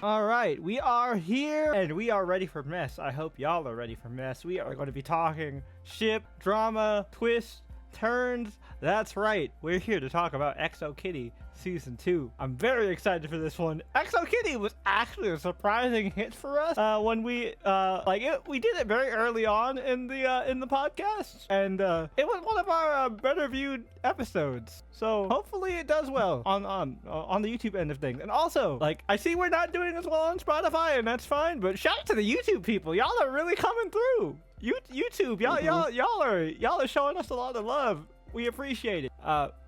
All right, we are here and we are ready for mess. I hope y'all are ready for mess. We are going to be talking ship, drama, twists, turns. That's right, we're here to talk about Exo Kitty Season 2. I'm very excited for this one. Exo Kitty was actually a surprising hit for us when we we did it very early on in the podcast, and it was one of our better viewed episodes. So hopefully it does well on the YouTube end of things. And also, like, I see we're not doing as well on Spotify, and that's fine. But shout out to the YouTube people. Y'all are really coming through. YouTube, y'all are showing us a lot of love. We appreciate it.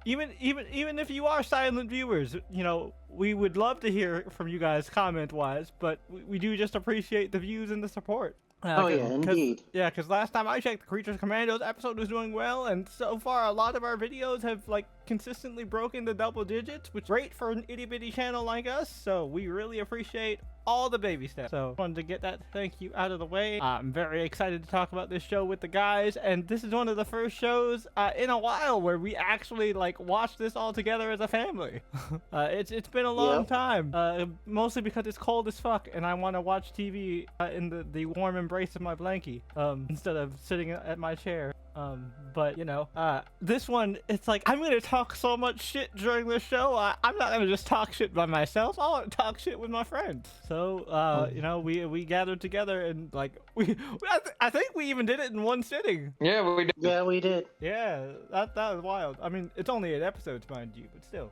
Even if you are silent viewers, you know, we would love to hear from you guys comment-wise, but we do just appreciate the views and the support. Oh yeah, indeed. Yeah, because last time I checked, the Creatures Commandos episode was doing well, and so far a lot of our videos have like consistently broken the double digits, which is great for an itty bitty channel like us. So we really appreciate all the baby steps. So wanted to get that thank you out of the way. I'm very excited to talk about this show with the guys, and this is one of the first shows in a while where we actually like watch this all together as a family. It's been a long time, mostly because it's cold as fuck, and I want to watch TV in the warm embrace of my blankie instead of sitting at my chair. But you know, this one, it's like I'm gonna talk so much shit during this show. I'm not gonna just talk shit by myself. I want to talk shit with my friends. So you know, we gathered together and like I think we even did it in one sitting. Yeah, we did. Yeah, we did. Yeah, that was wild. I mean, it's only 8 episodes, mind you, but still.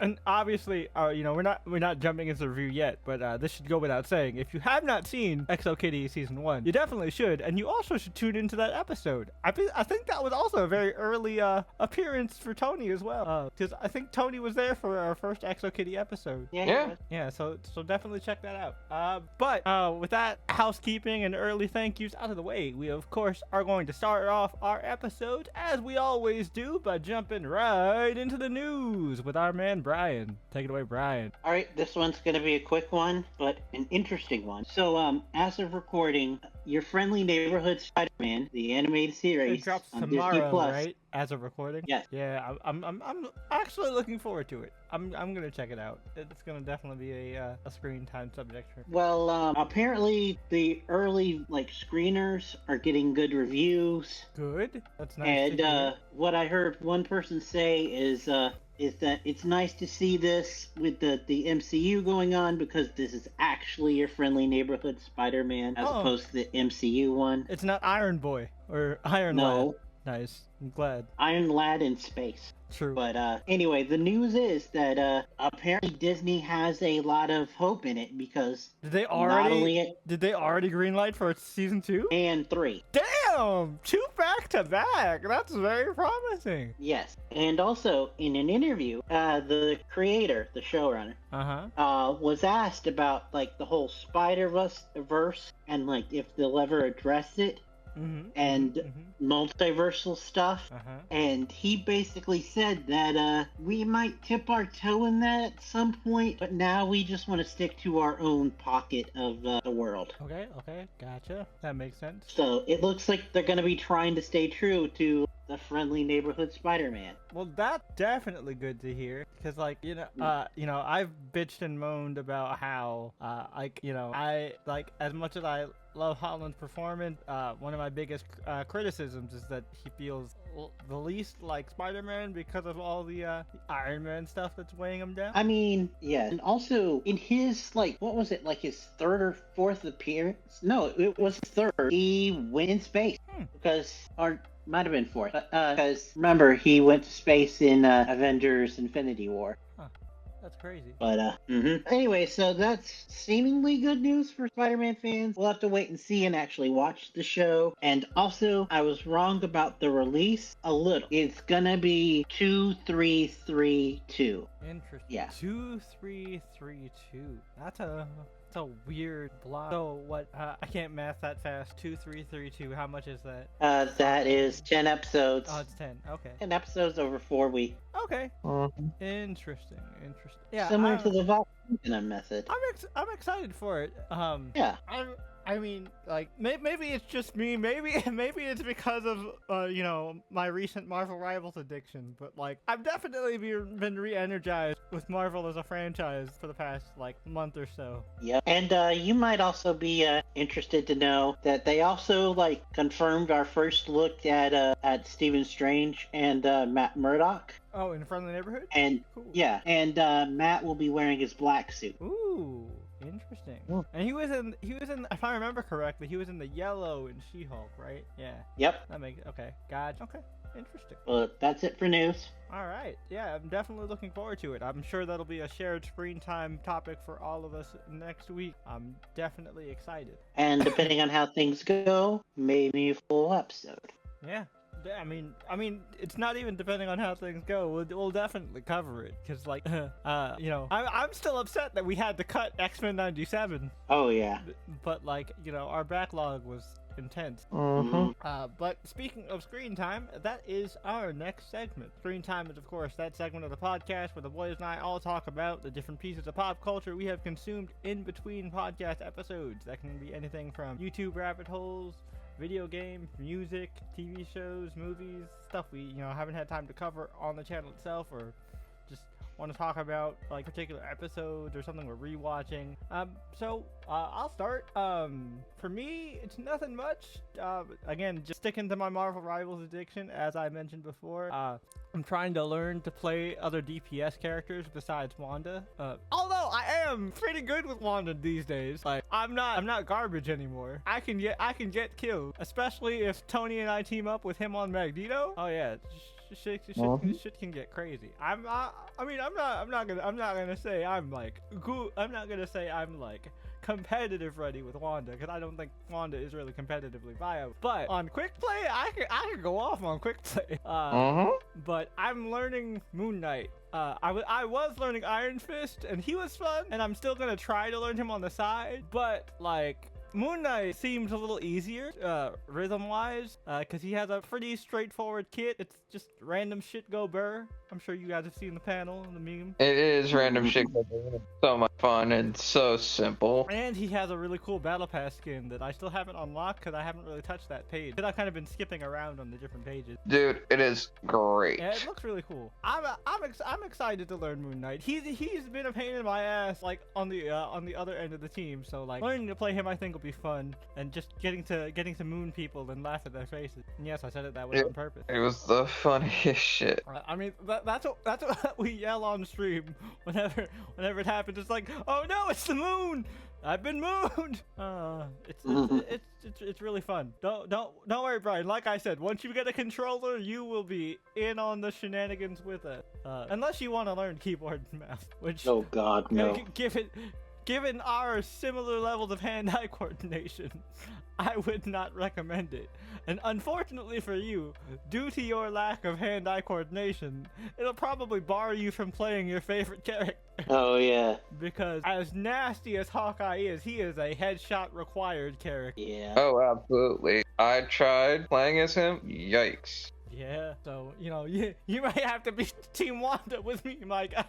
And obviously, you know, we're not jumping into the review yet, but this should go without saying. If you have not seen Exo Kitty Season 1, you definitely should, and you also should tune into that episode. I think that was also a very early appearance for Tony as well, because I think Tony was there for our first Exo Kitty episode. Yeah. So definitely check that out. But with that housekeeping and early thank yous out of the way, we of course are going to start off our episode as we always do by jumping right into the news with our man Brian. Take it away, Brian. All right, this one's gonna be a quick one, but an interesting one. So, as of recording, Your Friendly Neighborhood Spider-Man, the animated series, It drops on tomorrow, Disney Plus, right? As of recording. Yes. Yeah, I'm actually looking forward to it. I'm gonna check it out. It's gonna definitely be a screen time subject for me. Well, apparently the early screeners are getting good reviews. Good. That's nice. And to hear. what I heard one person say is that it's nice to see this with the MCU going on, because this is actually Your Friendly Neighborhood Spider-Man as opposed to the MCU one. It's not Iron Boy or Iron No. Lad. Nice. I'm glad. Iron Lad in space. True. But anyway, the news is that apparently Disney has a lot of hope in it, because Did they not only it already greenlight for season 2? and 3. Damn! 2 back to back. That's very promising. Yes. And also, in an interview, the creator, the showrunner, was asked about the whole Spider-Verse and if they'll ever address it. And multiversal stuff, and he basically said that we might tip our toe in that at some point, but now we just want to stick to our own pocket of the world. Okay, gotcha. That makes sense. So it looks like they're going to be trying to stay true to the Friendly Neighborhood Spider-Man. Well, that's definitely good to hear, because I've bitched and moaned about how I as much as I love Holland's performance, one of my biggest criticisms is that he feels the least like Spider-Man because of all the Iron Man stuff that's weighing him down. I mean, yeah, and also in his what was it, his 3rd or 4th appearance? No, it was his 3rd. He went in space might have been 4th, because remember, he went to space in Avengers Infinity War. That's crazy. But, anyway, so that's seemingly good news for Spider-Man fans. We'll have to wait and see and actually watch the show. And also, I was wrong about the release a little. It's gonna be 2332. Interesting. Yeah. 2332. That's a weird block. So what? I can't math that fast. 2332. How much is that? That is 10 episodes. Oh, it's 10. Okay. 10 episodes over 4 weeks. Okay. Interesting. Yeah. Similar to the Volcano method. I'm excited for it. Yeah. I mean, like, maybe it's just me. Maybe it's because of, my recent Marvel Rivals addiction. But, like, I've definitely been re-energized with Marvel as a franchise for the past, like, month or so. Yep. And you might also be interested to know that they also, like, confirmed our first look at Stephen Strange and Matt Murdock. Oh, in Friendly Neighborhood? And, cool. Yeah, and Matt will be wearing his black suit. Ooh. Interesting. Ooh. And he was in, if I remember correctly, he was in the yellow in She-Hulk, right? Yeah. Yep. That makes, okay. Gotcha. Okay. Interesting. Well, that's it for news. All right. Yeah, I'm definitely looking forward to it. I'm sure that'll be a shared screen time topic for all of us next week. I'm definitely excited. And depending on how things go, maybe a full episode. Yeah. I mean, it's not even depending on how things go. We'll definitely cover it because, like, I'm still upset that we had to cut X-Men '97. Oh yeah. But like, our backlog was intense. Mm-hmm. But speaking of screen time, that is our next segment. Screen time is, of course, that segment of the podcast where the boys and I all talk about the different pieces of pop culture we have consumed in between podcast episodes. That can be anything from YouTube rabbit holes, video games, music, TV shows, movies, stuff we, haven't had time to cover on the channel itself, or just want to talk about, like, particular episodes or something we're rewatching. So I'll start. For me, it's nothing much. Again, just sticking to my Marvel Rivals addiction, as I mentioned before. I'm trying to learn to play other DPS characters besides Wanda. Although I am pretty good with Wanda these days. Like, I'm not garbage anymore. I can get killed, especially if Tony and I team up with him on Magneto. Oh yeah. Shit can get crazy. I'm not gonna say I'm like good. I'm not gonna say I'm like competitive ready with Wanda, because I don't think Wanda is really competitively viable. But on quick play, I can go off on quick play. But I'm learning Moon Knight. I was learning Iron Fist, and he was fun, and I'm still gonna try to learn him on the side. But like, Moon Knight seems a little easier, rhythm-wise, because he has a pretty straightforward kit. It's just random shit go burr. I'm sure you guys have seen the panel and the meme. It is random shit go burr. It's so much fun and so simple. And he has a really cool Battle Pass skin that I still haven't unlocked because I haven't really touched that page. But I've kind of been skipping around on the different pages. Dude, it is great. Yeah, it looks really cool. I'm excited to learn Moon Knight. He's been a pain in my ass, like, on the other end of the team. So like, learning to play him, I think, will be fun, and just getting to moon people and laugh at their faces. And yes, I said it that way on purpose. It was the funniest shit. I mean, that's what we yell on stream whenever it happens. It's like, oh no, it's the moon. I've been mooned. It's really fun. Don't worry, Brian. Like I said, once you get a controller, you will be in on the shenanigans with it. Unless you want to learn keyboard and mouse, which, oh god, no. Given our similar levels of hand-eye coordination, I would not recommend it. And unfortunately for you, due to your lack of hand-eye coordination, it'll probably bar you from playing your favorite character. Oh yeah. Because as nasty as Hawkeye is, he is a headshot required character. Yeah. Oh, absolutely. I tried playing as him. Yikes. Yeah, so, you might have to be Team Wanda with me, my guy.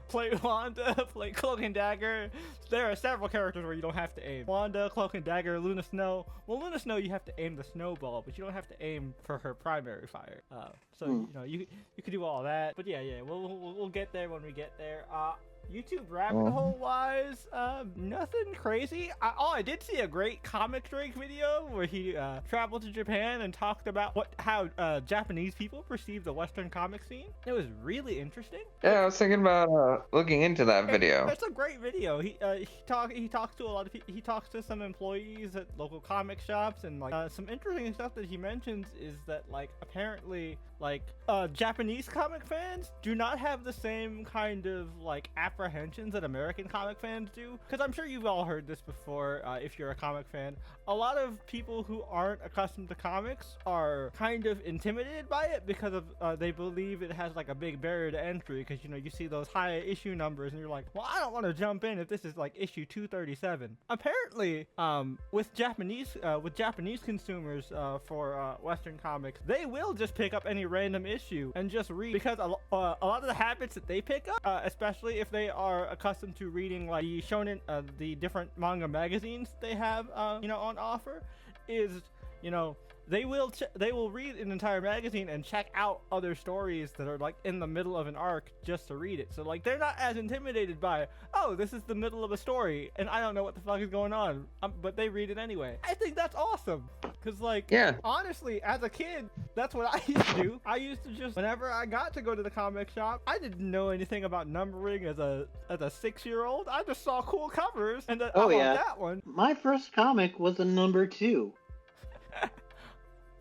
Play Wanda, play Cloak and Dagger. There are several characters where you don't have to aim. Wanda, Cloak and Dagger, Luna Snow. Well, Luna Snow, you have to aim the snowball, but you don't have to aim for her primary fire. You could do all that. But yeah, we'll get there when we get there. YouTube rabbit hole wise, nothing crazy. I did see a great Comic Drake video where he traveled to Japan and talked about how Japanese people perceive the Western comic scene. It was really interesting. Yeah, I was thinking about looking into that video. It's a great video. He talks to a lot of people. He talks to some employees at local comic shops, and like some interesting stuff that he mentions is that, like, apparently, like, Japanese comic fans do not have the same kind of like apprehensions that American comic fans do. Because I'm sure you've all heard this before, if you're a comic fan. A lot of people who aren't accustomed to comics are kind of intimidated by it because of they believe it has like a big barrier to entry, because you see those high issue numbers and you're like, well, I don't want to jump in if this is like issue 237. Apparently, with Japanese consumers for Western comics, they will just pick up any random issue and just read, because a lot of the habits that they pick up, especially if they are accustomed to reading like the shonen, the different manga magazines they have, on offer, is, they will read an entire magazine and check out other stories that are like in the middle of an arc just to read it. So like they're not as intimidated by, oh, this is the middle of a story and I don't know what the fuck is going on, but they read it anyway. I think that's awesome, because like, yeah, honestly, as a kid, that's what I used to do. I used to just, whenever I got to go to the comic shop, I didn't know anything about numbering as a 6-year-old. I just saw cool covers and I want that one. My first comic was a number 2.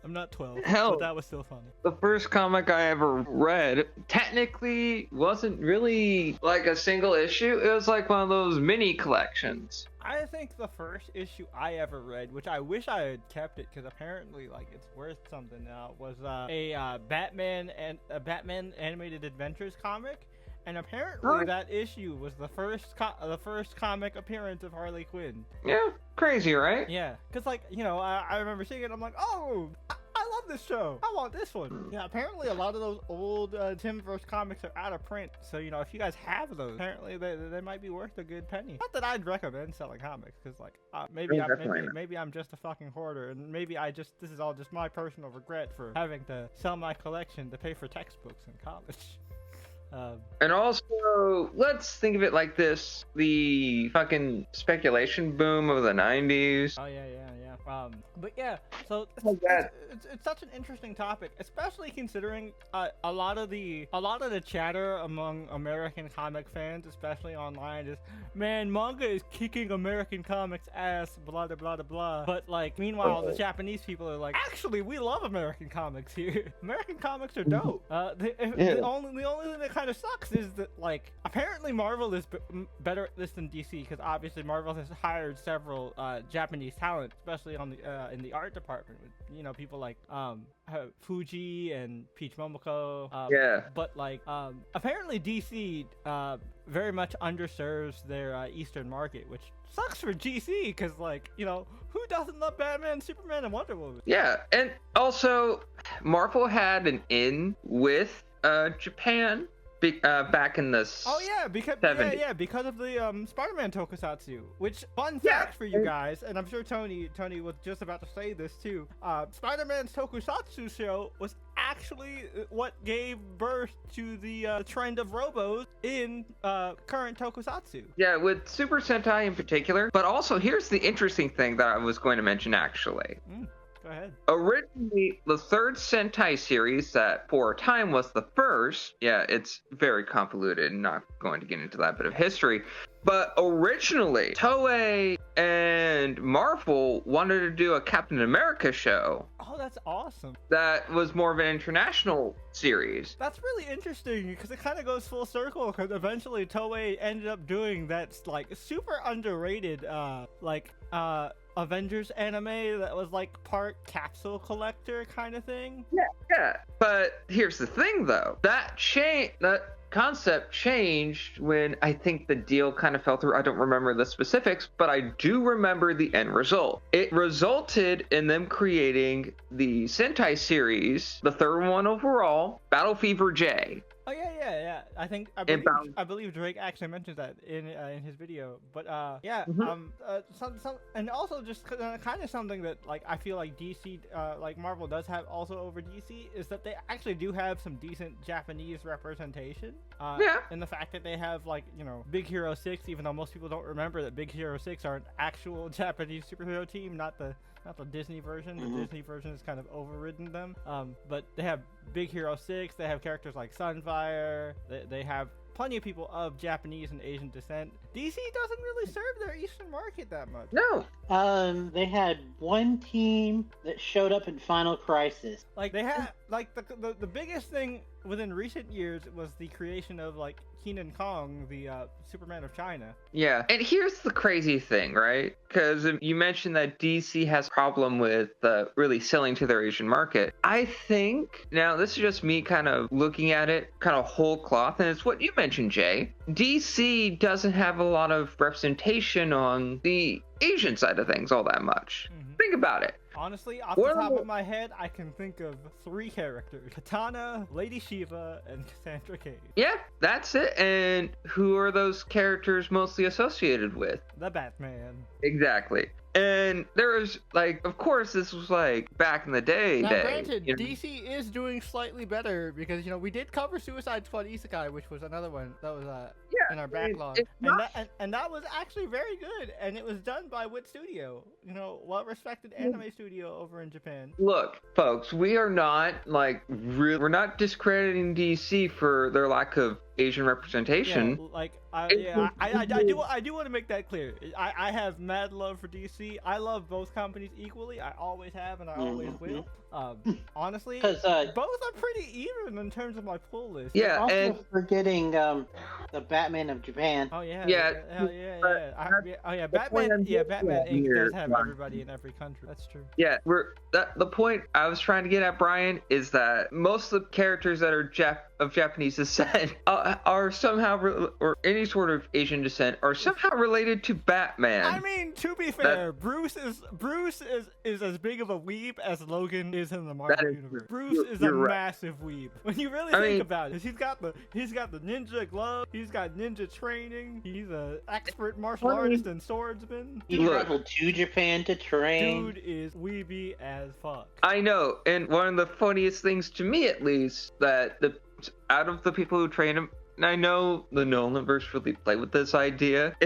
I'm not 12, Hell, but that was still funny. The first comic I ever read technically wasn't really like a single issue. It was like one of those mini collections. I think the first issue I ever read, which I wish I had kept it because apparently like it's worth something now, was a Batman animated adventures comic. And apparently that issue was the first comic appearance of Harley Quinn. Yeah, crazy, right? Yeah, because like, I remember seeing it, I'm like, oh, I love this show. I want this one. Yeah, apparently a lot of those old Timverse comics are out of print. So, if you guys have those, apparently they might be worth a good penny. Not that I'd recommend selling comics, because like, maybe I'm just a fucking hoarder, and maybe this is all just my personal regret for having to sell my collection to pay for textbooks in college. And also, let's think of it like this: the fucking speculation boom of the 90s. Oh yeah. But yeah, so it's such an interesting topic, especially considering a lot of the chatter among American comic fans, especially online, is, man, manga is kicking American comics ass, blah blah blah blah. But like, meanwhile, the Japanese people are like, actually, we love American comics here. American comics are dope. The only thing that kind of sucks is that like, apparently Marvel is better at this than DC, because obviously Marvel has hired several Japanese talent, especially on the in the art department, with people like Fuji and Peach Momoko. But like, apparently DC very much underserves their Eastern market, which sucks for DC, because like, who doesn't love Batman, Superman, and Wonder Woman? Yeah, and also Marvel had an in with Japan back in the because of the Spider-Man tokusatsu, which, fun fact for you guys, and I'm sure Tony was just about to say this too, Spider-Man's tokusatsu show was actually what gave birth to the trend of robos in current tokusatsu. Yeah, with Super Sentai in particular. But also, here's the interesting thing that I was going to mention, actually. Go ahead. Originally, the third Sentai series that for a time was the first, it's very convoluted, not going to get into that bit of history, but originally Toei and Marvel wanted to do a Captain America show. Oh, that's awesome. That was more of an international series. That's really interesting, because it kind of goes full circle, because eventually Toei ended up doing that like super underrated Avengers anime that was like part capsule collector kind of thing. Yeah. But here's the thing, though. That concept changed when I think the deal kind of fell through. I don't remember the specifics, but I do remember the end result. It resulted in them creating the Sentai series, the third one overall, Battle Fever J. Oh yeah. I believe Drake actually mentions that in his video. But and also just kind of something that like I feel like DC, like Marvel does have also over DC, is that they actually do have some decent Japanese representation. In the fact that they have like Big Hero 6, even though most people don't remember that Big Hero 6 are an actual Japanese superhero team, not the Disney version. The Disney version has kind of overridden them. But they have Big Hero 6. They have characters like Sunfire. They have plenty of people of Japanese and Asian descent. DC doesn't really serve their Eastern market that much. No. They had one team that showed up in Final Crisis. Like they had like the biggest thing within recent years was the creation of like Kenan Kong, the Superman of China. Yeah, and here's the crazy thing, right? Because you mentioned that DC has a problem with really selling to their Asian market. I think, now this is just me kind of looking at it kind of whole cloth, and it's what you mentioned, Jay. DC doesn't have a lot of representation on the Asian side of things all that much. Think about it. Honestly, off the top of my head, I can think of 3 characters: Katana, Lady Shiva, and Cassandra Cain. Yeah, that's it. And who are those characters mostly associated with? The Batman. Exactly. And there was, like, of course, this was, like, back in the day. Now, granted, DC is doing slightly better because, we did cover Suicide Squad Isekai, which was another one that was in our backlog. And that was actually very good. And it was done by Wit Studio, well-respected anime studio over in Japan. Look, folks, we are not, we're not discrediting DC for their lack of Asian representation. Yeah, I do want to make that clear. I have mad love for DC. I love both companies equally. I always have and I always will. Honestly, both are pretty even in terms of my pull list. Yeah, also forgetting the Batman of Japan. Oh yeah. Yeah. Batman Inc. does have everybody in every country. That's true. Yeah, the point I was trying to get at, Brian, is that most of the characters that are of Japanese descent are somehow, or any sort of Asian descent, are somehow related to Batman. I mean, to be fair, Bruce is as big of a weeb as Logan is in the Marvel universe. Bruce is a massive weeb. When you really think about it, he's got the ninja glove, he's got ninja training, he's an expert martial artist and swordsman. He traveled to Japan to train. Dude is weeby as fuck. I know, and one of the funniest things to me, at least, that out of the people who train him, and I know the Nolanverse really played with this idea,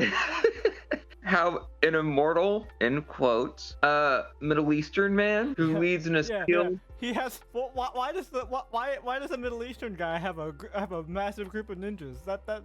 how an immortal, in quotes, Middle Eastern man who leads in a skill. He has. Why does a Middle Eastern guy have a massive group of ninjas? That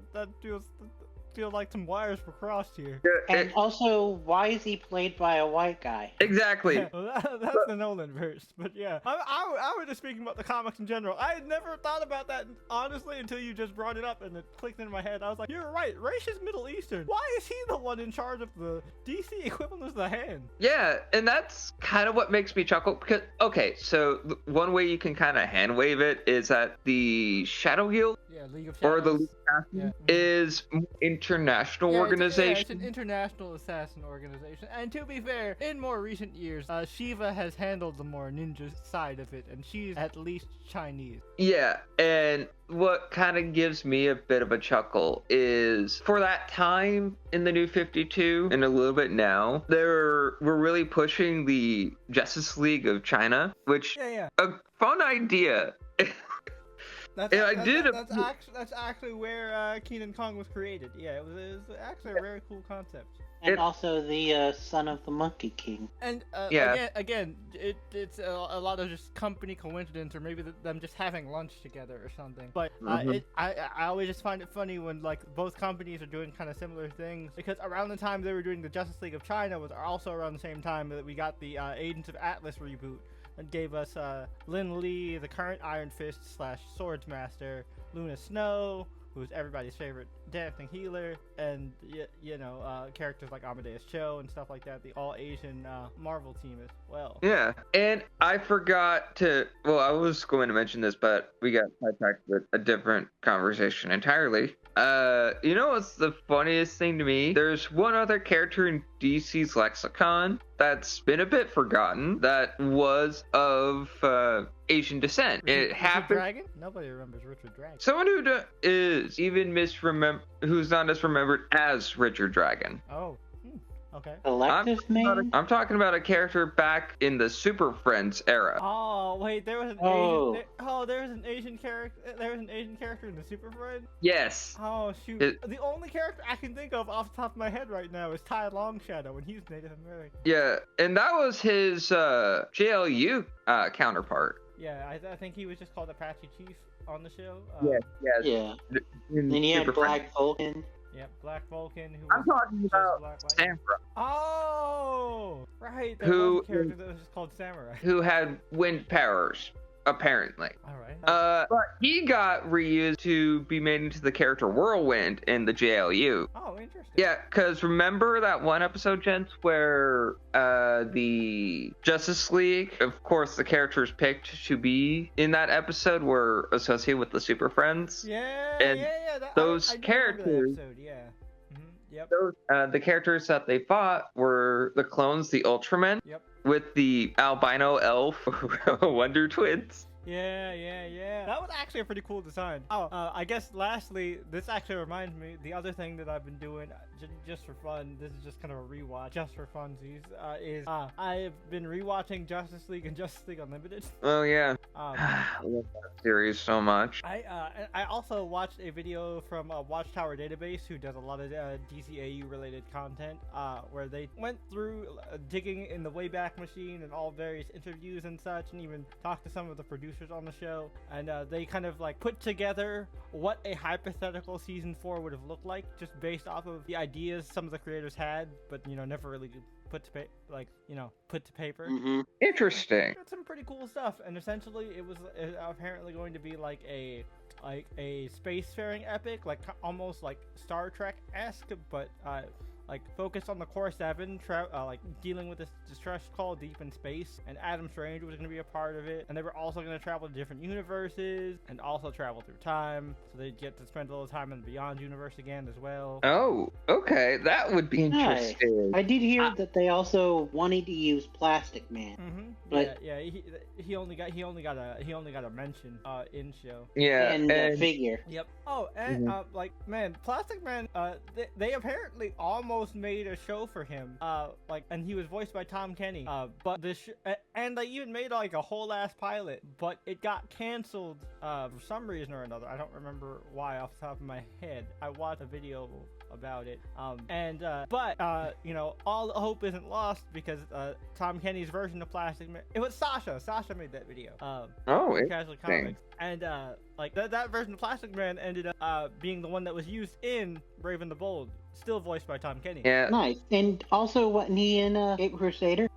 feel like some wires were crossed here. And also, why is he played by a white guy? Exactly. Well, that's the Nolan verse. But yeah, I was just speaking about the comics in general. I had never thought about that, honestly, until you just brought it up and it clicked in my head. I was like, you're right. Raish is Middle Eastern. Why is he the one in charge of the DC equivalent of the Hand? Yeah, and that's kind of what makes me chuckle. Because, okay, so one way you can kind of hand wave it is that the Shadow Guild, League of Shadows, or the League of Assassins, is international organization. It's an international assassin organization. And to be fair, in more recent years, Shiva has handled the more ninja side of it, and she's at least Chinese. Yeah, and what kind of gives me a bit of a chuckle is, for that time in the New 52 and a little bit now, we're really pushing the Justice League of China, which a fun idea. That's actually where Kenan Kong was created. Yeah, it was actually a very cool concept. And also the son of the Monkey King. And again, it's a lot of just company coincidence, or maybe them just having lunch together or something. But I always just find it funny when both companies are doing kind of similar things, because around the time they were doing the Justice League of China was also around the same time that we got the Agents of Atlas reboot. That gave us Lin Lee, the current Iron Fist / Swordsmaster, Luna Snow, who's everybody's favorite dancing healer, and characters like Amadeus Cho and stuff like that. The all-Asian Marvel team as well. Yeah, and I forgot to. Well, I was going to mention this, but we got sidetracked with a different conversation entirely. What's the funniest thing to me? There's one other character in DC's lexicon that's been a bit forgotten that was of Asian descent. Richard Dragon? Nobody remembers Richard Dragon. Someone who is even who's not as remembered as Richard Dragon. Oh. Okay. Collective name? I'm talking about a character back in the Super Friends era. Oh wait, there was an Asian character. There was an Asian character in the Super Friends. Yes. Oh shoot! The only character I can think of off the top of my head right now is Ty Longshadow, and he's Native American. Yeah, and that was his JLU counterpart. Yeah, I think he was just called Apache Chief on the show. Yeah. And then you had Black Vulcan. Yep, Black Vulcan. I'm talking about Samurai. Oh, right. There was a character that was just called Samurai. Who had wind powers, apparently. All right. But he got reused to be made into the character Whirlwind in the JLU. Oh, interesting. Yeah, because remember that one episode, gents, where the Justice League, of course, the characters picked to be in that episode were associated with the Super Friends. Yeah, and yeah. Those I characters. that episode, yeah. Yep. Those, the characters that they fought were the clones, the Ultramen, Yep. with the albino elf Wonder Twins. Yeah. That was actually a pretty cool design. Oh, I guess lastly, this actually reminds me, the other thing that I've been doing just for fun, this is just kind of a rewatch, just for funsies, I've been rewatching Justice League and Justice League Unlimited. Oh, yeah. I love that series so much. I also watched a video from Watchtower Database, who does a lot of DCAU related content, where they went through digging in the Wayback Machine and all various interviews and such, and even talked to some of the producers on the show, and they kind of like put together what a hypothetical season 4 would have looked like, just based off of the ideas some of the creators had, but never really put to paper. Interesting. It's some pretty cool stuff, and essentially it was apparently going to be like a spacefaring epic, like almost like Star Trek-esque, but like focused on the Core 7, like dealing with this distress call deep in space, and Adam Strange was going to be a part of it, and they were also going to travel to different universes and also travel through time, so they'd get to spend a little time in the Beyond universe again as well. Oh, okay, that would be interesting. I did hear that they also wanted to use Plastic Man. But yeah, he only got a mention in show. Yeah, and figure. Yep. Oh, and like, man, Plastic Man, they apparently almost made a show for him, and he was voiced by Tom Kenny, but and they even made like a whole ass pilot, but it got canceled for some reason or another. I don't remember why off the top of my head. I watched a video about it, but all hope isn't lost, because Tom Kenny's version of Plastic Man, it was Sasha made that video, Casual Comics, and like that version of Plastic Man ended up being the one that was used in Brave and the Bold, still voiced by Tom Kenny. Yeah. Nice. And also, wasn't he in Ape Crusader?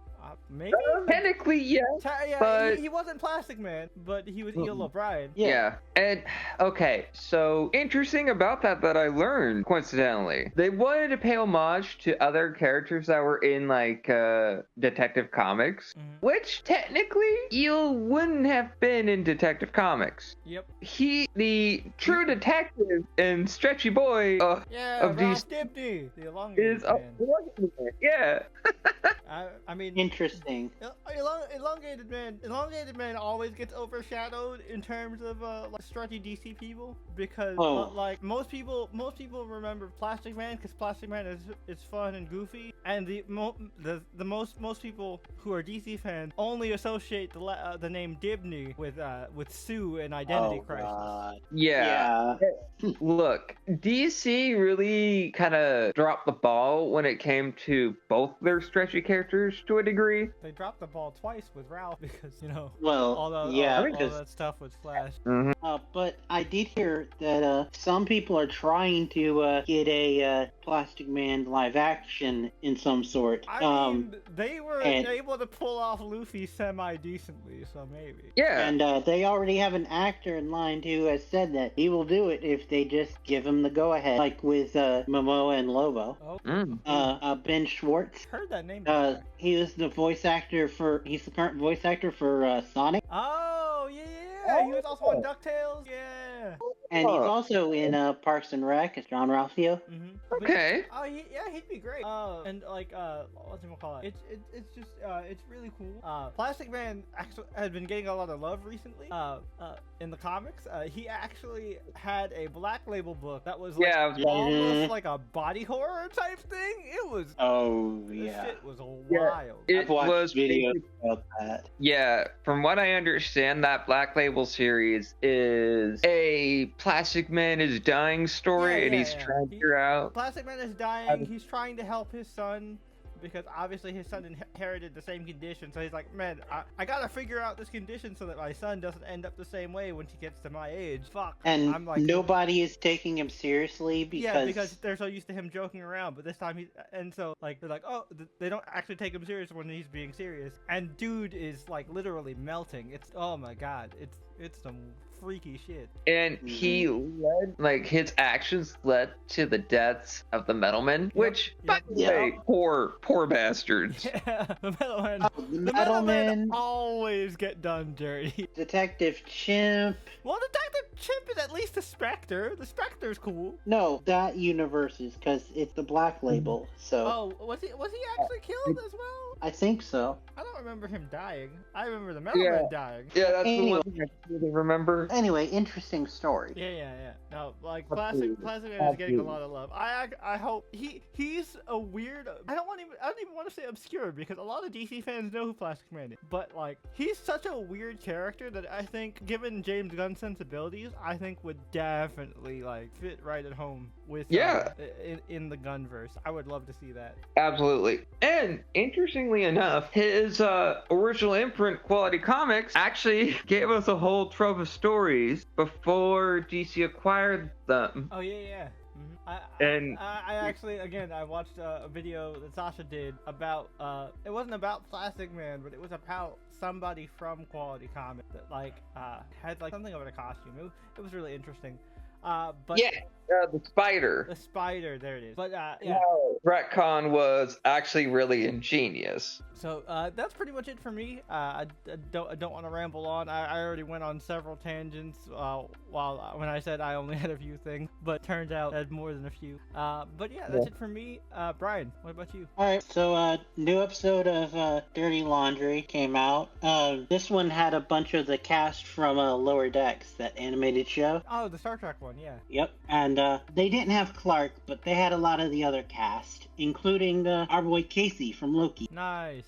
Maybe? Technically, yes. Yeah, he wasn't Plastic Man, but he was Eel O'Brien. Yeah. And, okay, so interesting about that I learned, coincidentally. They wanted to pay homage to other characters that were in, like, Detective Comics, which, technically, Eel wouldn't have been in Detective Comics. Yep. The true detective and stretchy boy of Ross Dibny, the elongated man. Yeah. I mean, interesting. Elongated man always gets overshadowed in terms of like stretchy DC people, because like most people remember Plastic Man because Plastic Man is fun and goofy, and most people who are DC fans only associate the name Dibny with Sue and Identity Crisis. God. Yeah. Look, DC really kind of dropped the ball when it came to both their stretchy characters to a degree. They dropped the ball twice with Ralph because, Well, all yeah, that stuff was Flash. But I did hear that some people are trying to get a Plastic Man live action in some sort. I mean, they were able to pull off Luffy semi-decently, so maybe. Yeah. And they already have an actor in line who has said that he will do it if they just give him the go-ahead, like with Momoa and Lobo. Ben Schwartz. Heard that name. He was the voice actor he's the current voice actor for Sonic. Oh, yeah. He was also on DuckTales. Yeah. And he's also in Parks and Rec as John Ralphio. Okay. He'd be great. And like, whatchamacallit? It's just, it's really cool. Plastic Man actually has been getting a lot of love recently. In the comics, he actually had a Black Label book that was like almost like a body horror type thing. It was. Oh yeah. Shit was wild. It I've watched was videos about that. Yeah, from what I understand, that Black Label series is a Plastic Man is dying story, and he's trying to figure out. Plastic Man is dying. He's trying to help his son, because obviously his son inherited the same condition. So he's like, man, I gotta figure out this condition so that my son doesn't end up the same way when he gets to my age. Fuck. And I'm like, nobody is taking him seriously because they're so used to him joking around. But this time they're like, oh, they don't actually take him serious when he's being serious. And dude is like literally melting. Oh my god, it's some freaky shit. And he led, like, his actions led to the deaths of the Metalmen, which, by the way, poor bastards. Yeah, the Metalmen. Oh, the Metalmen always get done dirty. Detective Chimp. Well, Detective Chimp is at least a Spectre. The Spectre's cool. No, that universe is because it's the Black Label. So. Oh, was he actually killed as well? I think so. I don't remember him dying. I remember the Metalmen dying. Yeah, that's the one thing I really remember. Anyway, interesting story. Yeah. No, like Plastic Man is getting a lot of love. I hope he's a weird. I don't even want to say obscure because a lot of DC fans know who Plastic Man is. But like, he's such a weird character that I think, given James Gunn's sensibilities, I think would definitely like fit right at home with in the Gunverse. I would love to see that. Absolutely. And interestingly enough, his original imprint, Quality Comics, actually gave us a whole trove of stories before DC acquired them. Oh yeah. And I actually, again, I watched a video that Sasha did about, it wasn't about Plastic Man, but it was about somebody from Quality Comics that, like, had, like, something of a costume. It was really interesting. But the spider. The spider, there it is. But, yeah. No, retcon was actually really ingenious. So, that's pretty much it for me. I don't want to ramble on. I already went on several tangents when I said I only had a few things, but turns out I had more than a few. But yeah, that's it for me. Brian, what about you? Alright, so new episode of Dirty Laundry came out. This one had a bunch of the cast from Lower Decks, that animated show. Oh, the Star Trek one, yeah. Yep, and they didn't have Clark, but they had a lot of the other cast, including our boy Casey from Loki. Nice.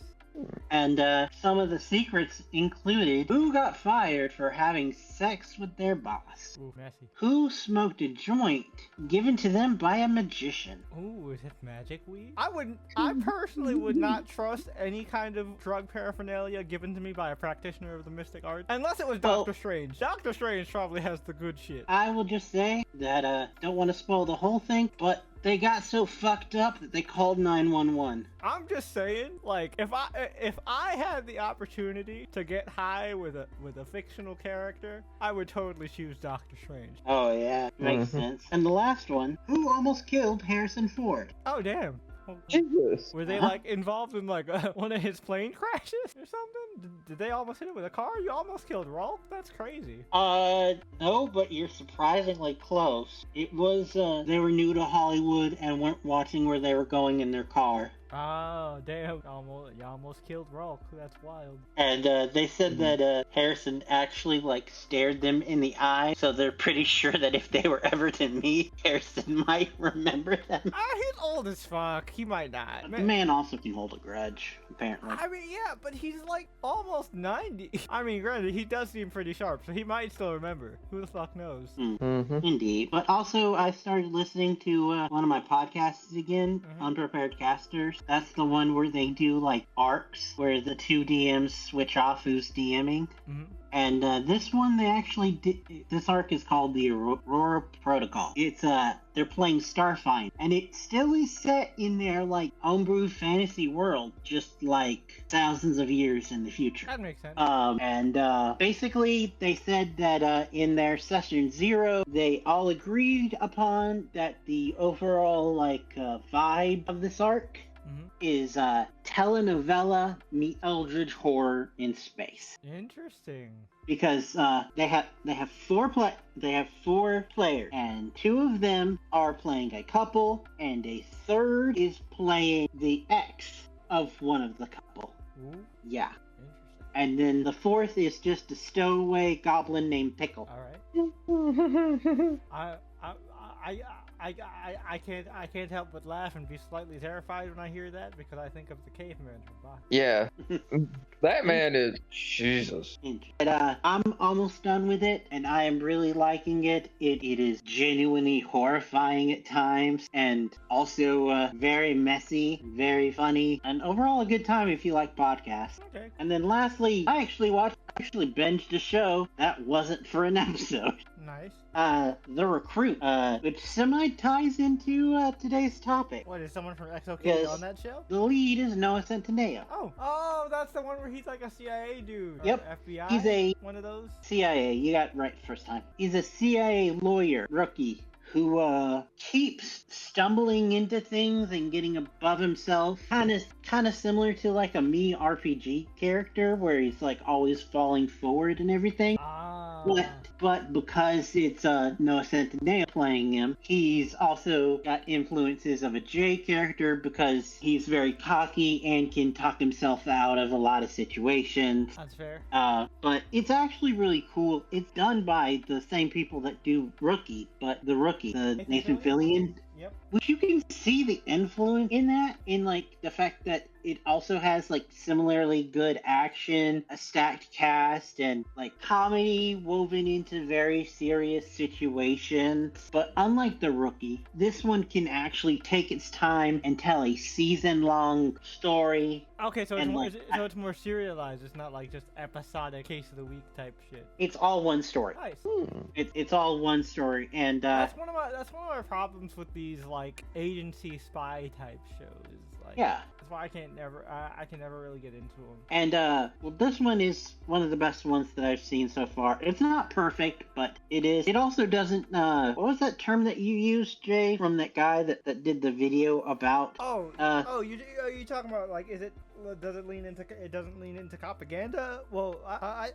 And some of the secrets included who got fired for having sex with their boss. Ooh, messy. Who smoked a joint given to them by a magician. Ooh, is it magic weed? I personally would not trust any kind of drug paraphernalia given to me by a practitioner of the mystic art. Unless it was Doctor Strange. Doctor Strange probably has the good shit. I will just say that, don't want to spoil the whole thing, but they got so fucked up that they called 911. I'm just saying, like, if I had the opportunity to get high with a fictional character, I would totally choose Doctor Strange. Oh yeah, makes sense. And the last one, who almost killed Harrison Ford? Oh damn. Jesus. Were they like involved in like one of his plane crashes or something? Did they almost hit it with a car? You almost killed Rolf? That's crazy. No, but you're surprisingly close. It was they were new to Hollywood and weren't watching where they were going in their car. Oh, damn. You almost killed Rolf. That's wild. And they said that Harrison actually, like, stared them in the eye, so they're pretty sure that if they were ever to meet, Harrison might remember them. He's old as fuck. He might not. The man also can hold a grudge, apparently. I mean, yeah, but he's, like, almost 90. I mean, granted, he does seem pretty sharp, so he might still remember. Who the fuck knows? Indeed. But also, I started listening to one of my podcasts again, Unprepared Casters. That's the one where they do, like, arcs, where the two DMs switch off who's DMing. And this one, they actually did. This arc is called the Aurora Protocol. It's they're playing Starfinder, and it still is set in their like homebrew fantasy world, just like thousands of years in the future. That makes sense. And basically, they said that in their session 0, they all agreed upon that the overall like vibe of this arc is telenovela meet eldritch horror in space. Interesting. Because they have four players, and 2 of them are playing a couple, and a third is playing the ex of one of the couple. Ooh. Yeah. Interesting. And then the 4th is just a stowaway goblin named Pickle. All right. I can't help but laugh and be slightly terrified when I hear that because I think of the caveman. Yeah, that man is Jesus. But, I'm almost done with it, and I am really liking it. It is genuinely horrifying at times, and also very messy, very funny, and overall a good time if you like podcasts. Okay. And then lastly, I actually watched actually binged a show that wasn't for an episode. Nice. The Recruit, which semi-ties into today's topic. What, is someone from XOK on that show? The lead is Noah Centineo. Oh, that's the one where he's like a CIA dude. Yep. FBI? He's one of those? CIA, you got it right first time. He's a CIA lawyer, rookie, who keeps stumbling into things and getting above himself. Kind of similar to like a me RPG character where he's like always falling forward and everything. But because it's Noah Centineo playing him, he's also got influences of a J character because he's very cocky and can talk himself out of a lot of situations. That's fair. But it's actually really cool. It's done by the same people that do Rookie, but the Rookie, the Nathan Fillion. Yep. Which you can see the influence in that, in like the fact that it also has like similarly good action, a stacked cast, and like comedy woven into very serious situations. But unlike The Rookie, this one can actually take its time and tell a season-long story. Okay, so it's more serialized. It's not like just episodic case of the week type shit. It's all one story. Nice. It's all one story, and that's one of my problems with these like agency spy type shows. Like, yeah. That's why I can never really get into them. And well, this one is one of the best ones that I've seen so far. It's not perfect, but it is. It also doesn't. What was that term that you used, Jay, from that guy that did the video about? You talking about like does it lean into? It doesn't lean into propaganda. Well,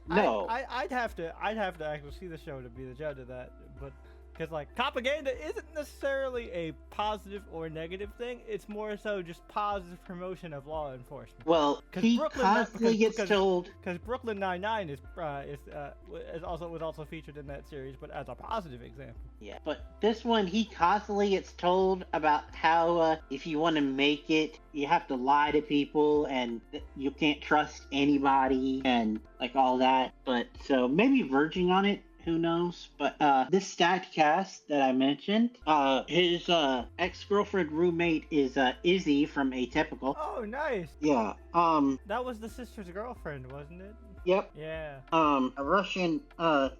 no. I'd have to actually see the show to be the judge of that, but. Because, like, propaganda isn't necessarily a positive or negative thing. It's more so just positive promotion of law enforcement. Well, he constantly gets told... Because Brooklyn Nine-Nine was also featured in that series, but as a positive example. Yeah, but this one, he constantly gets told about how if you want to make it, you have to lie to people, and you can't trust anybody, and, like, all that. But, so, maybe verging on it. Who knows? But this stacked cast that I mentioned, his ex-girlfriend roommate is Izzy from Atypical. Oh, nice. Yeah. That was the sister's girlfriend, wasn't it? Yep. Yeah. A Russian, a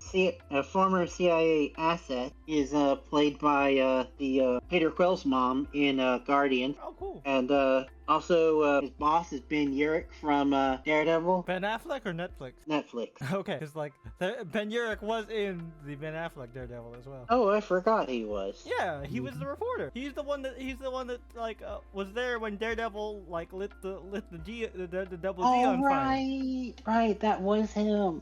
former CIA asset is played by the Peter Quill's mom in Guardian. Oh, cool. And also, his boss is Ben Urich from Daredevil. Ben Affleck or Netflix? Netflix. Okay, because like Ben Urich was in the Ben Affleck Daredevil as well. Oh, I forgot he was. Yeah, he was the reporter. He's the one that like was there when Daredevil like lit the double D on fire. Right, that was him.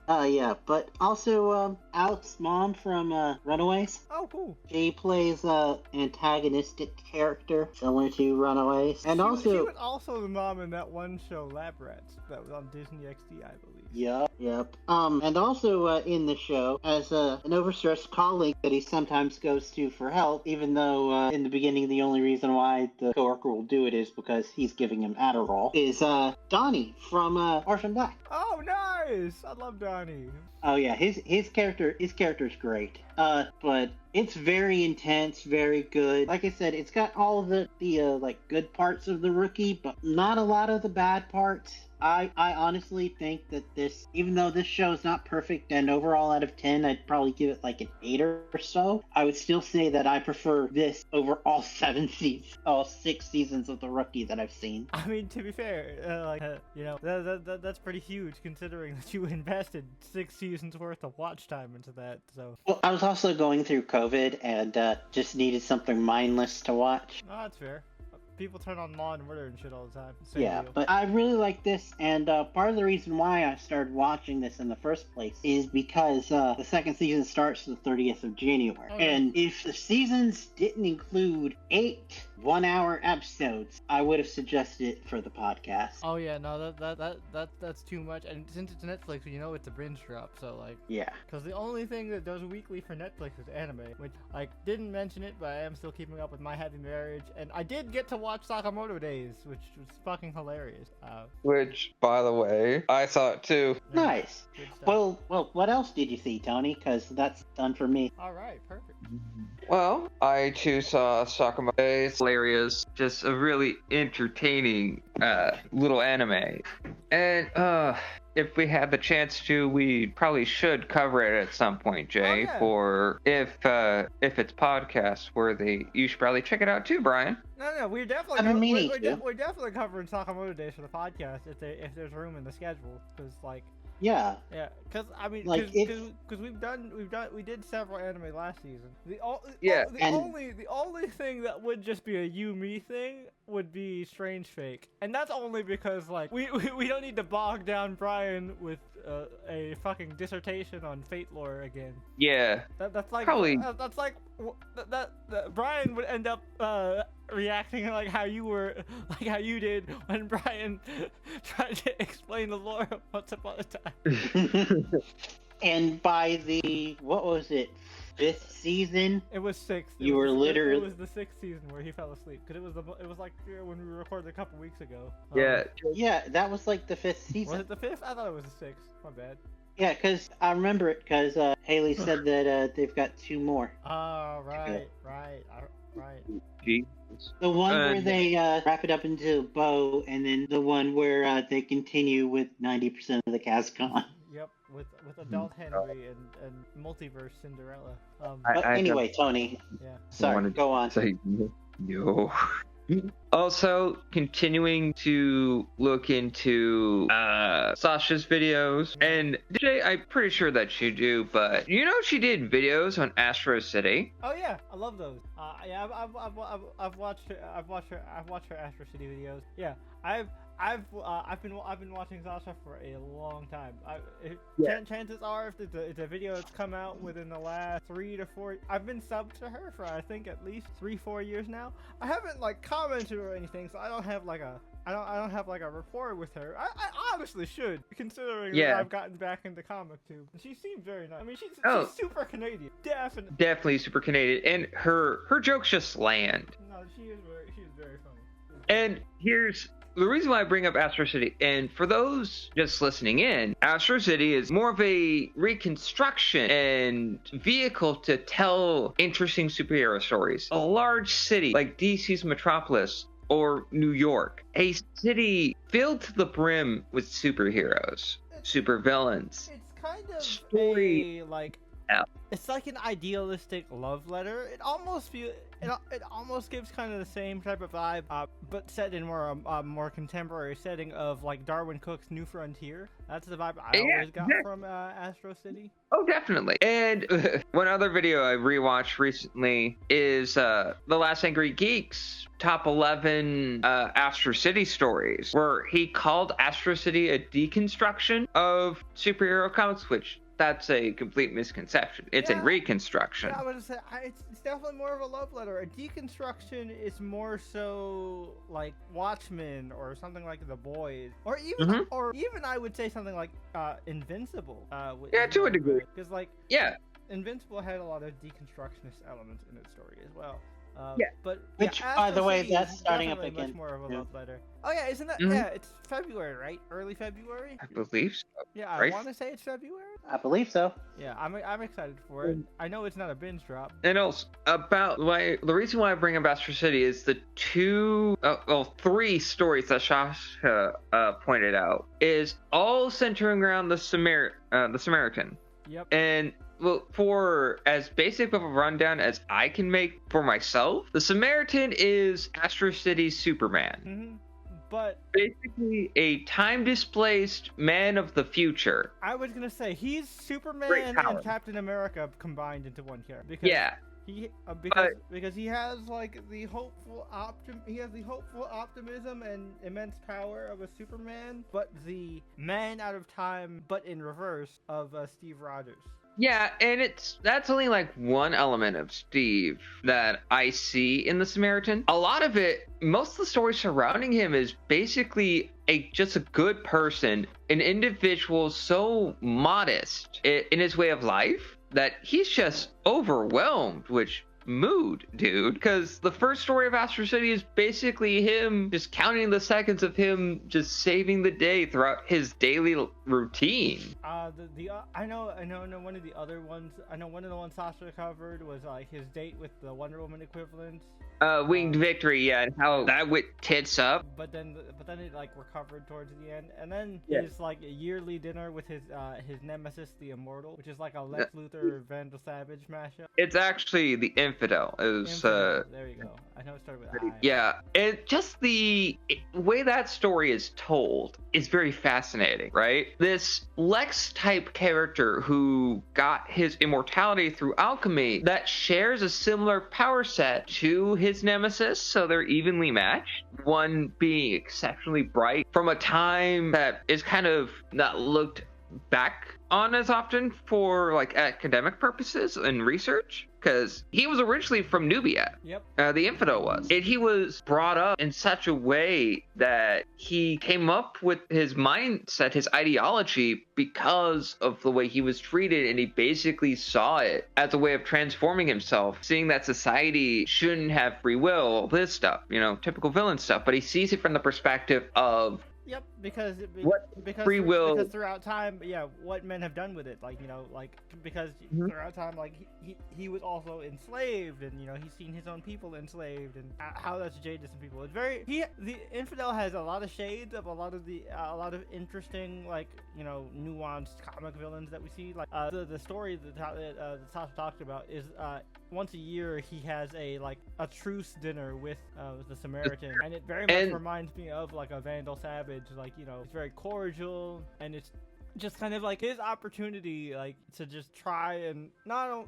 Yeah, but also Alex's mom from Runaways. Oh, cool. She plays antagonistic character similar to Runaways, and she was also the mom in that one show, Lab Rats, that was on Disney XD, I believe. Yep. And also in the show, as an overstressed colleague that he sometimes goes to for help, even though in the beginning the only reason why the coworker will do it is because he's giving him Adderall, is Donnie from Orphan Black. Oh, nice! I love Donnie. Oh yeah, his character's great. But it's very intense, very good. Like I said, it's got all of the like good parts of The Rookie, but not a lot of the bad parts. I honestly think that this, even though this show is not perfect, and overall out of 10, I'd probably give it like an 8 or so, I would still say that I prefer this over all 6 seasons of The Rookie that I've seen. I mean, to be fair, that's pretty huge considering that you invested 6 seasons worth of watch time into that. So. Well, I was also going through COVID and just needed something mindless to watch. Oh, that's fair. People turn on Law and Order and shit all the time. Yeah, but I really like this, and part of the reason why I started watching this in the first place is because the second season starts the 30th of January. Oh, and if the seasons didn't include 8 one-hour episodes, I would have suggested it for the podcast. Oh yeah, no, that's too much. And since it's Netflix, you know it's a binge drop, so like. Yeah. Because the only thing that does weekly for Netflix is anime, which like didn't mention it, but I am still keeping up with My Happy Marriage, and I did get to watch Sakamoto Days, which was fucking hilarious. Which, by the way, I saw it too. Nice. Well, what else did you see, Tony? Because that's done for me. All right, perfect. Well, I too saw Sakuma. It's hilarious, just a really entertaining little anime. And if we had the chance to, we probably should cover it at some point, Jay. Oh, yeah. For if it's podcast worthy, you should probably check it out too, Brian. No, we're definitely covering Sakamoto Days for the podcast if there's room in the schedule, because like. Yeah, because I mean, like because we did several anime last season. The only thing that would just be a you me thing would be Strange Fake, and that's only because like we don't need to bog down Brian with a fucking dissertation on Fate lore again. Yeah, that's like probably that's like that Brian would end up reacting like how you did when Brian tried to explain the lore of Once Upon a Time. And by the, what was it, 5th season? It was 6th. You were literally. It was the 6th season where he fell asleep, because it was like when we recorded a couple weeks ago. Yeah, that was like the 5th season. Was it the 5th? I thought it was the 6th. My bad. Yeah, because I remember it, because Haley said that they've got 2 more. Oh, right. Jesus. The one where they wrap it up into a bow, and then the one where they continue with 90% of the cast gone. Yep, with adult Henry and multiverse Cinderella. But anyway, Tony. Yeah. Sorry, go on. Say no. Also, continuing to look into Sasha's videos, and DJ, I'm pretty sure that you do, but you know she did videos on Astro City. Oh yeah, I love those. Yeah, I've watched her Astro City videos. Yeah, I've been watching Sasha for a long time. Chances are, if it's a video that's come out within the last 3 to 4, I've been subbed to her for I think at least 3-4 years now. I haven't like commented or anything, so I don't have like a rapport with her. I honestly should, considering that I've gotten back into comic too. She seems very nice. I mean, she's super Canadian, definitely super Canadian, and her jokes just land. No, she is very funny. And here's the reason why I bring up Astro City, and for those just listening in, Astro City is more of a reconstruction and vehicle to tell interesting superhero stories. A large city like DC's Metropolis or New York, a city filled to the brim with superheroes, supervillains. It's kind of it's like an idealistic love letter. It almost gives kind of the same type of vibe, but set in more contemporary setting of like Darwin Cook's New Frontier. That's the vibe I always got from Astro City. Oh, definitely. And one other video I rewatched recently is The Last Angry Geek's top 11 Astro City stories, where he called Astro City a deconstruction of superhero comics, which that's a complete misconception. It's in reconstruction. Yeah, I would say it's definitely more of a love letter. A deconstruction is more so like Watchmen or something like The Boys, or even I would say something like Invincible. To a degree. Because Invincible had a lot of deconstructionist elements in its story as well. Which, by the way, that's starting up again. Much more of a love letter. Oh yeah, isn't that? Yeah, it's February, right? Early February. I believe so. Yeah, right? I want to say it's February. I believe so. Yeah, I'm excited for it. I know it's not a binge drop. And also the reason why I bring up Astro City is the 3 stories that Sasha pointed out is all centering around the Samaritan. Yep. And well, for as basic of a rundown as I can make for myself, the Samaritan is Astro City's Superman. Mm-hmm. But basically a time-displaced man of the future. I was gonna say he's Superman and Captain America combined into one character. Because he has like the hopeful optimism and immense power of a Superman, but the man out of time, but in reverse, of Steve Rogers. Yeah, and that's only like one element of Steve that I see in the Samaritan. A lot of it, most of the story surrounding him is basically just a good person, an individual so modest in his way of life that he's just overwhelmed, which mood, dude, because the first story of Astro City is basically him just counting the seconds of him just saving the day throughout his daily routine. I know one of the other ones. I know one of the ones Sasha covered was like his date with the Wonder Woman equivalent. Winged Victory, yeah, and how that went tits up. But then it like recovered towards the end, and then his like a yearly dinner with his nemesis, the Immortal, which is like a Lex Luthor Vandal Savage mashup. It's actually the Infidel. There you go. I know it started with I. Yeah, and just the way that story is told is very fascinating, right? This Lex type character who got his immortality through alchemy that shares a similar power set to his nemesis, so they're evenly matched. One being exceptionally bright from a time that is kind of not looked back on as often for like academic purposes and research, because he was originally from Nubia. Yep. The Infidel was. And he was brought up in such a way that he came up with his mindset, his ideology, because of the way he was treated, and he basically saw it as a way of transforming himself, seeing that society shouldn't have free will, this stuff, typical villain stuff, but he sees it from the perspective of Yep, because free will. Because throughout time, what men have done with it, because throughout time, he was also enslaved, and he's seen his own people enslaved, and how that's jaded some people. It's very the Infidel has a lot of shades of a lot of interesting nuanced comic villains that we see. Like the story that Sasha talked about is once a year he has a truce dinner with the Samaritan, and it very much reminds me of like a Vandal Savage. It's very cordial, and it's just kind of like his opportunity to just try and not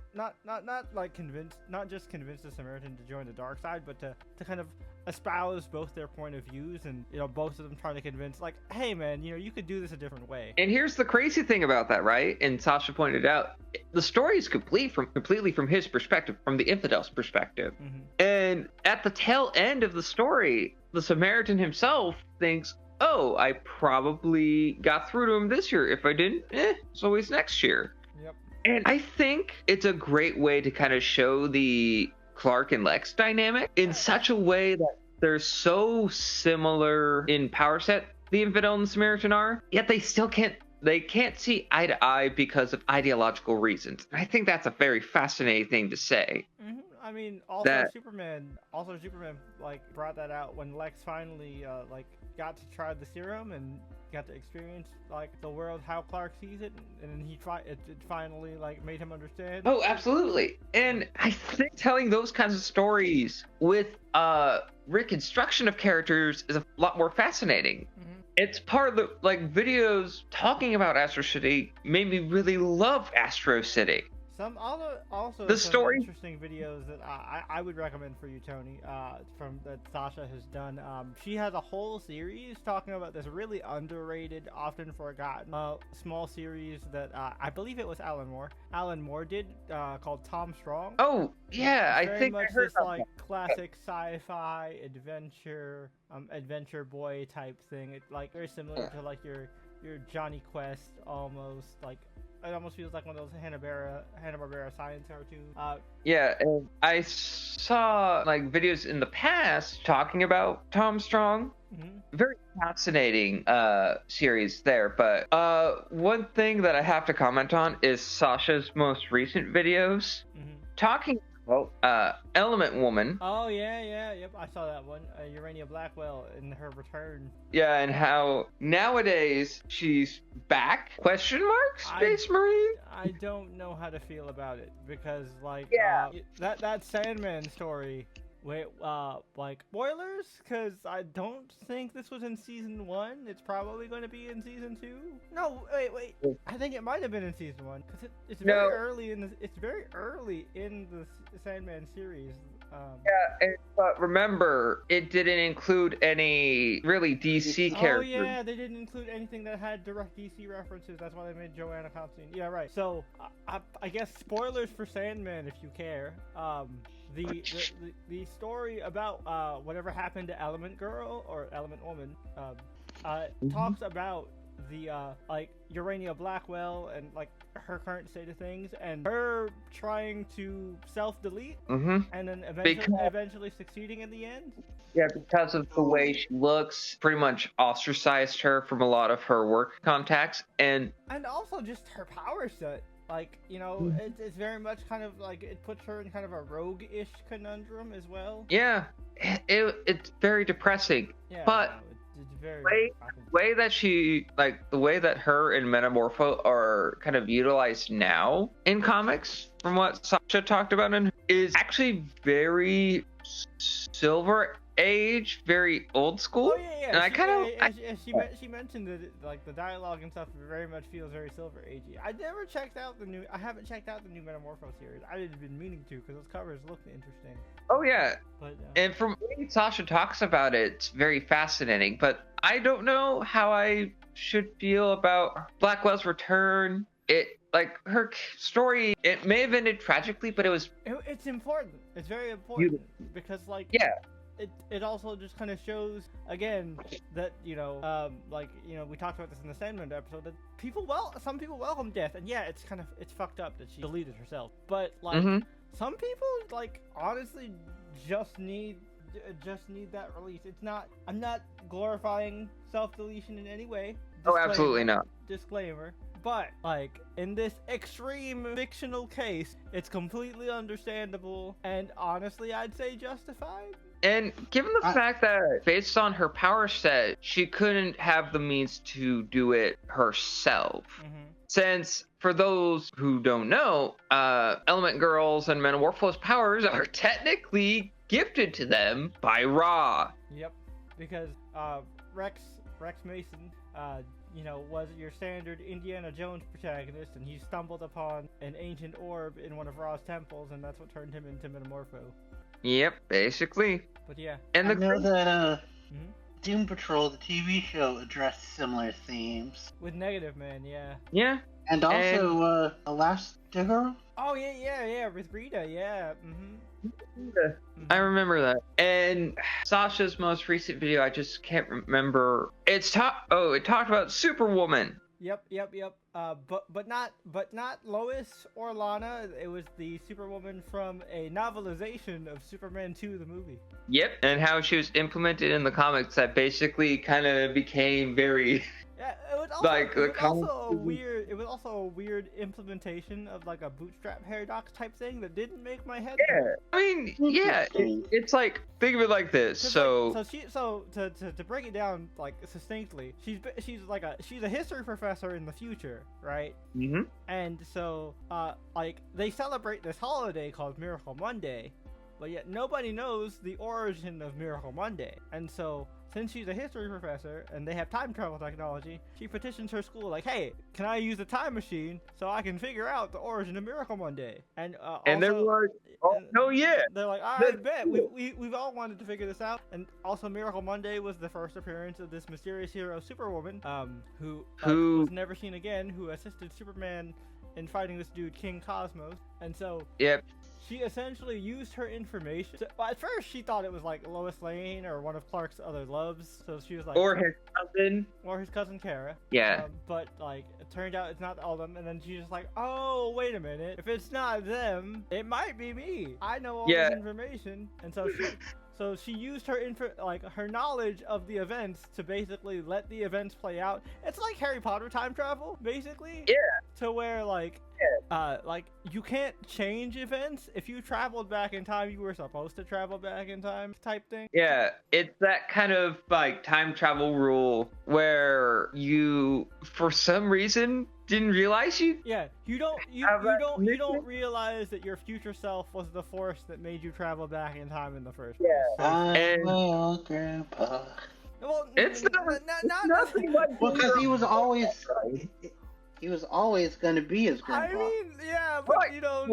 just convince the Samaritan to join the dark side, but to kind of espouse both their point of views, and both of them trying to convince hey man, you could do this a different way. And here's the crazy thing about that, right? And Sasha pointed out, the story is completely from his perspective, from the Infidel's perspective. And at the tail end of the story, the Samaritan himself thinks, oh, I probably got through to him this year. If I didn't, it's always next year. Yep. And I think it's a great way to kind of show the Clark and Lex dynamic in such a way that they're so similar in power set, the Infidel and the Samaritan are, yet they still can't see eye to eye because of ideological reasons. And I think that's a very fascinating thing to say. Mm-hmm. I mean, also Superman brought that out when Lex finally got to try the serum and got to experience the world how Clark sees it, and it finally made him understand. Oh, absolutely. And I think telling those kinds of stories with reconstruction of characters is a lot more fascinating. Mm-hmm. It's part of the videos talking about Astro City made me really love Astro City. Some interesting videos that I would recommend for you, Tony, from that Sasha has done. She has a whole series talking about this really underrated, often forgotten small series that I believe it was Alan Moore did, called Tom Strong. Oh yeah, I think much I heard this classic sci-fi adventure boy type thing. It's very similar to your Johnny Quest almost. It almost feels like one of those Hanna-Barbera science cartoons. Yeah, and I saw videos in the past talking about Tom Strong. Mm-hmm. Very fascinating series there. But one thing that I have to comment on is Sasha's most recent videos talking about Element Woman. Oh yep, I saw that one. Urania Blackwell in her return. Yeah, and how nowadays she's back? Space Marine. I don't know how to feel about it because that Sandman story. Wait, spoilers? Because I don't think this was in season 1. It's probably going to be in season 2. No, wait. I think it might have been in season 1 because it's very early in the Sandman series. But remember, it didn't include any really DC characters. Oh yeah, they didn't include anything that had direct DC references. That's why they made Joanna Constantine. Yeah, right. So I guess spoilers for Sandman if you care. The story about whatever happened to Element Girl or Element Woman talks about the like Urania Blackwell and like her current state of things, and her trying to self-delete, and then eventually succeeding in the end. Yeah, because of the way she looks, pretty much ostracized her from a lot of her work contacts, and also just her power set. Like, you know, it's very much kind of like, it puts her in kind of a rogue-ish conundrum as well. Yeah, it's very depressing. Yeah, but it's very way that she, like, the way that her and Metamorpho are kind of utilized now in comics, from what Sasha talked about, is actually very Silver Age, very old school. Oh yeah. And I kind of she mentioned that like the dialogue and stuff very much feels very Silver Agey. I haven't checked out the new Metamorpho series. I had been meaning to because those covers looked interesting. Oh yeah. But, and from the way Sasha talks about it, it's very fascinating. But I don't know how I should feel about Blackwell's return. Like, her story, it may have ended tragically, but it's important. It's very important because, like, yeah. It also just kind of shows again that, you know, like, you know, we talked about this in the Sandman episode, that some people welcome death, and yeah, it's fucked up that she deleted herself, but like some people, like, honestly just need that release. I'm not glorifying self-deletion in any way. Oh, absolutely not. Disclaimer. But, like, in this extreme fictional case, it's completely understandable, and honestly, I'd say justified. And given the fact that, based on her power set, she couldn't have the means to do it herself. Since, for those who don't know, Element Girls and Metamorpho's powers are technically gifted to them by Ra. Yep, because Rex Mason, you know, was your standard Indiana Jones protagonist, and he stumbled upon an ancient orb in one of Ra's temples, and that's what turned him into Metamorpho. Yep, basically. But yeah. And I know that Doom Patrol, the TV show, addressed similar themes. With Negative Man, yeah. Yeah. And also Elastigirl? Oh, yeah, with Rita, yeah. I remember that. And Sasha's most recent video, I just can't remember. It talked about Superwoman. Yep. But not Lois or Lana. It was the Superwoman from a novelization of Superman 2, the movie. Yep, and how she was implemented in the comics that basically kind of became very. Yeah, it was also a weird implementation of like a bootstrap paradox type thing that didn't make my head. Yeah, I mean, yeah, it's like, think of it like this. So to break it down like succinctly, she's a history professor in the future, right? And so like they celebrate this holiday called Miracle Monday, but yet nobody knows the origin of Miracle Monday, and so. Since she's a history professor and they have time travel technology, she petitions her school like, "Hey, can I use a time machine so I can figure out the origin of Miracle Monday?" And they're like, "Oh no, yeah." They're like, "All right, bet we've all wanted to figure this out." And also, Miracle Monday was the first appearance of this mysterious hero, Superwoman, who was never seen again, who assisted Superman in fighting this dude, King Cosmos, and so. Yep. She essentially used her information. Well, at first, she thought it was like Lois Lane or one of Clark's other loves. So she was like, or his cousin Kara. Yeah. But like, it turned out it's not all of them. And then she's just like, oh, wait a minute. If it's not them, it might be me. I know all this information. And so she used her her knowledge of the events to basically let the events play out. It's like Harry Potter time travel, basically. Yeah. To where like you can't change events. If you traveled back in time, you were supposed to travel back in time type thing. Yeah, it's that kind of like time travel rule where you, for some reason, didn't realize you. Yeah, you don't realize that your future self was the force that made you travel back in time in the first place. Yeah. Well, Grandpa. Well, it's nothing like because he was always going to be his grandpa. I mean, yeah, but you know,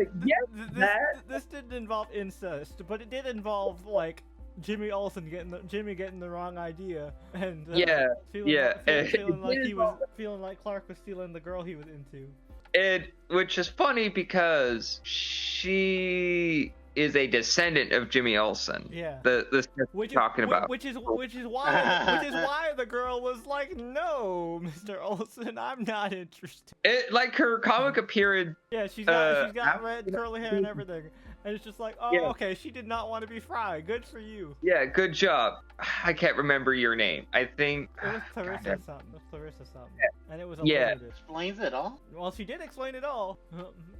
this didn't involve incest, but it did involve like Jimmy Olsen getting the wrong idea, and feeling like Clark was stealing the girl he was into. Which is funny because she is a descendant of Jimmy Olsen. Yeah. The talking about. Which is why the girl was like, "No, Mr. Olsen, I'm not interested." Like her comic appearance. Yeah, she's got red curly hair and everything. And it's just like, oh, yeah. Okay, she did not want to be Fry. Good for you. Yeah, good job. I can't remember your name. I think... It was Clarissa something. Yeah. And it was Explains it all? Well, she did explain it all.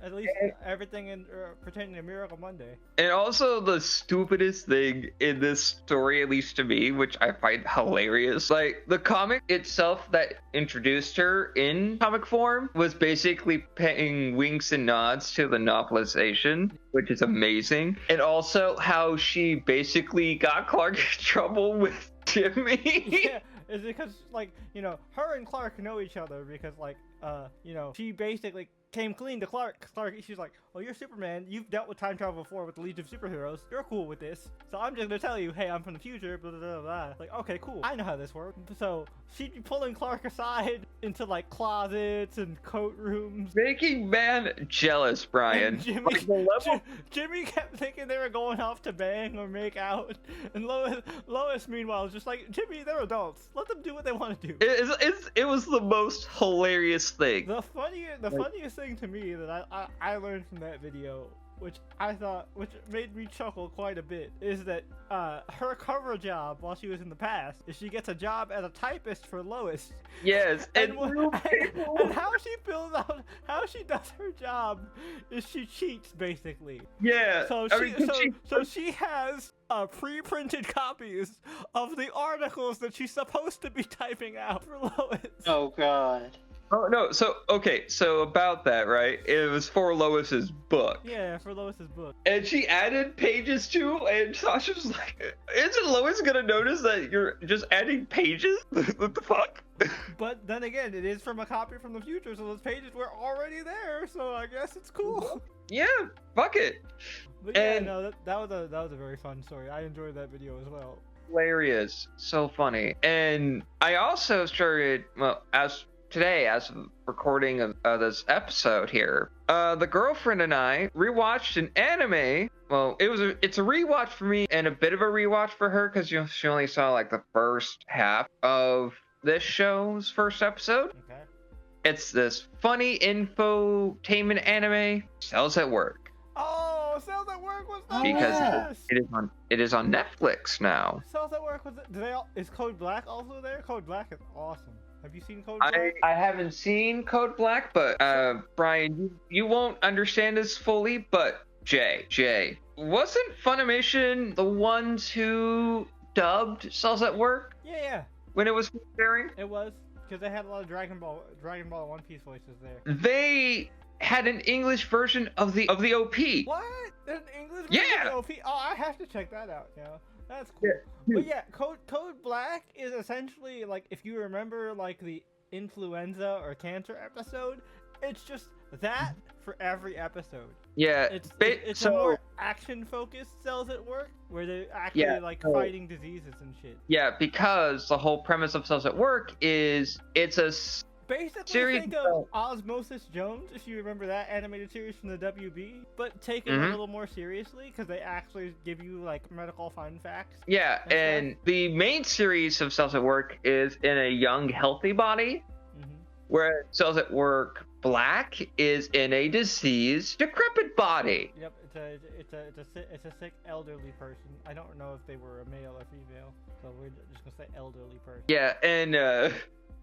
At least everything in pertaining to Miracle Monday. And also the stupidest thing in this story, at least to me, which I find hilarious, like the comic itself that introduced her in comic form was basically paying winks and nods to the novelization, which is amazing. And also how she basically got Clark in trouble with Jimmy. Yeah, it's because, like, her and Clark know each other because, like, she basically came clean to Clark. She's like, "Oh, you're Superman. You've dealt with time travel before with the Legion of Superheroes. You're cool with this. So I'm just gonna tell you, hey, I'm from the future, blah, blah, blah, blah." Like, okay, cool. I know how this works. So she'd be pulling Clark aside into, like, closets and coat rooms. Making man jealous, Brian. Jimmy kept thinking they were going off to bang or make out. And Lois meanwhile, was just like, Jimmy, they're adults. Let them do what they want to do. It was the most hilarious thing. The funniest thing to me that I learned from that video, which made me chuckle quite a bit, is that her cover job while she was in the past is she gets a job as a typist for Lois. Yes, and how she does her job is she cheats basically. Yeah. So she has pre-printed copies of the articles that she's supposed to be typing out for Lois. Oh God. Oh no, so about that, right? It was for Lois's book. Yeah, for Lois's book. And she added pages too, and Sasha was like, isn't Lois gonna notice that you're just adding pages? What the fuck? But then again, it is from a copy from the future, so those pages were already there, so I guess it's cool. Yeah, fuck it. But yeah, no, that was a very fun story. I enjoyed that video as well. Hilarious. So funny. And I also started, as of recording of this episode here, the girlfriend and I rewatched an anime. Well, it's a rewatch for me and a bit of a rewatch for her because she only saw like the first half of this show's first episode. Okay. It's this funny infotainment anime, Cells at Work. Oh, Cells at Work was the because best. it is on Netflix now. Cells at Work is Code Black also there? Code Black is awesome. Have you seen Code Black? I haven't seen Code Black, but Brian, you won't understand this fully, but Jay, wasn't Funimation the ones who dubbed Cells at Work? Yeah. When it was airing? It was, because they had a lot of Dragon Ball One Piece voices there. They had an English version of the OP. What? An English version of the OP? Oh, I have to check that out, That's cool. Yeah. But yeah, Code Black is essentially, like, if you remember, like, the influenza or cancer episode, it's just that for every episode. Yeah. It's a more action-focused Cells at Work, where they're actually, fighting diseases and shit. Yeah, because the whole premise of Cells at Work is it's a basically think of Osmosis Jones, if you remember that animated series from the WB, but take it a little more seriously because they actually give you like medical fun facts. Yeah, and the main series of Cells at Work is in a young, healthy body, where Cells at Work Black is in a diseased, decrepit body. Yep, it's a sick elderly person. I don't know if they were a male or female, so we're just gonna say elderly person. Yeah, and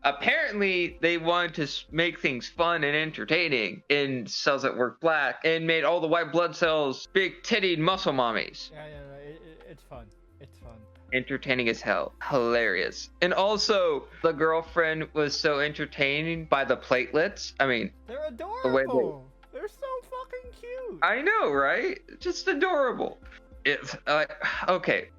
apparently they wanted to make things fun and entertaining in Cells at Work Black and made all the white blood cells big tittied muscle mommies. Yeah, it's fun. It's fun. Entertaining as hell. Hilarious. And also, the girlfriend was so entertained by the platelets. I mean, they're adorable. They're so fucking cute. I know, right? Just adorable. It's okay.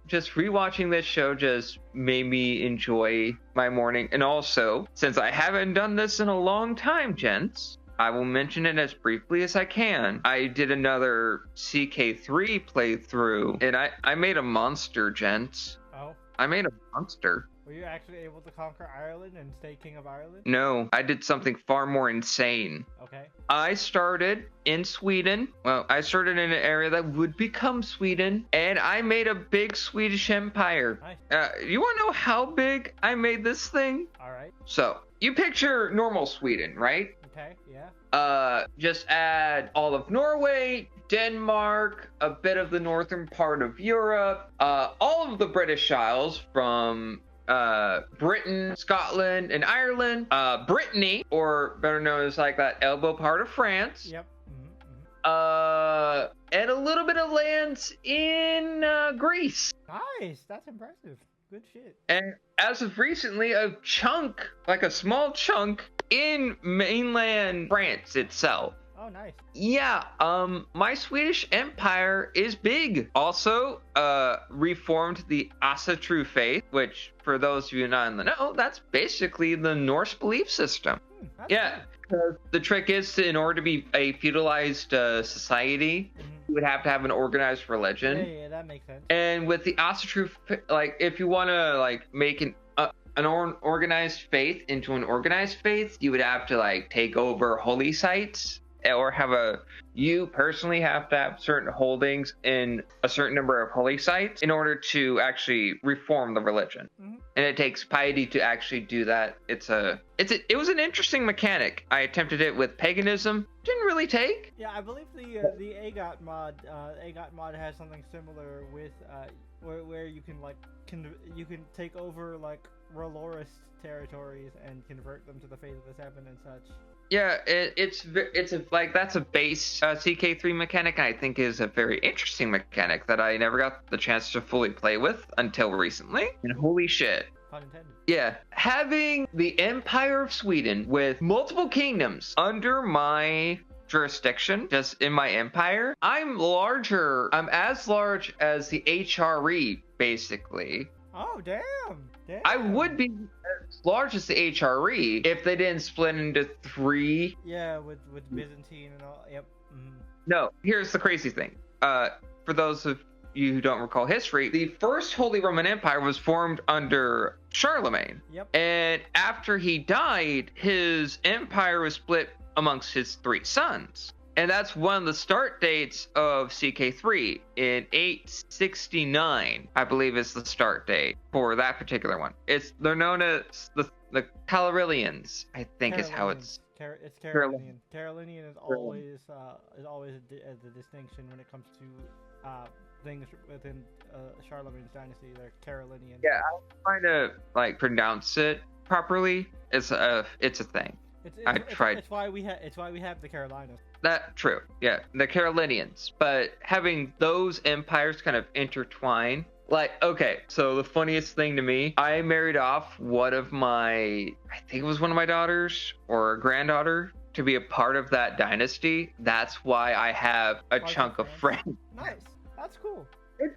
Just rewatching this show just made me enjoy my morning. And also, since I haven't done this in a long time, gents, I will mention it as briefly as I can. I did another CK3 playthrough, and I made a monster, gents. Oh? I made a monster. Were you actually able to conquer Ireland and stay king of Ireland? No, I did something far more insane. Okay. I started in Sweden. Well, I started in an area that would become Sweden, and I made a big Swedish empire. Nice. You want to know how big I made this thing? All right. So, you picture normal Sweden, right? Okay, yeah. Just add all of Norway, Denmark, a bit of the northern part of Europe, all of the British Isles from Britain, Scotland, and Ireland, Brittany, or better known as like that elbow part of France. Yep. Mm-hmm. And a little bit of lands in Greece. Nice. That's impressive. Good shit. And as of recently, a chunk, like a small chunk, in mainland France itself. Oh, nice. Yeah, my Swedish empire is big. Also, reformed the Asatru faith, which, for those of you not in the know, that's basically the Norse belief system. Yeah, the trick is, in order to be a feudalized society, you would have to have an organized religion. Yeah, that makes sense. And with the Asatru, like, if you want to, like, make an organized faith into an organized faith, you would have to, like, take over holy sites, or you personally have to have certain holdings in a certain number of holy sites in order to actually reform the religion. Mm-hmm. And it takes piety to actually do that. It was an interesting mechanic. I attempted it with paganism. Didn't really take. Yeah, I believe the AGOT mod has something similar with where you can you can take over like Roloris territories and convert them to the Faith of the Seven and such. Yeah, that's a base CK3 mechanic, and I think is a very interesting mechanic that I never got the chance to fully play with until recently. And holy shit. Pun intended. Yeah, having the Empire of Sweden with multiple kingdoms under my jurisdiction, just in my empire, I'm as large as the HRE, basically. Oh, damn. I would be as large as the HRE if they didn't split into 3. Yeah, with Byzantine and all. Yep. Mm-hmm. No, here's the crazy thing. For those of you who don't recall history, the first Holy Roman Empire was formed under Charlemagne. Yep. And after he died, his empire was split amongst his 3 sons. And that's one of the start dates of CK3 in 869, I believe is the start date for that particular one. They're known as the Carolingians, I think is how it's. It's Carolinian. Carolinian is always a distinction when it comes to things within Charlemagne's dynasty. They're Carolinian. Yeah, I'm trying to like pronounce it properly. It's a thing. It's why we have the Carolinas. That true. Yeah, the Carolinians. But having those empires kind of intertwine, like, okay, so the funniest thing to me, I married off I think it was one of my daughters or a granddaughter to be a part of that dynasty. That's why I have a chunk of friends. Nice. That's cool.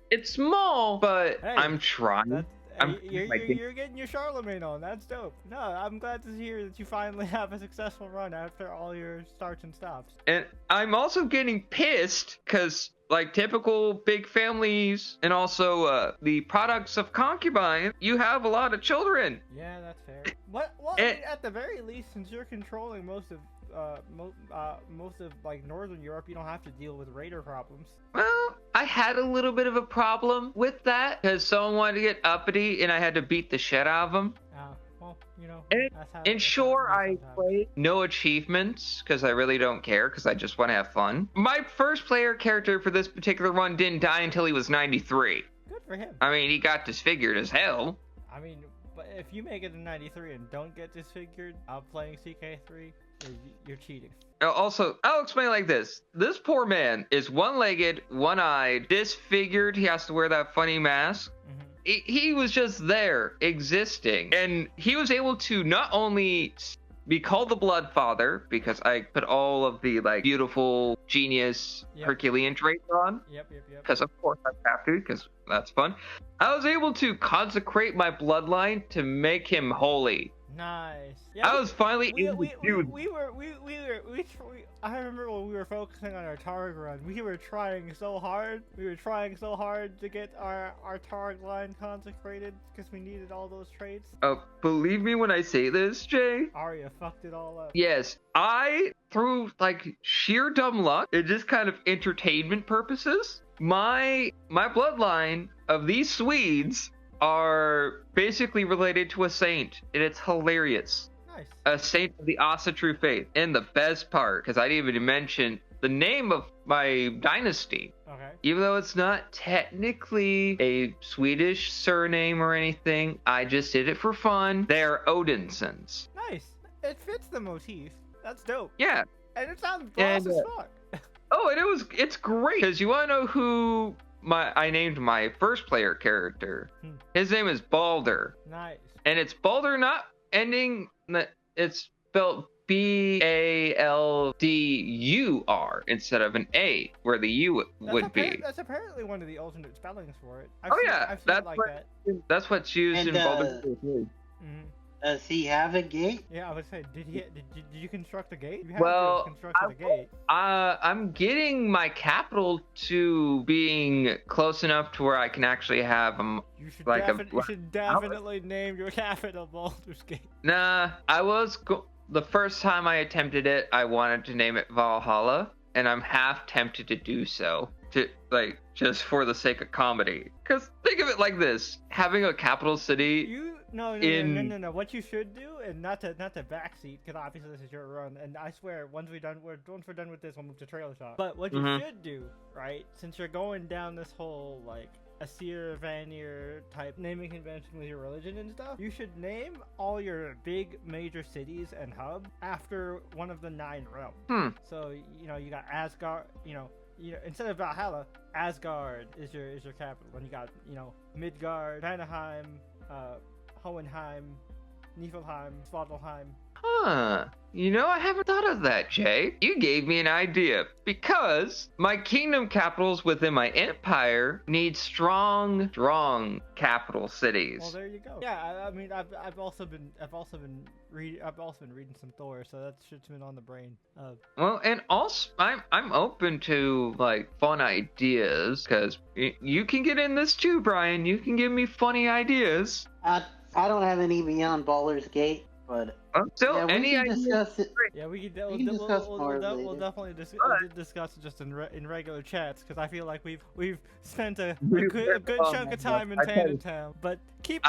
It's small, but hey, I'm trying. You're getting your Charlemagne on. That's dope. No, I'm glad to hear that you finally have a successful run after all your starts and stops. And I'm also getting pissed because, like typical big families and also the products of concubine, you have a lot of children. Yeah, that's fair. Well, at the very least, since you're controlling most of like Northern Europe, you don't have to deal with raider problems. Well, I had a little bit of a problem with that because someone wanted to get uppity and I had to beat the shit out of them. Well, you know. I played no achievements because I really don't care because I just want to have fun. My first player character for this particular one didn't die until he was 93. Good for him. I mean, he got disfigured as hell. I mean, but if you make it to 93 and don't get disfigured playing CK3, you're cheating. Also, I'll explain it like this. This poor man is one-legged, one-eyed, disfigured. He has to wear that funny mask. Mm-hmm. He was just there, existing. And he was able to not only be called the Blood Father, because I put all of the like beautiful, genius, Herculean traits on. Yep. Because of course I have to, because that's fun. I was able to consecrate my bloodline to make him holy. Nice. I was finally we, able we, to we, do. we were I remember when we were focusing on our Targ run, we were trying so hard. We were trying so hard to get our Targ line consecrated because we needed all those traits. Believe me when I say this, Jay. Arya fucked it all up. Yes, I, through like sheer dumb luck, and just kind of entertainment purposes, my bloodline of these Swedes are basically related to a saint, and it's hilarious. Nice. A saint of the Asa True Faith. And the best part, because I didn't even mention the name of my dynasty. Okay. Even though it's not technically a Swedish surname or anything, I just did it for fun. They're Odinsons. Nice. It fits the motif. That's dope. Yeah. And it sounds boss as fuck. Oh, and it's great, because you want to know who I named my first player character. His name is Balder. Nice. And it's Balder not ending, it's spelled Baldur instead of an A, where the U would be. That's apparently one of the alternate spellings for it. I've seen that's what's used in Baldur. Does he have a gate? Yeah, I would say, did you construct a gate? You Well, constructed a gate. I'm getting my capital to being close enough to where I can actually have You should definitely name your capital Baldur's Gate. Nah, the first time I attempted it, I wanted to name it Valhalla, and I'm half tempted to do so, just for the sake of comedy. Because think of it like this: having a capital city. No. What you should do, and not to backseat, because obviously this is your run, and I swear once we're done with this, we'll move to Trailer Talk. But what you should do, right? Since you're going down this whole Asir Vanir type naming convention with your religion and stuff, you should name all your big major cities and hubs after one of the 9 realms. So you got Asgard. Instead of Valhalla, Asgard is your capital. And you got Midgard, Vanaheim, Hohenheim, Niflheim, Svartalheim. Huh. I haven't thought of that, Jay. You gave me an idea. Because my kingdom capitals within my empire need strong capital cities. Well, there you go. Yeah, I mean, I've also been reading some Thor, so that shit's been on the brain. Well, and also I'm open to fun ideas, because you can get in this too, Brian. You can give me funny ideas. I don't have any beyond Baldur's Gate, but any idea? Yeah, we'll definitely discuss it just in regular chats, because I feel like we've spent a good chunk of time in Tangent Town. But keep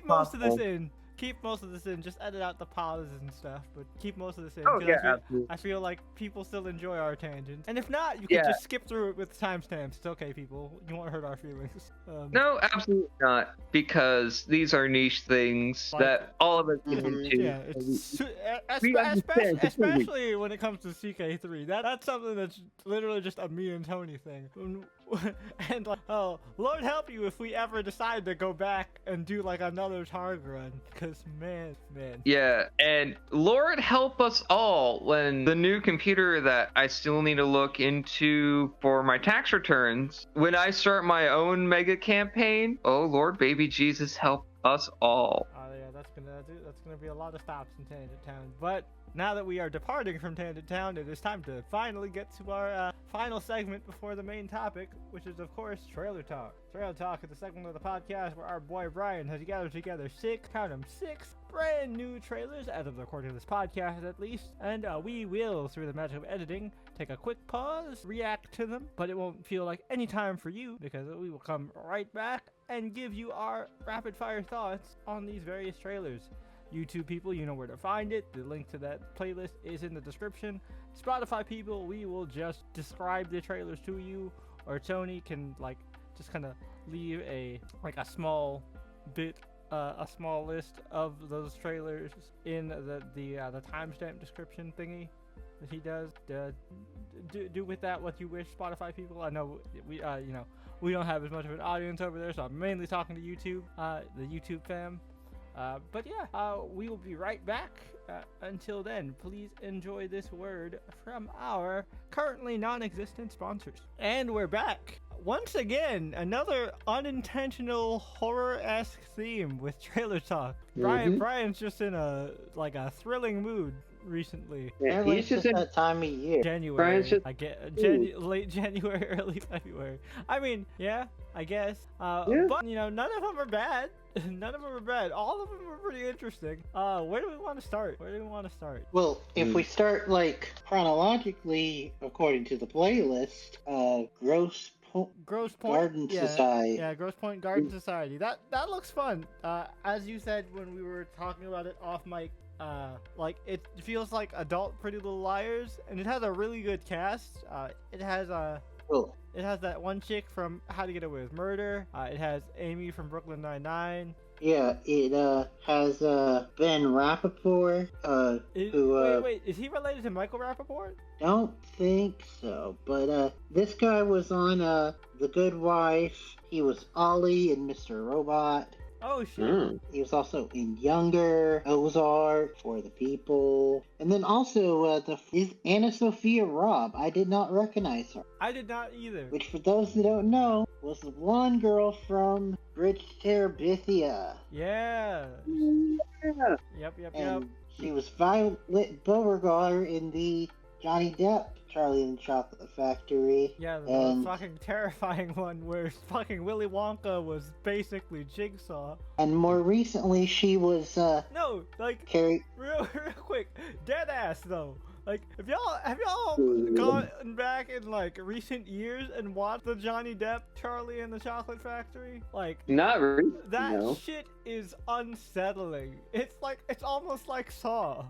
most of this in. Keep most of this in. Just edit out the pauses and stuff, but keep most of this in. Absolutely. I feel like people still enjoy our tangents. And if not, you can just skip through it with timestamps. It's okay, people. You won't hurt our feelings. No, absolutely not. Because these are niche things that all of us get into. Yeah, especially when it comes to CK3. That's something that's literally just a me and Tony thing. And Lord help you if we ever decide to go back and do another Targ run, because man. Yeah, and Lord help us all when the new computer that I still need to look into for my tax returns, when I start my own mega campaign, oh Lord baby Jesus help us all. Oh yeah, that's gonna be a lot of stops in Tangent Town. But now that we are departing from Tangent Town, it is time to finally get to our final segment before the main topic, which is, of course, Trailer Talk. Trailer Talk is the segment of the podcast where our boy Brian has gathered together 6 brand new trailers, as of the recording of this podcast at least, and we will, through the magic of editing, take a quick pause, react to them, but it won't feel like any time for you, because we will come right back and give you our rapid-fire thoughts on these various trailers. YouTube people, you know where to find it. The link to that playlist is in the description. Spotify people, we will just describe the trailers to you, or Tony can just kind of leave a small bit, a small list of those trailers in the timestamp description thingy that he does. Do with that what you wish, Spotify people. I know we don't have as much of an audience over there, so I'm mainly talking to YouTube, the YouTube fam. But yeah, we will be right back. Until then, please enjoy this word from our currently non-existent sponsors. And we're back. Once again, another unintentional horror-esque theme with trailer talk. Brian's just in a thrilling mood recently. Yeah, he's just that time of year. January. Brian's just... I get late January, early February. I mean, yeah, I guess. But none of them are bad. None of them are bad. All of them are pretty interesting. Where do we want to start? Well, if we start chronologically according to the playlist, Gross Point Garden Society. Yeah, Gross Point Garden Society. That looks fun. As you said when we were talking about it off mic, it feels like adult Pretty Little Liars, and it has a really good cast. It has It has that one chick from How to Get Away with Murder. It has Amy from Brooklyn Nine-Nine. Yeah, it has Ben Rappaport. Wait, is he related to Michael Rappaport? Don't think so, but this guy was on The Good Wife. He was Ollie in Mr. Robot. Oh, shit. He was also in Younger, Ozark, For the People. And then also, is Anna Sophia Robb. I did not recognize her. I did not either. Which, for those that don't know, was the blonde girl from Bridge to Terabithia. Yeah. Yep. And she was Violet Beauregard in the Johnny Depp Charlie and the Chocolate Factory. Yeah, the fucking terrifying one where fucking Willy Wonka was basically Jigsaw. And more recently, she was Carrie. Real quick, dead ass though. Like, have y'all gone back in recent years and watched the Johnny Depp Charlie and the Chocolate Factory? Not really. That shit is unsettling. It's almost like Saw,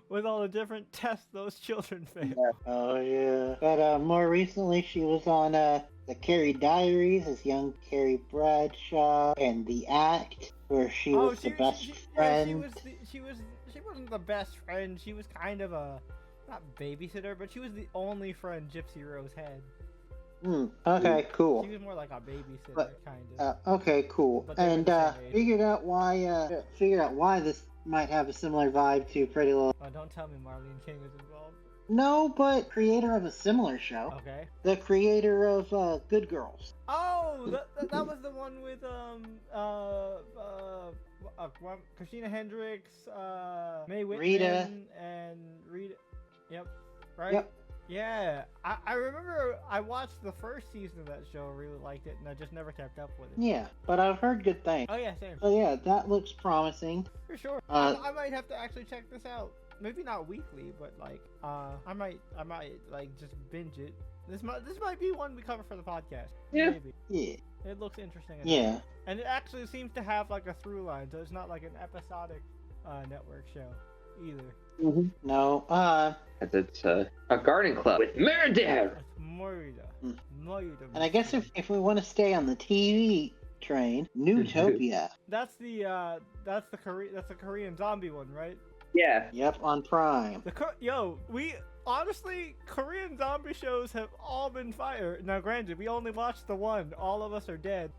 with all the different tests those children face. Oh yeah. But more recently, she was on the Carrie Diaries as young Carrie Bradshaw, and The Act, where she was the best friend. Yeah, she wasn't the best friend. She was kind of a not babysitter, but she was the only friend Gypsy Rose had. Okay, cool. She was more like a babysitter, kind of. Okay, cool. And figured out why this might have a similar vibe to Pretty Little. Oh, don't tell me Marlene King is involved. No, but creator of a similar show. Okay. The creator of Good Girls. Oh, that was the one with Christina Hendricks, Mae Whitman, Rita, and Rita. Yep. Right. Yep. Yeah, I remember I watched the first season of that show, really liked it, and I just never kept up with it. Yeah, but I've heard good things. Oh yeah, same. So yeah, that looks promising. For sure. I might have to actually check this out. Maybe not weekly, but I might just binge it. This might be one we cover for the podcast. Yeah. Maybe. Yeah. It looks interesting enough. Yeah. And it actually seems to have a through line, so it's not like an episodic network show either. Mm-hmm. No. It's a garden club with murder. It's murder. And I guess if we want to stay on the TV train, Newtopia. That's the Korean zombie one, right? Yeah. Yep, on Prime. Honestly, Korean zombie shows have all been fire. Now, granted, we only watched the one. All of Us Are Dead.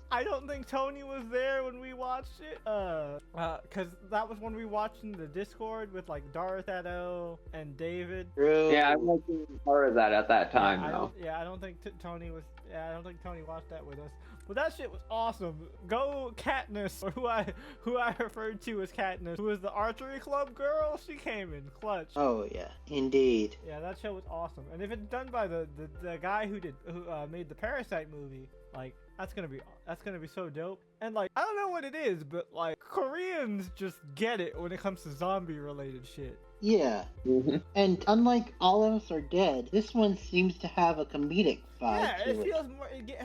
I don't think Tony was there when we watched it. Cause that was when we watched in the Discord with Darth Edo and David. True. Yeah, I wasn't part of that at that time, though. I don't think Tony was. Yeah, I don't think Tony watched that with us. But that shit was awesome. Go Katniss, or who I referred to as Katniss, who was the archery club girl. She came in clutch. Oh yeah, indeed. Yeah, that show was awesome. And if it's done by the guy who made the Parasite movie, that's gonna be so dope. And I don't know what it is, but Koreans just get it when it comes to zombie related shit. Yeah. Mm-hmm. And unlike All of Us Are Dead, this one seems to have a comedic vibe. Yeah, to it feels more. It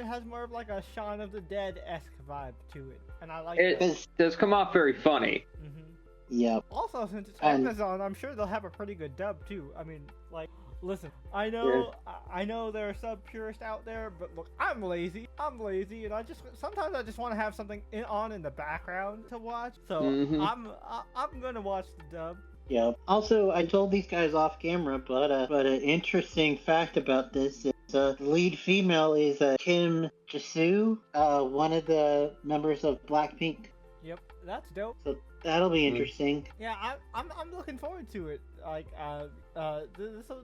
has more of a Shaun of the Dead-esque vibe to it, and I like it. It does come off very funny. Mm-hmm. Yep. Also, since it's Amazon, I'm sure they'll have a pretty good dub too. I mean, listen, I know there are sub purists out there, but look, I'm lazy, and sometimes I just want to have something on in the background to watch. So I'm gonna watch the dub. Yep. Also, I told these guys off camera, but an interesting fact about this is The lead female is Kim Jisoo, one of the members of Blackpink. Yep, that's dope. So that'll be interesting. Yeah, I'm looking forward to it. Like, this will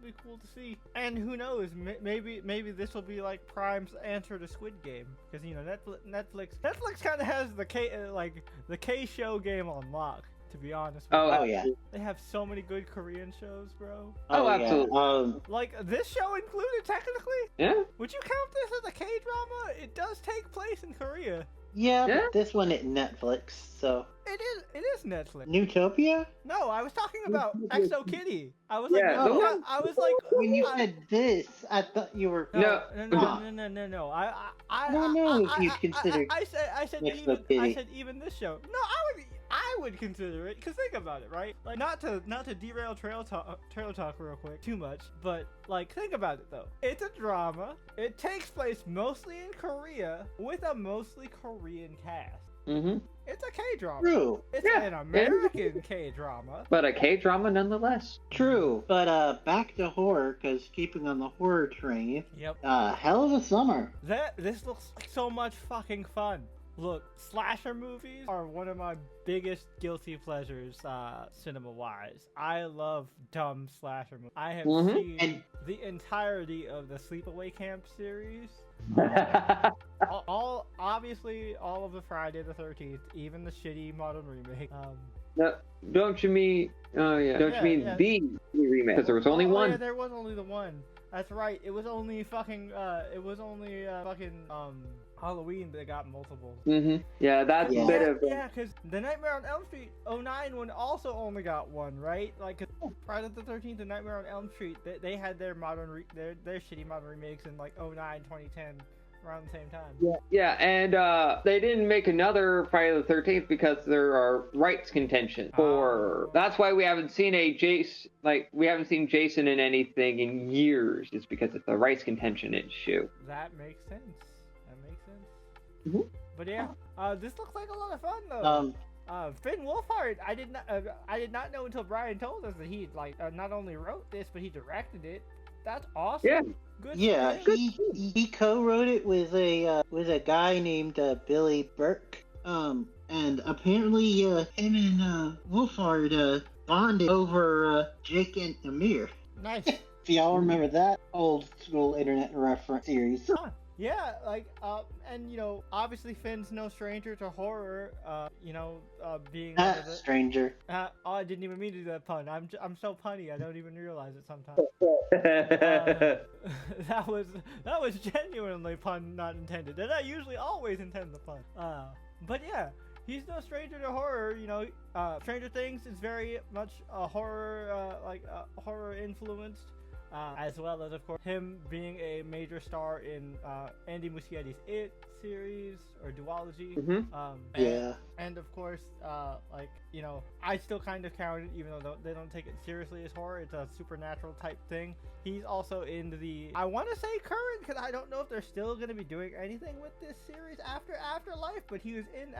be cool to see. And who knows? Maybe this will be like Prime's answer to Squid Game, because Netflix kind of has the K show game on lock. To be honest. Oh yeah. They have so many good Korean shows, bro. Oh, absolutely. Yeah. Like, this show included, technically? Yeah. Would you count this as a K-drama? It does take place in Korea. Yeah, but this one at Netflix, so... It is Netflix. Newtopia? No, I was talking about Exo Kitty. I was When you said this, I thought you were... No. I don't know if you'd consider I said even this show. No, I would consider it, because think about it, right? Like, not to derail trail talk real quick too much, but like, think about it though. It's a drama. It takes place mostly in Korea with a mostly Korean cast. Mm-hmm. It's a K-drama. True. It's an American K-drama. But a K-drama nonetheless. True. But back to horror, because keeping on the horror train. Yep. Hell of a Summer. This looks like so much fucking fun. Look, slasher movies are one of my biggest guilty pleasures, cinema-wise. I love dumb slasher movies. I have seen the entirety of the Sleepaway Camp series. Obviously all of the Friday the 13th, even the shitty modern remake. No, don't you mean? Oh yeah. Don't you mean the remake? Because there was only one. Yeah, there was only the one. That's right. It was only fucking. Halloween that got multiples. Yeah, that's a bit of. Yeah, because the Nightmare on Elm Street 09 one also only got one, right? Like, Friday the 13th and Nightmare on Elm Street, they had their their shitty modern remakes in like 09, 2010. Around the same time. Yeah, and they didn't make another Friday the 13th because there are rights contention for. That's why we haven't seen we haven't seen Jason in anything in years. It's because it's a rights contention issue. That makes sense. But yeah, this looks like a lot of fun though. Finn Wolfhard, I did not know until Brian told us that he not only wrote this but he directed it. That's awesome. Yeah. Good. Yeah, he co-wrote it with a guy named Billy Burke. And apparently him and Wolfhard bonded over Jake and Amir. Nice. If y'all remember that old school internet reference series. Huh. Yeah, and obviously Finn's no stranger to horror. Being stranger. I didn't even mean to do that pun. I'm so punny. I don't even realize it sometimes. That was genuinely pun not intended, and I usually always intend the pun. But yeah, he's no stranger to horror. Stranger Things is very much a horror, horror influenced. As well as, of course, him being a major star in Andy Muschietti's It series or duology. And of course, I still kind of count it, even though they don't take it seriously as horror. It's a supernatural type thing. He's also in the, I want to say current, because I don't know if they're still going to be doing anything with this series after Afterlife, but he was in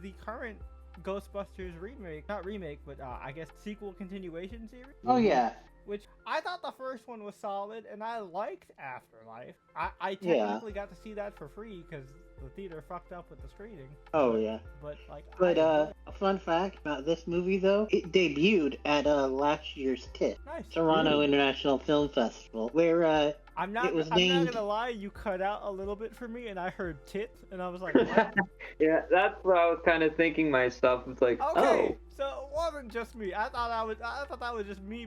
the current Ghostbusters I guess sequel continuation series. Oh yeah. Which I thought the first one was solid, and I liked Afterlife. I technically got to see that for free because the theater fucked up with the screening. Oh yeah. But a fun fact about this movie though, it debuted at last year's TIFF, Toronto International Film Festival, where I'm not gonna lie, you cut out a little bit for me, and I heard tits, and I was like, what? Yeah, that's what I was kind of thinking myself. It's like, okay, so it wasn't just me. I thought that was just me,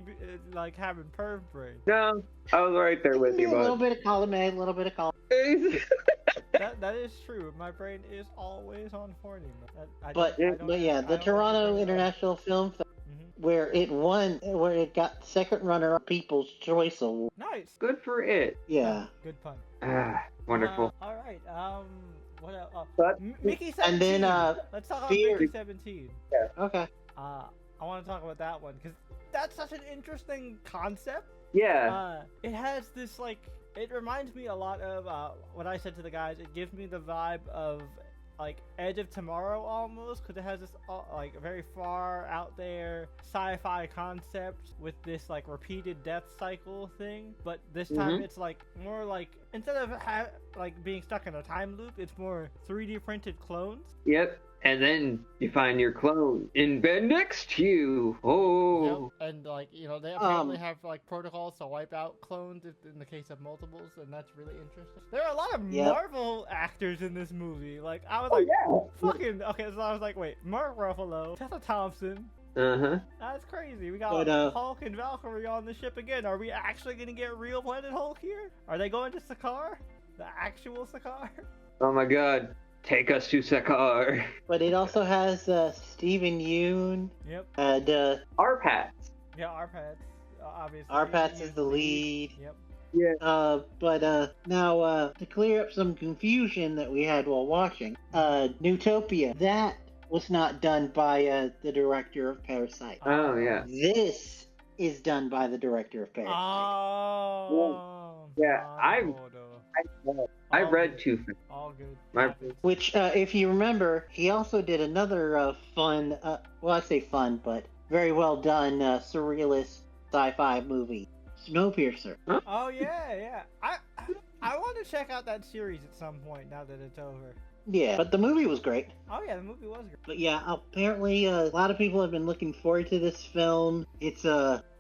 having perv brain. No, I was right there with you, bud. A little bit of column A, a little bit of column. That is true. My brain is always on horny. The Toronto International Film Festival. Where it got second runner up People's Choice Award. Nice. Good for it. Yeah. Good pun. Wonderful. All right. What else? Mickey 17. And then let's talk about Mickey 17. Yeah. Okay. I want to talk about that one because that's such an interesting concept. Yeah. It has this it reminds me a lot of what I said to the guys. It gives me the vibe of like Edge of Tomorrow almost, because it has this like very far out there sci-fi concept with this like repeated death cycle thing. But this time it's like more like, instead of like being stuck in a time loop, it's more 3D printed clones. Yep. And then you find your clone in bed next to you. Oh. Yep. And like, you know, they apparently have like protocols to wipe out clones in the case of multiples, and that's really interesting. There are a lot of Marvel actors in this movie. Like, I was fucking okay. So I was like, wait, Mark Ruffalo, Tessa Thompson. That's crazy. We got Hulk and Valkyrie on the ship again. Are we actually gonna get real Planet Hulk here? Are they going to Sakaar? The actual Sakaar? Oh my God. Take us to Sakaar. But it also has Steven Yeun. Yep. And Arpats. Yeah, Arpats. Obviously. Arpats is the lead. Yep. Yeah. But now to clear up some confusion that we had while watching, Newtopia, that was not done by the director of Parasite. Oh yeah. This is done by the director of Parasite. Oh. Yeah, I read two. All good. Which, if you remember, he also did another fun, well, I say fun, but very well done surrealist sci-fi movie, Snowpiercer. Huh? Oh yeah. I want to check out that series at some point now that it's over. Yeah, but the movie was great. Oh yeah, the movie was great. But yeah, apparently a lot of people have been looking forward to this film. It's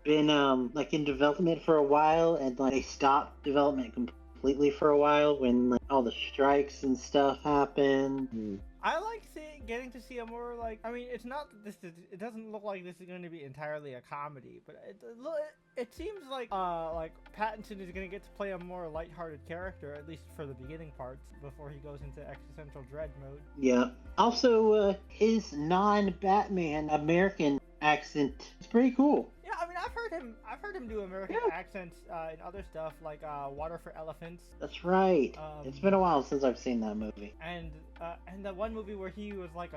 been like in development for a while, and like they stopped development completely for a while when like all the strikes and stuff happened. I like getting to see a more like, I mean, it's not that it doesn't look like this is going to be entirely a comedy, but it seems like Pattinson is going to get to play a more lighthearted character, at least for the beginning parts, before he goes into existential dread mode. Yeah. Also, his non-Batman American accent is pretty cool. Yeah, I mean, I've heard him do American accents in other stuff like Water for Elephants. That's right. It's been a while since I've seen that movie. And that one movie where he was like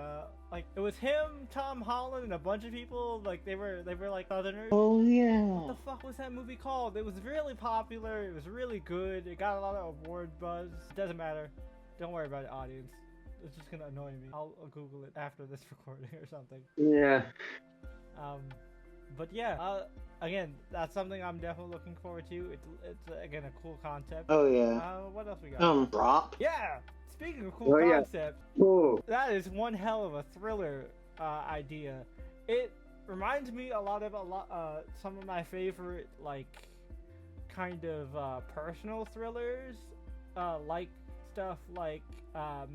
it was him, Tom Holland, and a bunch of people, like they were like Southerners. Oh yeah. What the fuck was that movie called? It was really popular. It was really good. It got a lot of award buzz. It doesn't matter. Don't worry about it, audience. It's just gonna annoy me. I'll Google it after this recording or something. Yeah. But yeah, again, that's something I'm definitely looking forward to. It's again a cool concept. Oh yeah. What else we got? Drop. Yeah. Speaking of cool concepts, that is one hell of a thriller idea. It reminds me a lot of some of my favorite like kind of personal thrillers, like stuff like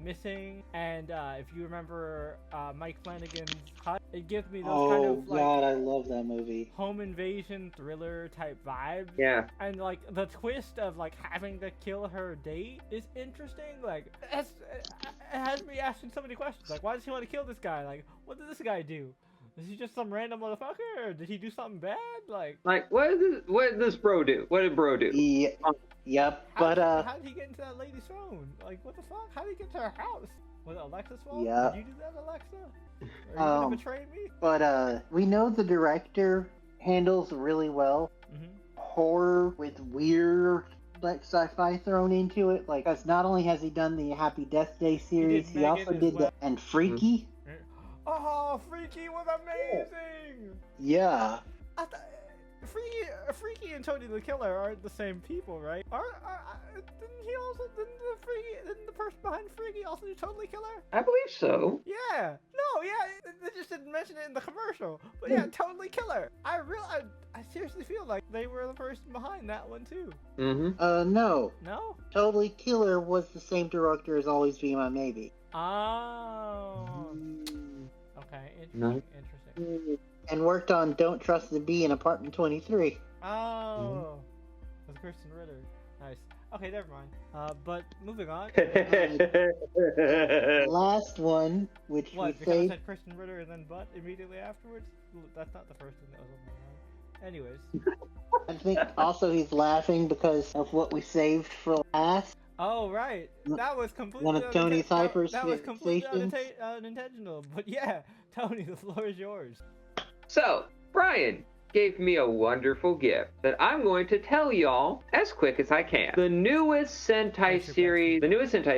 Missing, and if you remember Mike Flanagan's Hut, it gives me those kind of like, God, I love that movie. Home invasion thriller type vibes. Yeah. And like the twist of like having to kill her date is interesting. Like it has me asking so many questions. Like, why does he want to kill this guy? Like, what did this guy do? Is he just some random motherfucker, or did he do something bad? Like what did this bro do? What did bro do? Yeah. Yep, how did he get into that lady's phone? Like, what the fuck? How did he get to her house? Was it Alexa's phone? Yeah. Did you do that, Alexa? Are you gonna betray me? But we know the director handles really well horror with weird like sci-fi thrown into it. Like, cause not only has he done the Happy Death Day series, he also did and Freaky. Oh, Freaky was amazing! Yeah. Freaky and Tony the Killer aren't the same people, right? Didn't the person behind Freaky also do Totally Killer? I believe so. Yeah. No, yeah. They just didn't mention it in the commercial. But yeah, Totally Killer. I seriously feel like they were the person behind that one too. No. No? Totally Killer was the same director as Always Be My Maybe. Oh. Okay, interesting. And worked on Don't Trust the Bee in Apartment 23. Oh. With Kristen Ritter. Nice. Okay, never mind. But moving on. Last one, which what, we because I saved... said Kristen Ritter and then but immediately afterwards? That's not the first thing that was on my mind. Anyways. I think also he's laughing because of what we saved for last. Oh, right. That was completely one of Tony's hyper that was completely unintentional. But yeah, Tony, the floor is yours. So, Brian, gave me a wonderful gift that I'm going to tell y'all as quick as I can. The newest Sentai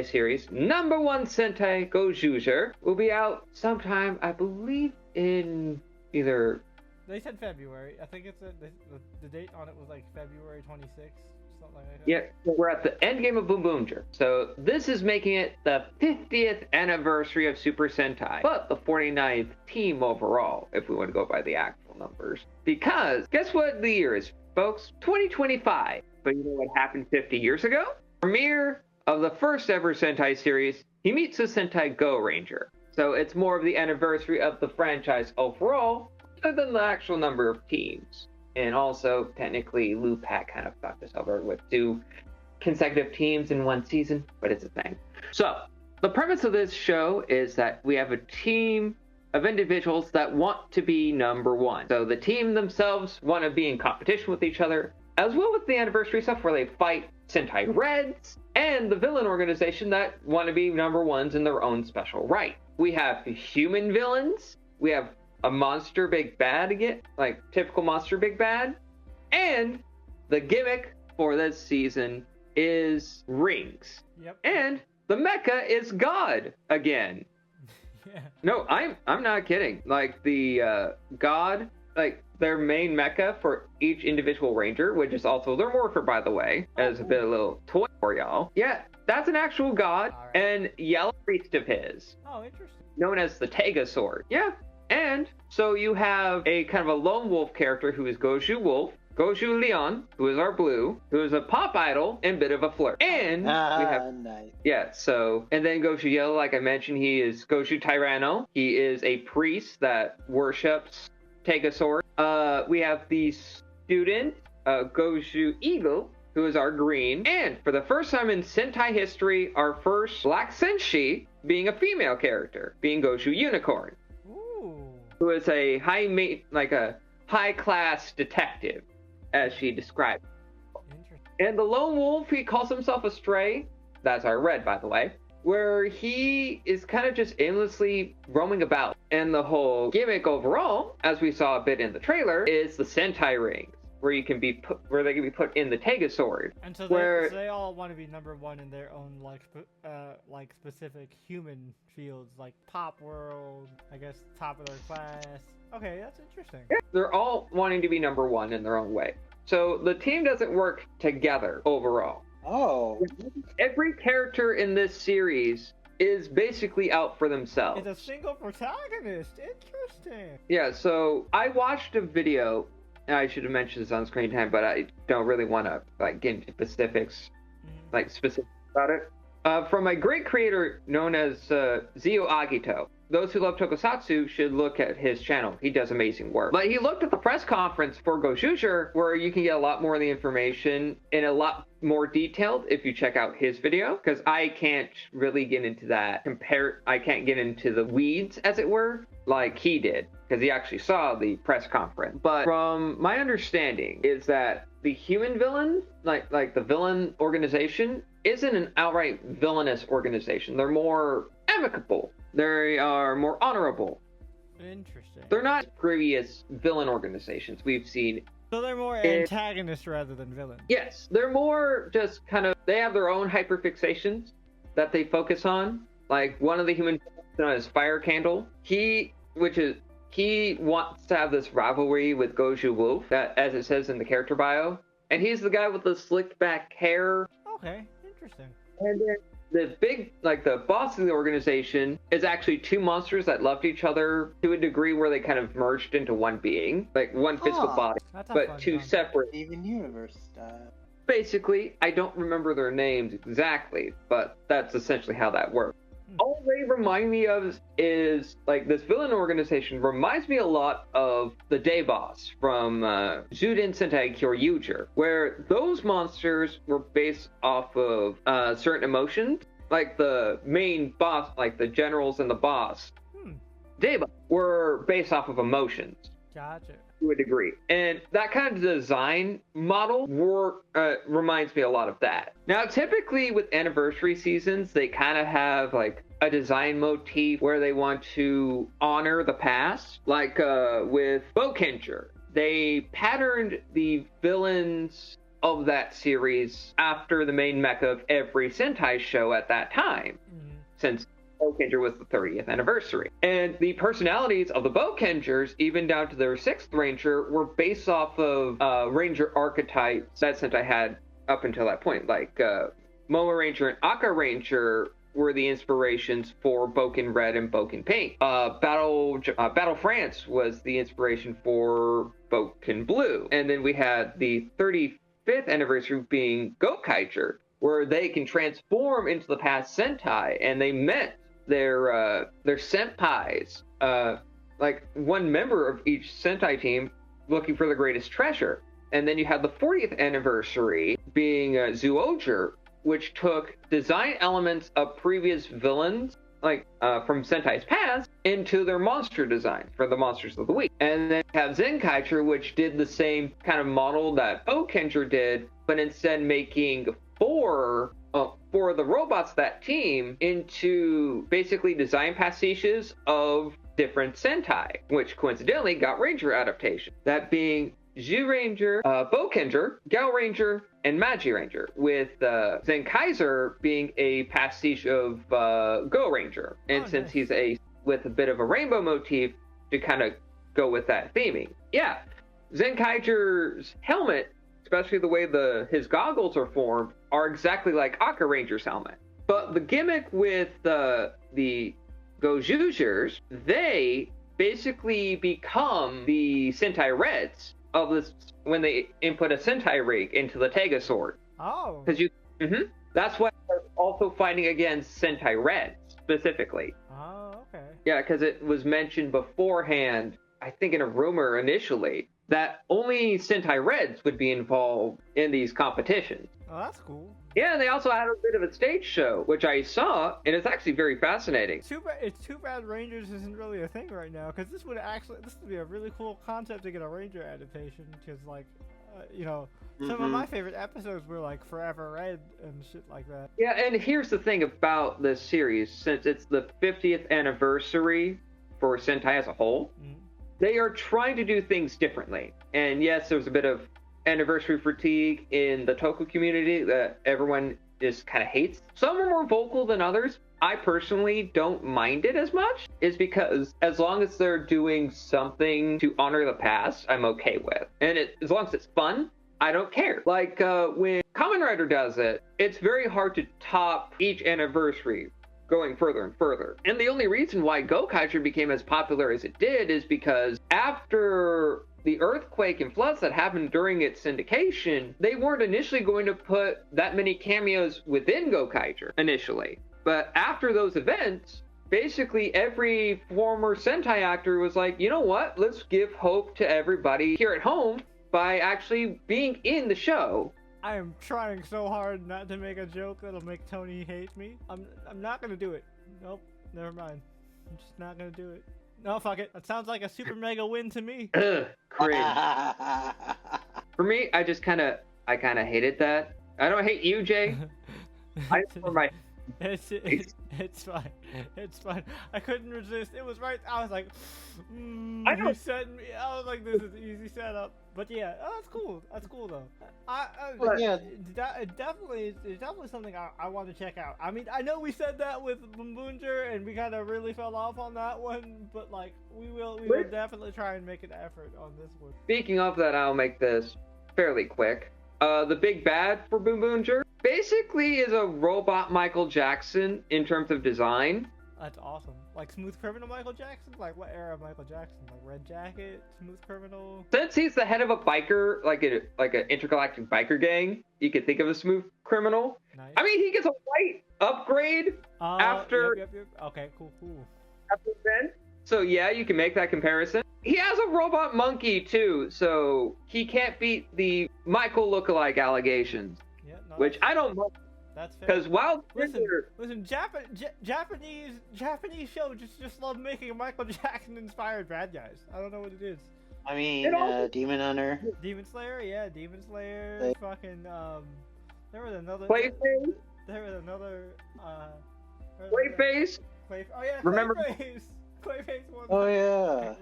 series, number one Sentai Gojuger, will be out sometime, I believe, in either... They said February. I think it's the date on it was like February 26th. Something like that. Yeah, we're at the end game of Boom Boomger. So this is making it the 50th anniversary of Super Sentai, but the 49th team overall, if we want to go by the actual numbers. Because guess what the year is, folks? 2025. But you know what happened 50 years ago? Premiere of the first ever Sentai series, Himitsu Sentai Go Ranger. So it's more of the anniversary of the franchise overall, other than the actual number of teams. And also, technically, Lupak kind of fucked us over with 2 consecutive teams in one season, but it's a thing. So, the premise of this show is that we have a team of individuals that want to be number one. So, the team themselves want to be in competition with each other, as well with the anniversary stuff where they fight Sentai Reds and the villain organization that want to be number ones in their own special right. We have human villains, we have a monster big bad again, like typical monster big bad, and the gimmick for this season is rings. Yep. And the mecha is God again. Yeah. No, I'm not kidding. Like the God, like their main mecha for each individual ranger, which is also their morpher, by the way, as a bit of a little toy for y'all. Yeah, that's an actual God, right. And yellow priest of his. Oh, interesting. Known as the Tega sword. Yeah. And so you have a kind of a lone wolf character who is Goju Wolf, Goju Leon, who is our blue, who is a pop idol and bit of a flirt. And we have nice. Yeah, so and then Goju Yellow, like I mentioned, he is Goju Tyranno. He is a priest that worships Tega sword. We have the student, Goju Eagle, who is our green. And for the first time in Sentai history, our first Black Senshi being a female character, being Goju Unicorn. Who is a high class detective, as she described. And the lone wolf, he calls himself a stray. That's our red, by the way. Where he is kind of just aimlessly roaming about. And the whole gimmick overall, as we saw a bit in the trailer, is the Sentai rings, where they can be put in the Tega sword. And so they all want to be number one in their own like specific human fields, like Pop World, I guess top of their class. Okay, that's interesting. Yeah, they're all wanting to be number one in their own way. So the team doesn't work together overall. Oh. Every character in this series is basically out for themselves. It's a single protagonist. Interesting. Yeah, so I watched a video. I should have mentioned this on Screen Time, but I don't really want to get into specifics, about it. From a great creator known as Zio Agito. Those who love tokusatsu should look at his channel. He does amazing work. But he looked at the press conference for Gojuger, where you can get a lot more of the information in a lot more detailed if you check out his video, because I can't really get into that. I can't get into the weeds, as it were, like he did, because he actually saw the press conference. But from my understanding is that the human villain, like the villain organization, isn't an outright villainous organization. They're more amicable. They are more honorable. Interesting. They're not previous villain organizations we've seen. So they're more antagonists rather than villains. Yes, they're more just kind of, they have their own hyperfixations that they focus on. Like one of the human villains known as Fire Candle. He wants to have this rivalry with Goju Wolf, as it says in the character bio. And he's the guy with the slicked back hair. Okay, interesting. And then the boss of the organization is actually 2 monsters that loved each other to a degree where they kind of merged into one being, like one physical body, but 2 separate. Even universe style. Basically, I don't remember their names exactly, but that's essentially how that works. All they remind me of is, this villain organization reminds me a lot of the Day Boss from Zuden Sentai Kyoryuger, where those monsters were based off of certain emotions, like the main boss, like the generals and the boss. Day Boss were based off of emotions. Gotcha. To a degree. And that kind of design model reminds me a lot of that. Now, typically with anniversary seasons, they kind of have a design motif where they want to honor the past. With Bokenger, they patterned the villains of that series after the main mecha of every Sentai show at that time, since Bokengers was the 30th anniversary. And the personalities of the Bokengers, even down to their 6th Ranger, were based off of Ranger archetypes that Sentai had up until that point. Like Momo Ranger and Akka Ranger were the inspirations for Boken Red and Boken Pink. Battle France was the inspiration for Boken Blue. And then we had the 35th anniversary being Gokaiger, where they can transform into the past Sentai, and they met their senpais, like one member of each Sentai team looking for the greatest treasure. And then you had the 40th anniversary being Zuoger, which took design elements of previous villains, like from Sentai's past, into their monster designs for the Monsters of the Week. And then you have Zenkaiger, which did the same kind of model that Bokenger did, but instead making four of the robots of that team into basically design pastiches of different Sentai, which coincidentally got Ranger adaptation. That being Zyuranger, Bokenger, Gao Ranger, and Magi Ranger, with Zenkaiser being a pastiche of Go Ranger. And since he's with a bit of a rainbow motif to kind of go with that theming. Yeah, Zenkaiger's helmet, especially the way his goggles are formed, are exactly like Akka Ranger's helmet. But the gimmick with the Gojujers, they basically become the Sentai Reds of this when they input a Sentai rig into the Tega sword. Oh. Because that's why they're also fighting against Sentai Reds specifically. Oh, okay. Yeah, because it was mentioned beforehand, I think in a rumor initially, that only Sentai Reds would be involved in these competitions. Oh, that's cool. Yeah, and they also had a bit of a stage show, which I saw, and it's actually very fascinating. It's too bad Rangers isn't really a thing right now, because this would be a really cool concept to get a Ranger adaptation, because, like, some of my favorite episodes were, like, Forever Red and shit like that. Yeah, and here's the thing about this series, since it's the 50th anniversary for Sentai as a whole, they are trying to do things differently. And yes, there's a bit of anniversary fatigue in the Toku community that everyone just kind of hates. Some are more vocal than others. I personally don't mind it as much, is because as long as they're doing something to honor the past, I'm okay with. And as long as it's fun, I don't care. Like when Kamen Rider does it, it's very hard to top each anniversary going further and further. And the only reason why Gokaiger became as popular as it did is because after the earthquake and floods that happened during its syndication, they weren't initially going to put that many cameos within Gokaiger initially. But after those events, basically every former Sentai actor was like, you know what, let's give hope to everybody here at home by actually being in the show. I am trying so hard not to make a joke that'll make Tony hate me. I'm not gonna do it. Nope, never mind. I'm just not gonna do it. No, fuck it. That sounds like a super mega win to me. Cringe. For me, I kind of hated that. I don't hate you, Jay. It's fine. It's fine. I couldn't resist. It was right. I was like, I know. He set me. I was like, this is easy setup. But yeah, that's cool. That's cool though. Yeah, It's definitely something I want to check out. I mean, I know we said that with Bumbunjer and we kind of really fell off on that one, but like we will definitely try and make an effort on this one. Speaking of that, I'll make this fairly quick. The big bad for Bumbunjer basically is a robot Michael Jackson in terms of design. That's awesome. Like Smooth Criminal Michael Jackson? Like what era of Michael Jackson? Like Red Jacket, Smooth Criminal? Since he's the head of a biker, like an intergalactic biker gang, you could think of a Smooth Criminal. Nice. I mean, he gets a white upgrade after. Yep. Okay, cool. After then. So yeah, you can make that comparison. He has a robot monkey too, so he can't beat the Michael lookalike allegations. Yeah, no, which I don't know. That's fair. Because Listen, Japanese show just love making Michael Jackson inspired bad guys. I don't know what it is. I mean, Demon Hunter. Demon Slayer, yeah, Demon Slayer. Fucking there was another. Clayface. There was another. Clayface. Oh yeah, remember Clayface. Clayface one. Oh yeah.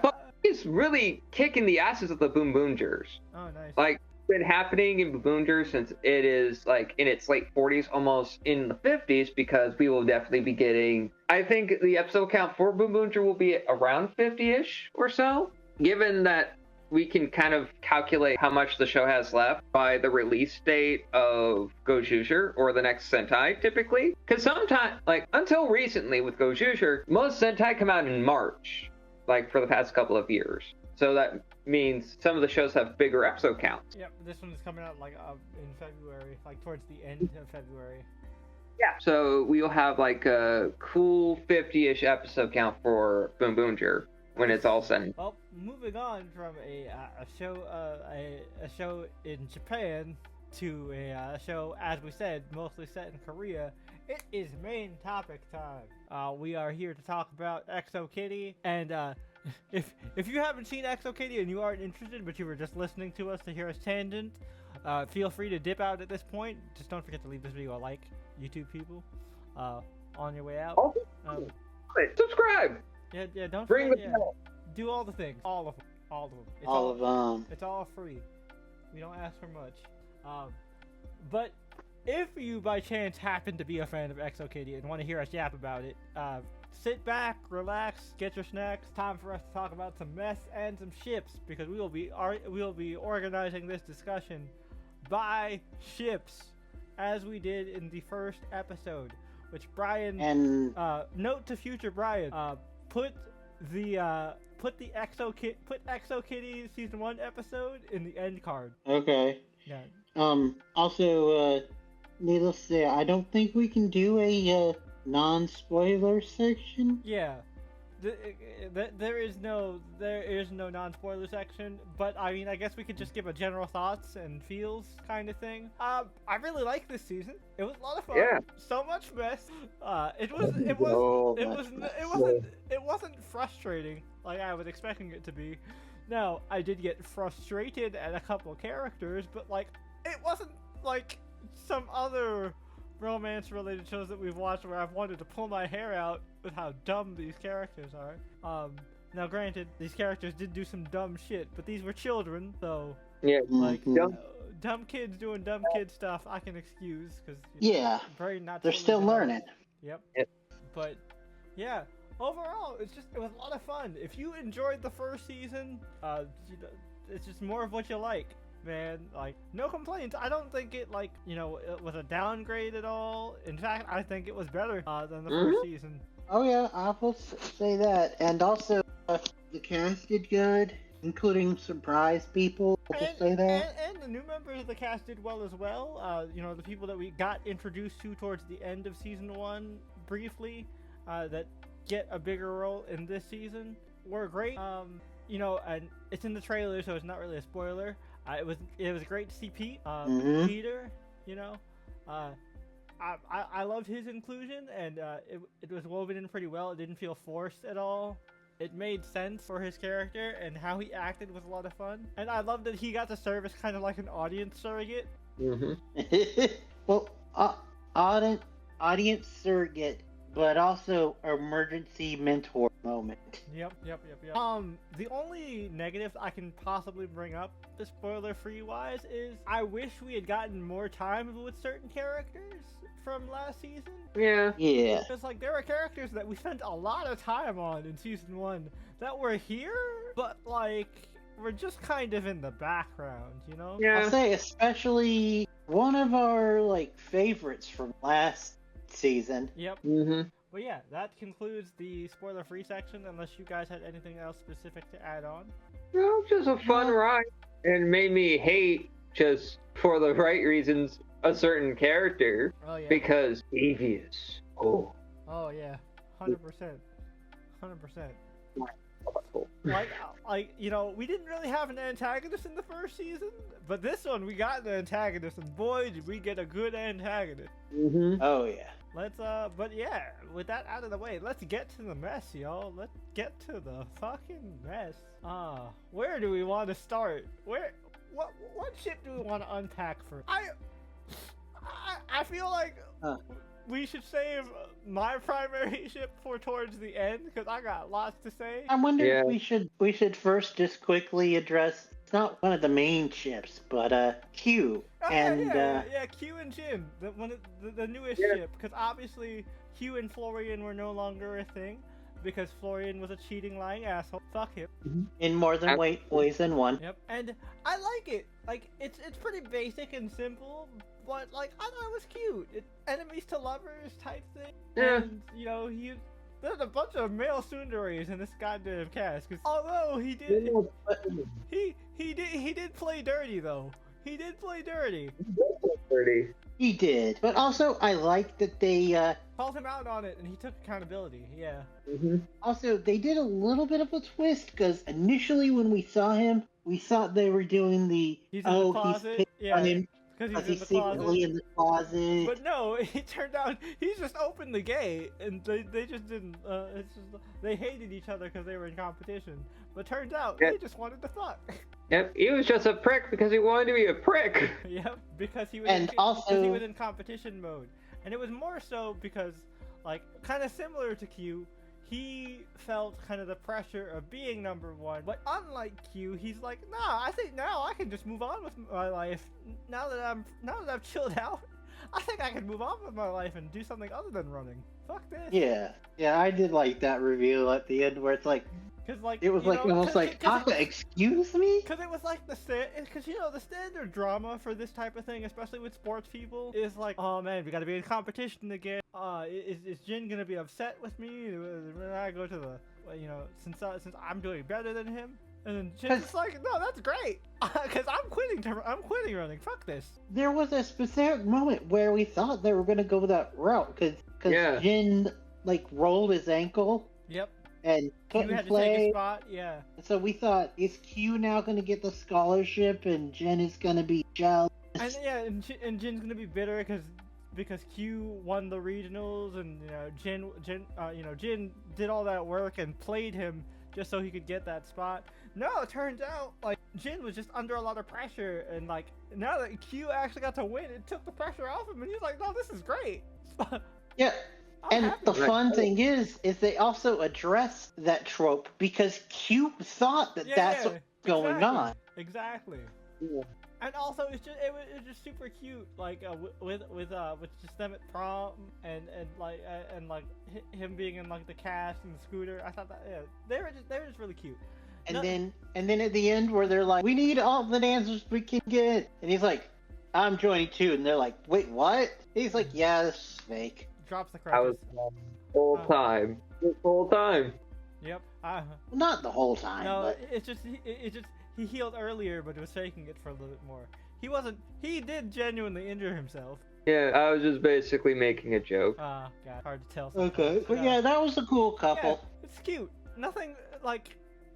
But he he's really kicking the asses of the Boom Boomgers. Oh, nice. Like, been happening in Boomboomger since it is like in its late 40s, almost in the 50s, because we will definitely be getting, I think the episode count for Boomboomger will be around 50-ish or so, given that we can kind of calculate how much the show has left by the release date of Gojuger or the next Sentai, typically. Because sometimes, like, until recently with Gojuger, most Sentai come out in March, like, for the past couple of years. So that means some of the shows have bigger episode counts. Yep, this one is coming out, like, in February, like, towards the end of February. Yeah. So we'll have, like, a cool 50-ish episode count for Boomboomger when it's all said. Well, moving on from a show in Japan to a show, as we said, mostly set in Korea, it is main topic time. We are here to talk about Exo Kitty, and if you haven't seen Exo Kitty and you aren't interested, but you were just listening to us to hear us tangent, feel free to dip out at this point. Just don't forget to leave this video a like, YouTube people, on your way out. Subscribe. Yeah, don't Ring forget, the bell. do all the things, all of them. It's all of them. It's all free. We don't ask for much. But if you by chance happen to be a fan of Exo Kitty and want to hear us yap about it, sit back, relax, get your snacks. Time for us to talk about some mess and some ships, because we will be organizing this discussion by ships, as we did in the first episode, which Brian, And note to future Brian, put Exo Kitty season 1 episode in the end card. okay. Yeah. Also, needless to say, I don't think we can do a non-spoiler section. Yeah. There is no non-spoiler section, but I mean, I guess we could just give a general thoughts and feels kind of thing. I really like this season. It was a lot of fun. Yeah. So much mess. It wasn't frustrating like I was expecting it to be. Now, I did get frustrated at a couple characters, but like it wasn't like some other romance-related shows that we've watched where I've wanted to pull my hair out with how dumb these characters are. Now granted, these characters did do some dumb shit, but these were children, so Yeah. like Mhm. dumb kids doing dumb kid stuff I can excuse, because Yeah, very not. they're still learning. Yep. Yep. But yeah, overall, it was a lot of fun. If you enjoyed the first season, it's just more of what you like. Man, like, no complaints. I don't think it, like, it was a downgrade at all. In fact, I think it was better than the first season. Oh yeah, I will say that. And also, the cast did good, including surprise people. I'll just say that. And the new members of the cast did well as well. The people that we got introduced to towards the end of season 1 briefly, that get a bigger role in this season were great. And it's in the trailer, so it's not really a spoiler. It was great to see Pete, Peter. I loved his inclusion, and it was woven in pretty well. It didn't feel forced at all. It made sense for his character, and how he acted was a lot of fun. And I loved that he got to serve as kind of like an audience surrogate. Well, audience surrogate, but also emergency mentor moment. Yep. The only negatives I can possibly bring up, the spoiler-free wise, is I wish we had gotten more time with certain characters from last season. Yeah. Because, like, there were characters that we spent a lot of time on in season 1 that were here, but, like, we're just kind of in the background, Yeah. I'll say especially one of our, like, favorites from last season. Yep. Mm-hmm. But yeah, that concludes the spoiler-free section, unless you guys had anything else specific to add on. No, just a fun ride, and made me hate, just for the right reasons, a certain character. Oh yeah. Because devious. Oh yeah, 100%. 100%. Like, we didn't really have an antagonist in the first season, but this one we got an antagonist, and boy, did we get a good antagonist. Mm-hmm. Oh yeah. But yeah, with that out of the way, let's get to the mess, y'all. Let's get to the fucking mess. Where do we want to start? What ship do we want to unpack first? I feel like we should save my primary ship for towards the end because I got lots to say. I wonder if we should first just quickly address. It's not one of the main ships, but Q Q and Jin, the newest ship, because obviously Q and Florian were no longer a thing because Florian was a cheating, lying asshole. Fuck him. In more than ways than one. Yep, and I like it. Like it's pretty basic and simple, but like I thought it was cute. It enemies to lovers type thing. Yeah. And you know there's a bunch of male tsunderes in this goddamn cast. Because although he did play dirty though. He did play dirty. He did, but also I like that they called him out on it, and he took accountability. Yeah. Also, they did a little bit of a twist because initially when we saw him, we thought they were doing the he's in the closet. Because he's secretly in the closet. But no, it turned out he just opened the gate, and they just didn't. It's just they hated each other because they were in competition. But turns out they just wanted to fuck. Yep, he was just a prick because he wanted to be a prick. Yep, because he was in competition mode, and it was more so because, like, kind of similar to Q, he felt kind of the pressure of being number one. But unlike Q, he's like, nah, I think now I can just move on with my life. Now that I've chilled out, I think I can move on with my life and do something other than running. Fuck this. Yeah, I did like that reveal at the end where it's like. It was almost like, Taka, excuse me? Because it was like the standard drama for this type of thing, especially with sports people, is like, oh man, we gotta be in competition again. Is Jin gonna be upset with me when I go to the, since I'm doing better than him? And then Jin's like, no, that's great, because I'm quitting running. Fuck this. There was a specific moment where we thought they were gonna go that route, because Jin rolled his ankle. Yep. And couldn't had play. To take a spot, yeah. So we thought, is Q now going to get the scholarship, and Jen is going to be jealous? And Jin's going to be bitter because Q won the regionals, and Jin did all that work and played him just so he could get that spot. No, it turns out Jin was just under a lot of pressure, and now that Q actually got to win, it took the pressure off him, and he's like, no, this is great. Yeah. And the fun thing is they also address that trope because Q thought that's what's going on. Exactly. Yeah. And also, it was just super cute, with just them at prom and him being in the cast and the scooter. I thought that they were just really cute. And then at the end where they're like, we need all the dancers we can get, and he's like, I'm joining too, and they're like, wait, what? He's like, yeah, this is fake. Drops the crutches. I was the whole time. Yep. Not the whole time. No, but... it's just he healed earlier, but was faking it for a little bit more. He did genuinely injure himself. Yeah, I was just basically making a joke. God, hard to tell. Okay, but yeah, that was a cool couple. Yeah, it's cute. Nothing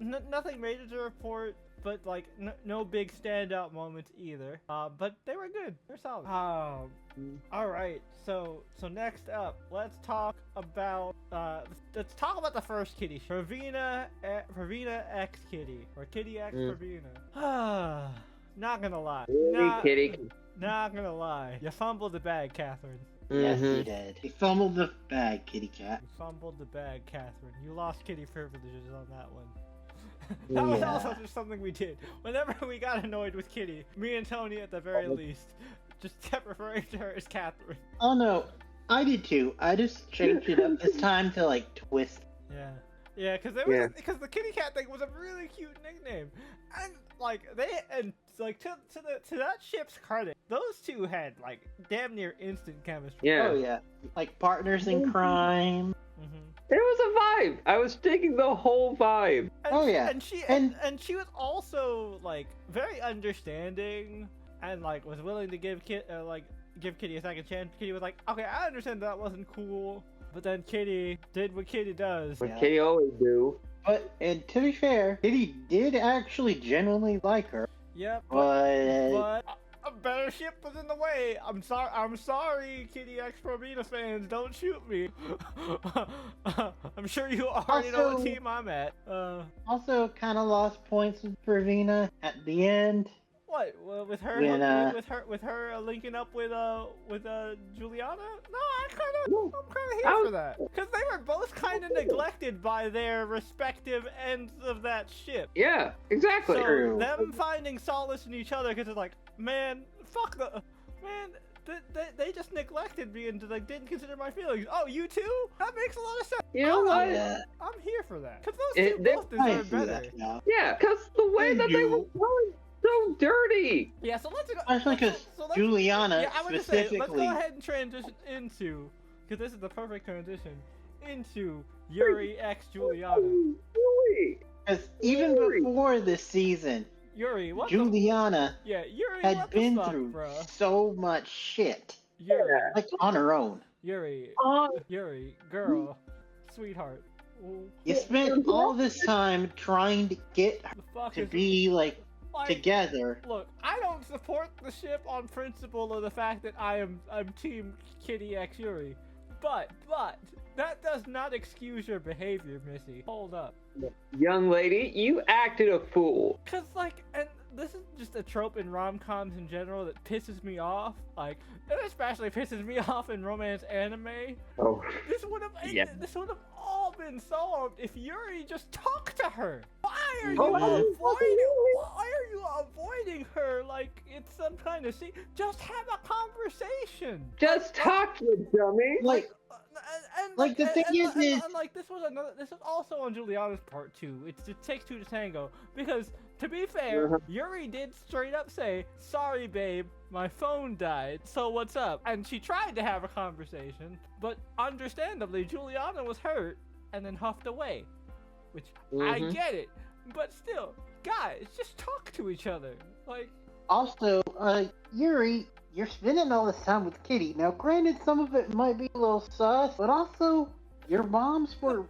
nothing major to report. But no big standout moments either. But they were good. They're solid. All right. So next up, let's talk about the first kitty, Pravina X Kitty, or Kitty X Pravina. Not gonna lie. Not gonna lie. You fumbled the bag, Catherine. Yes, he did. He fumbled the bag, kitty cat. You fumbled the bag, Catherine. You lost kitty privileges on that one. That was also just something we did. Whenever we got annoyed with Kitty, me and Tony at the very least just kept referring to her as Catherine. Oh no, I did too. I just changed it up this time to twist. Yeah, because the kitty cat thing was a really cute nickname, and to that ship's credit, those two had damn near instant chemistry. Yeah. Oh yeah, partners in crime. It was a vibe. I was digging the whole vibe. And she was also very understanding and was willing to give Kitty a second chance. Kitty was like, okay, I understand that wasn't cool, but then Kitty did what Kitty does. What Kitty always do. And to be fair, Kitty did actually genuinely like her. Yep. But a better ship was in the way. I'm sorry, Kitty X Pravina fans. Don't shoot me. I'm sure you already know what team I'm at. Also, kind of lost points with Pravina at the end. What? Well, with her, with her linking up with Juliana? No, I'm kind of here for that, because they were both kind of neglected by their respective ends of that ship. Yeah, exactly. So them finding solace in each other, because it's like, man, fuck the man. They just neglected me and like didn't consider my feelings. Oh, you too? That makes a lot of sense. You know what? I'm here for that. Because those two both deserve better. Yeah, because the way that they were going so dirty. Yeah, so let's go. Especially because Juliana specifically. Let's go ahead and transition into, because this is the perfect transition, into Yuri x Juliana. Because even before this season, Yuri, what Juliana Yuri, had been through so much shit. Yuri, like on her own. Yuri, girl, sweetheart. You spent all this time trying to get her to be like together. Look, I don't support the ship on principle of the fact that I'm Team Kitty x Yuri, but that does not excuse your behavior, Missy. Hold up. Young lady, you acted a fool. Cause like, and this is just a trope in rom-coms in general that pisses me off. Like, it especially pisses me off in romance anime. Oh. This would have all been solved if Yuri just talked to her. Why are you avoiding her like it's some kind of just have a conversation. Just talk, you dummy. The thing is, this was also on Juliana's part too. It takes two to tango, because to be fair, Yuri did straight up say, "Sorry, babe, my phone died. So what's up?" And she tried to have a conversation, but understandably, Juliana was hurt and then huffed away, which I get it, but still, guys, just talk to each other. Like, also, Yuri, you're spending all this time with Kitty. Now, granted, some of it might be a little sus, but also, your moms were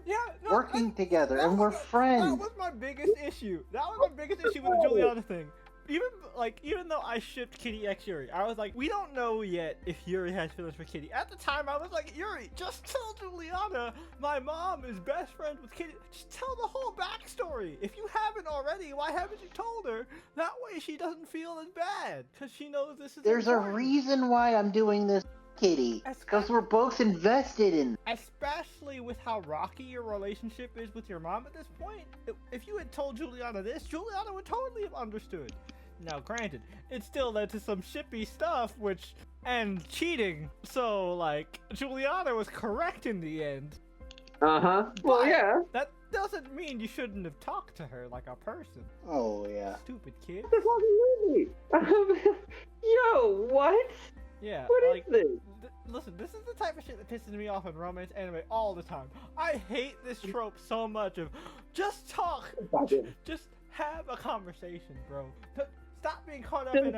working together and were friends. That was my biggest issue. That was my biggest issue with the Juliana thing. Even though I shipped Kitty x Yuri, I was like, we don't know yet if Yuri has feelings for Kitty. At the time, I was like, Yuri, just tell Juliana my mom is best friends with Kitty. Just tell the whole backstory. If you haven't already, why haven't you told her? That way she doesn't feel as bad, because she knows this is There's important. a reason why I'm doing this, Kitty. Because we're both invested in. Especially with how rocky your relationship is with your mom at this point. If you had told Juliana this, Juliana would totally have understood. Now, granted, it still led to some shippy stuff, and cheating. So, like, Juliana was correct in the end. Well, yeah. That doesn't mean you shouldn't have talked to her like a person. Oh, yeah. Stupid kid. The fucking movie. Yo, what? Yeah. What is this? Listen, this is the type of shit that pisses me off in romance anime all the time. I hate this trope so much of just talk. Just have a conversation, bro. Stop being caught up in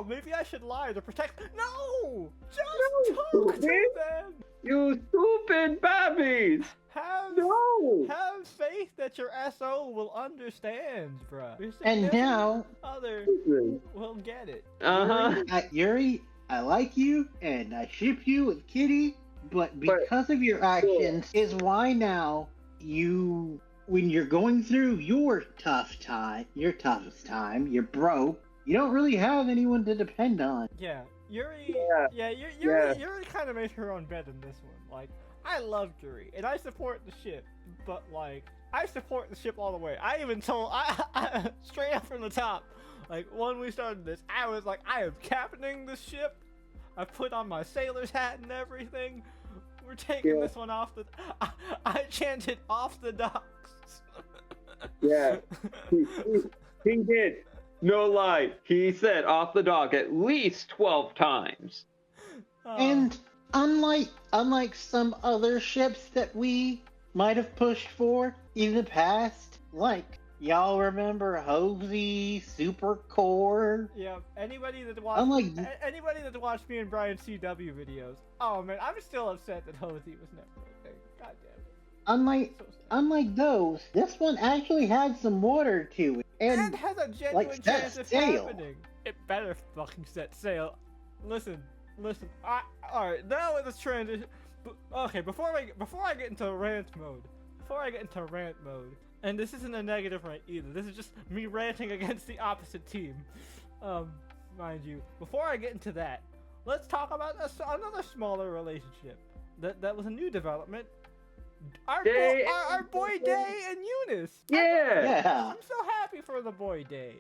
maybe I should lie to protect. No! Just talk to them! You stupid babies! Have faith that your SO will understand, bruh. And now, others will get it. Yuri, I like you, and I ship you with Kitty, but because of your actions is why now when you're going through your toughest time, you're broke, you don't really have anyone to depend on. Yeah, Yuri kind of made her own bed in this one. Like, I love Yuri, and I support the ship, but like, I support the ship all the way. I even told, I straight up from the top, like, when we started this, I was like, I am captaining the ship. I put on my sailor's hat and everything. We're taking this one off the... I chanted off the docks. Yeah, he did. No lie. He said off the dock at least 12 times. And unlike some other ships that we might have pushed for in the past, like, y'all remember Hosey, Supercore? Yeah, anybody that watched me and Brian CW videos. Oh man, I'm still upset that Hosey was never a thing. God damn it. Unlike those, this one actually had some water to it. And has a genuine chance of happening. It better fucking set sail. Listen. Alright, now let's transition. Okay, before I get into rant mode, and this isn't a negative rant either, this is just me ranting against the opposite team. mind you. Before I get into that, let's talk about another smaller relationship that was a new development. Our boy Day and Eunice. Yeah. I'm so happy for the boy Day.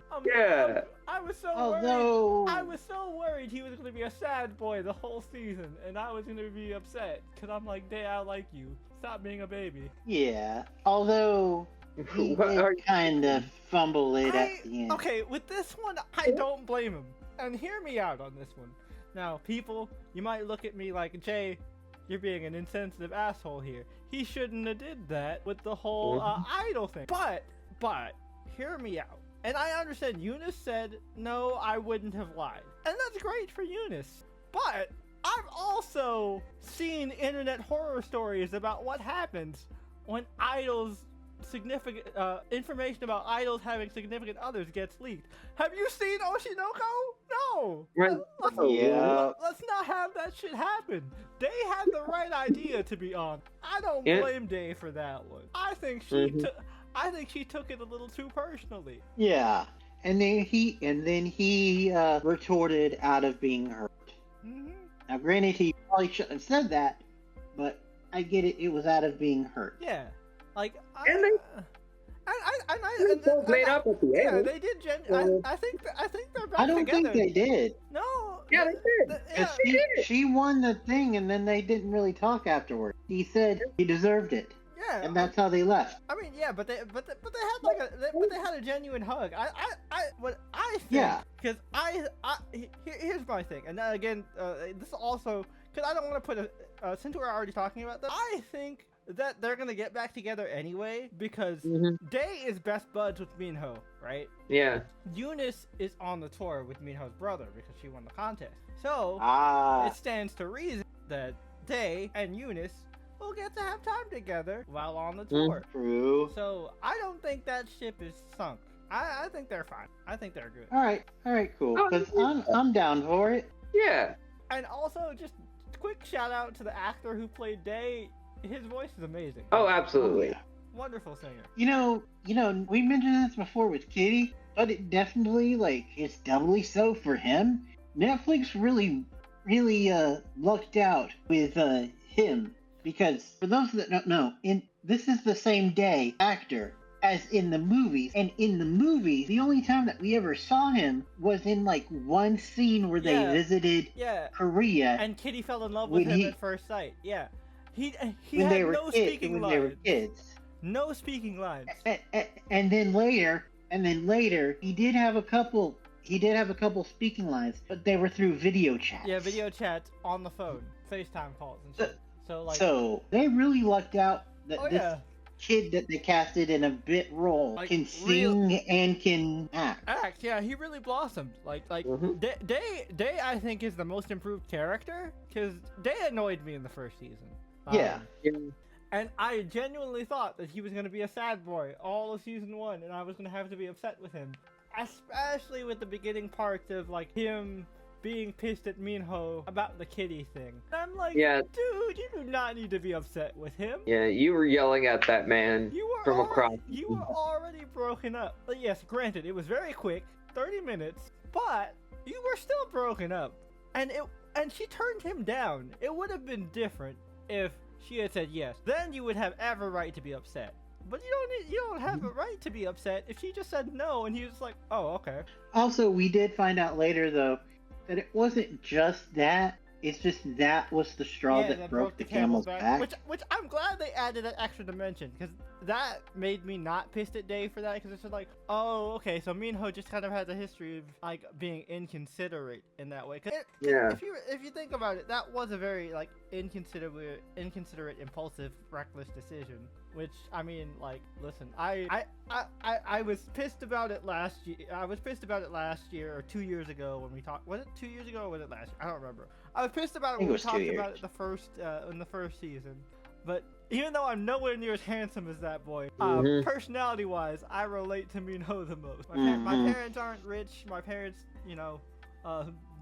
I was so Although... worried. I was so worried he was going to be a sad boy the whole season, and I was going to be upset because I'm like, Day, I like you. Stop being a baby. Yeah. Although he did kind of fumble it at the end. Okay, with this one, I don't blame him. And hear me out on this one. Now, people, you might look at me like, Jay, you're being an insensitive asshole here. He shouldn't have did that with the whole idol thing. But, hear me out. And I understand Eunice said, no, I wouldn't have lied. And that's great for Eunice. But I've also seen internet horror stories about what happens when idols significant information about idols having significant others gets leaked. Have you seen Oshinoko? No. Let's not have that shit happen. They had the right idea, to be honest. I don't blame Day for that one. I think she took it a little too personally. Yeah, and then he retorted out of being hurt. Mm-hmm. Now, granted, he probably shouldn't have said that, but I get it. It was out of being hurt. Yeah. Like, they both made up at the end. Yeah, they did. I think they're back together. I don't think they did. No. Yeah, they did. She won the thing, and then they didn't really talk afterward. He said he deserved it. Yeah. And that's how they left. I mean, yeah, but they had a genuine hug. What I think. Yeah. Because here's my thing, and then again, this also because I don't want to put since we're already talking about this, I think that they're gonna get back together anyway because Day is best buds with Minho, right? Yeah. Eunice is on the tour with Minho's brother because she won the contest. So it stands to reason that Day and Eunice will get to have time together while on the tour. True. So I don't think that ship is sunk. I think they're fine. I think they're good. All right, cool. Because I'm down for it. Yeah. And also, just quick shout out to the actor who played Day. His voice is amazing. Oh, absolutely. Oh, yeah. Wonderful singer. You know, we mentioned this before with Kitty, but it definitely, it's doubly so for him. Netflix really lucked out with him, because for those that don't know, this is the same Day actor as in the movies, and in the movies, the only time that we ever saw him was in one scene where they visited Korea, and Kitty fell in love with him at first sight. Yeah. He when had they were no speaking lines. They were kids. No speaking lines. And then later, he did have a couple speaking lines, but they were through video chats. Yeah, video chats on the phone, FaceTime calls and shit. So they really lucked out that this kid that they casted in a bit role can sing and can act. Yeah, he really blossomed. Day I think is the most improved character because Day annoyed me in the first season. And I genuinely thought that he was going to be a sad boy all of season 1, and I was going to have to be upset with him, especially with the beginning parts of him being pissed at Minho about the Kitty thing. And I'm like, dude, you do not need to be upset with him. Yeah, you were yelling at that man from across. You were already broken up. But yes, granted, it was very quick, 30 minutes, but you were still broken up. And she turned him down. It would have been different if she had said yes. Then you would have every right to be upset. But you don't have a right to be upset if she just said no and he was like, oh, okay. Also, we did find out later, though, that it wasn't just that. It's just that was the straw that broke the camel's back. Which I'm glad they added that extra dimension, because that made me not pissed at Dave for that, because it's just like, oh, okay, so Minho just kind of has a history of being inconsiderate in that way. If you think about it, that was a very inconsiderate, impulsive, reckless decision. Which, I mean, listen, I was pissed about it last year. I was pissed about it last year or 2 years ago when we talked. Was it 2 years ago or was it last year? I don't remember. I was pissed about it when we talked about it in the first season. But even though I'm nowhere near as handsome as that boy, personality-wise, I relate to Minho the most. My parents aren't rich. My parents,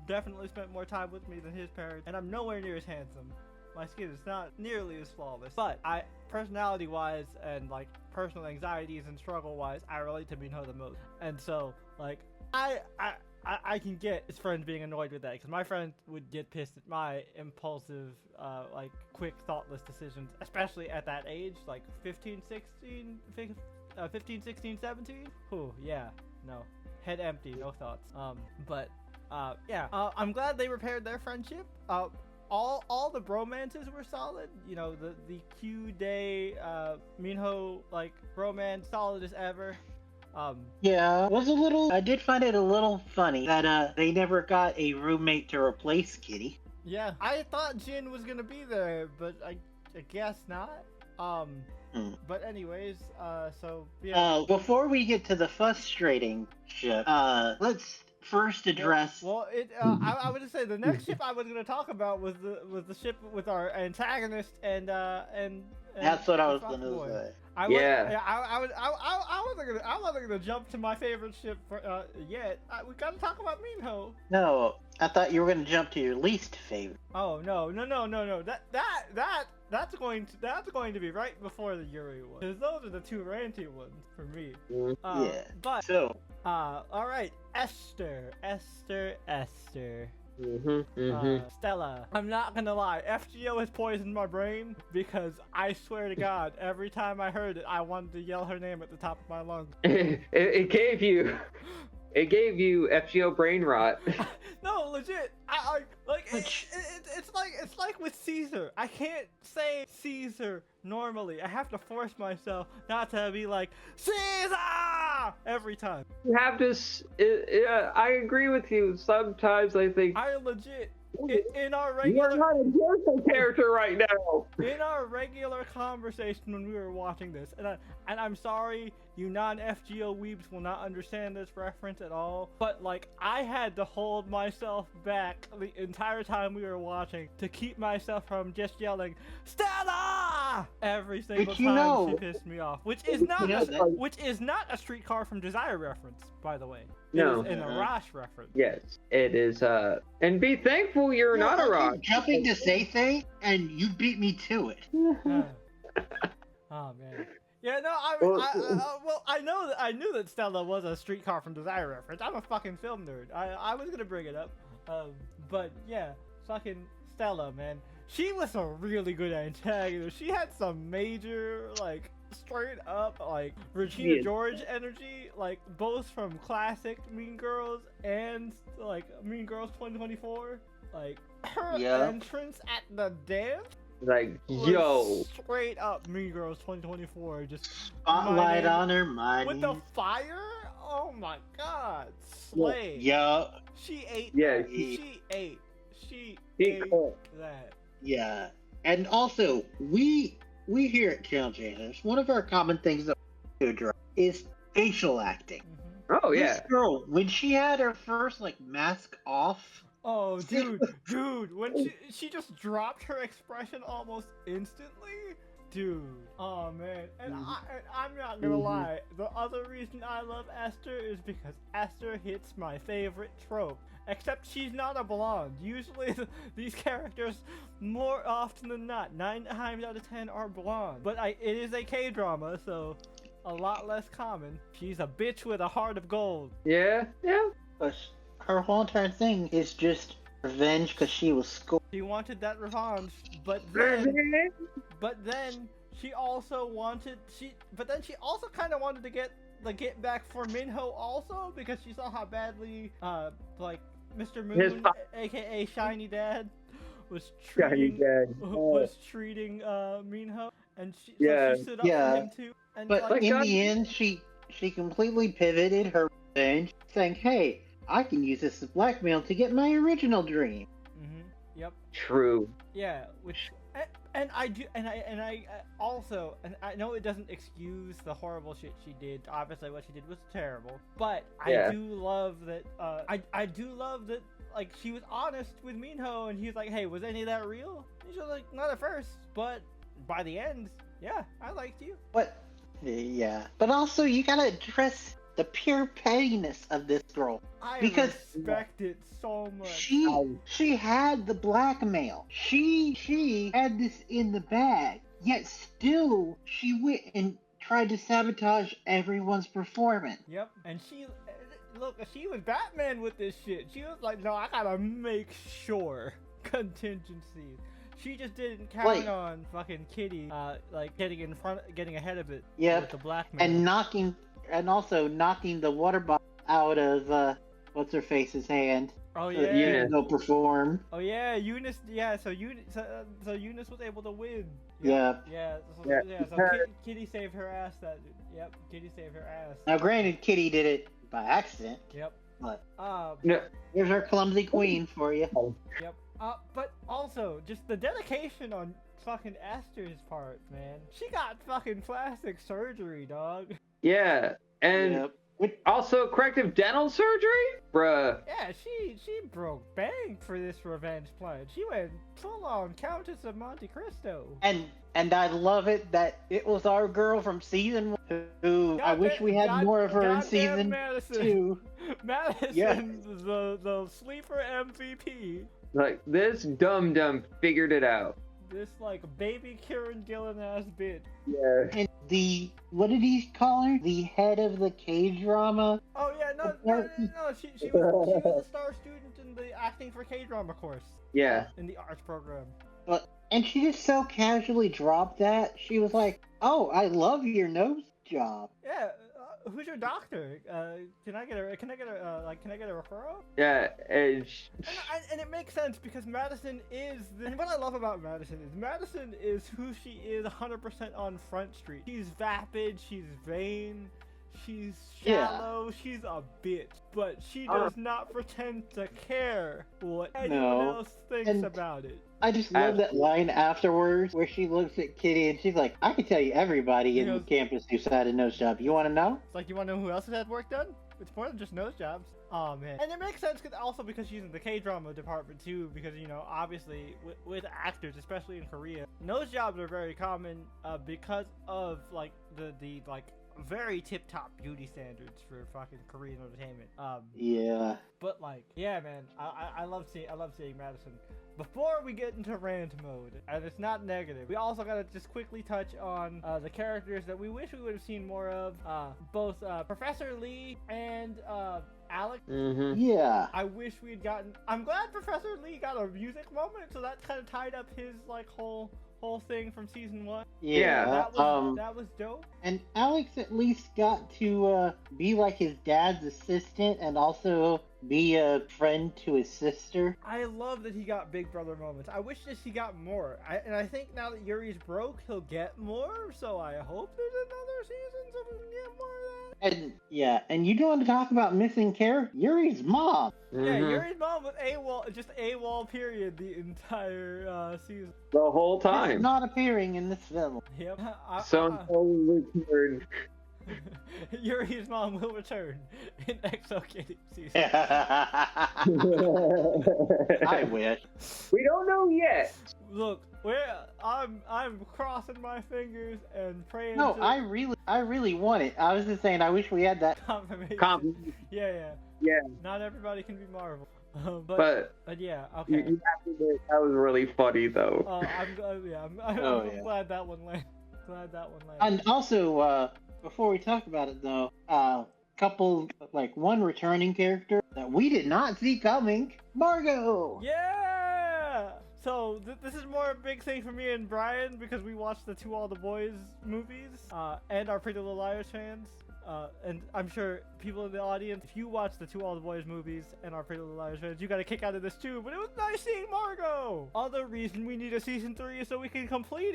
definitely spent more time with me than his parents, and I'm nowhere near as handsome. My skin is not nearly as flawless, but personality-wise and personal anxieties and struggle-wise, I relate to Minho the most. And so I I can get his friend being annoyed with that, because my friend would get pissed at my impulsive, like, quick, thoughtless decisions, especially at that age, like 15, 16, 17. Ooh, yeah, no. Head empty, no thoughts. I'm glad they repaired their friendship. All the bromances were solid. You know, the Q-Day, Minho, like, bromance, solid as ever. Yeah, it was a little. I did find it a little funny that they never got a roommate to replace Kitty. Yeah, I thought Jin was gonna be there, but I guess not. But anyways, so yeah. Before we get to the frustrating ship, let's first address. Well, I would say the next ship I was gonna talk about was the ship with our antagonist and that's what I was gonna say. I wasn't gonna jump to my favorite ship yet. We gotta talk about Minho. No, I thought you were gonna jump to your least favorite. Oh no. That's going to be right before the Yuri one, because those are the two ranty ones for me. Yeah. But so. All right, Esther. Stella. I'm not gonna lie, FGO has poisoned my brain, because I swear to God, every time I heard it, I wanted to yell her name at the top of my lungs. It gave you FGO brain rot. No, legit. It's like with Caesar. I can't say Caesar normally. I have to force myself not to be like Caesar every time. You have to. I agree with you. Sometimes I think I legit. In our regular, you're not a Joseph character right now. In our regular conversation when we were watching this, and I'm sorry, you non-FGO weebs will not understand this reference at all, but like I had to hold myself back the entire time we were watching to keep myself from just yelling Stella every single time she pissed me off, which is not a Streetcar from Desire reference, by the way. No, it is an Arash reference. Yes, it is. And be thankful you're not Arash. Jumping to say thing, and you beat me to it. Oh man. Yeah, no, I knew that Stella was a Streetcar from Desire reference. I'm a fucking film nerd. I was gonna bring it up, but yeah, fucking Stella, man. She was a really good antagonist. She had some major, like, straight up, like, Regina George energy, like, both from classic Mean Girls and, like, Mean Girls 2024. Like, her entrance at the dance. Like, yo. Straight up Mean Girls 2024. Just spotlight on her money. With the fire? Oh my god. Slay. Yeah. She ate. Yeah. She ate that. Yeah. And also, we here at Channel Chasers, one of our common things that we address is facial acting. Mm-hmm. Oh, yeah. This girl, when she had her first, like, mask off. Oh, dude, when she just dropped her expression almost instantly, dude. Oh man, and I'm not gonna lie. The other reason I love Esther is because Esther hits my favorite trope. Except she's not a blonde. Usually these characters, more often than not, 9 times out of 10 are blonde. But it is a K-drama, so a lot less common. She's a bitch with a heart of gold. Yeah. But her whole entire thing is just revenge because she was scored. She wanted that revenge, but then she also kind of wanted to get back for Minho also, because she saw how badly like Mr. Moon, aka Shiny Dad, was treating Minho, and so she stood up for him too. And but in the end, she completely pivoted her revenge, saying, "Hey, I can use this as blackmail to get my original dream." Mm-hmm. Yep. True. Yeah, which I also know it doesn't excuse the horrible shit she did. Obviously, what she did was terrible. But I do love that. I do love that. Like, she was honest with Minho, and he was like, "Hey, was any of that real?" And she was like, "Not at first, but by the end, yeah, I liked you." But yeah, but also you gotta address the pure pettiness of this girl. I respect it so much. She had the blackmail. She had this in the bag. Yet still, she went and tried to sabotage everyone's performance. Yep, and look, she was Batman with this shit. She was like, no, I gotta make sure contingencies. She just didn't count on fucking Kitty, like getting ahead of it. Yeah. With the blackmail. And also knocking the water bottle out of what's her face's hand. Oh So yeah. Eunice will perform. Oh yeah, Eunice. Yeah, so Eunice was able to win. Yeah. Yeah. So Kitty saved her ass. Yep. Kitty saved her ass. Now, granted, Kitty did it by accident. Yep. But No. here's our clumsy queen for you. Yep. But also just the dedication on fucking Esther's part, man. She got fucking plastic surgery, dog. Yeah, and also corrective dental surgery, bruh. Yeah, she broke bank for this revenge plan. She went full on Countess of Monte Cristo. And I love it that it was our girl from season 1 who I wish we had more of her in season 2. Madison, the sleeper MVP. Like, this dum-dum figured it out. This, like, baby Kieran Gillen ass bitch. Yeah. And what did he call her? The head of the K-drama? Oh, yeah, no, she was a star student in the acting for K-drama course. Yeah. In the arts program. And she just so casually dropped that. She was like, oh, I love your nose job. Yeah. Who's your doctor? Can I get a referral? Yeah, and it makes sense because Madison is. What I love about Madison is who she is 100% on Front Street. She's vapid. She's vain. She's shallow. She's a bitch. But she does not pretend to care what anyone else thinks about it. I just love that line afterwards where she looks at Kitty and she's like, I can tell you everybody in the campus who's had a nose job. You want to know? It's like, you want to know who else has had work done? It's more than just nose jobs. Oh, man. And it makes sense because she's in the K-drama department, too, because, obviously, with actors, especially in Korea, nose jobs are very common because of, like, the very tip-top beauty standards for fucking Korean entertainment. Yeah. But, like, yeah, man, I love seeing Madison. Before we get into rant mode, and it's not negative, we also gotta just quickly touch on the characters that we wish we would have seen more of. Both Professor Lee and Alex. Mm-hmm. Yeah. I wish we had gotten. I'm glad Professor Lee got a music moment, so that kind of tied up his like whole thing from season 1. Yeah. That was dope. And Alex at least got to be like his dad's assistant and also be a friend to his sister. I love that he got Big Brother moments. I wish that he got more. And I think now that Yuri's broke, he'll get more. So I hope there's another season so we can get more of that. And you don't want to talk about missing character? Yuri's mom. Mm-hmm. Yeah, Yuri's mom was AWOL period the entire season. The whole time. She's not appearing in this film. Yep. Return. Yuri's mom will return in Exo Kitty season. I wish. We don't know yet. Look, I'm crossing my fingers and praying. No, I really want it. I was just saying, I wish we had that confirmation. Yeah. Not everybody can be Marvel. But yeah, okay. You have to admit, that was really funny though. I'm glad that one landed. And also, before we talk about it though, one returning character that we did not see coming, Margot. Yeah. So this is more a big thing for me and Brian because we watched the To All the Boys movies and are Pretty Little Liars fans. And I'm sure people in the audience, if you watch the To All the Boys movies and are Pretty Little Liars fans, you got a kick out of this too. But it was nice seeing Margot. Other reason we need a season 3 is so we can complete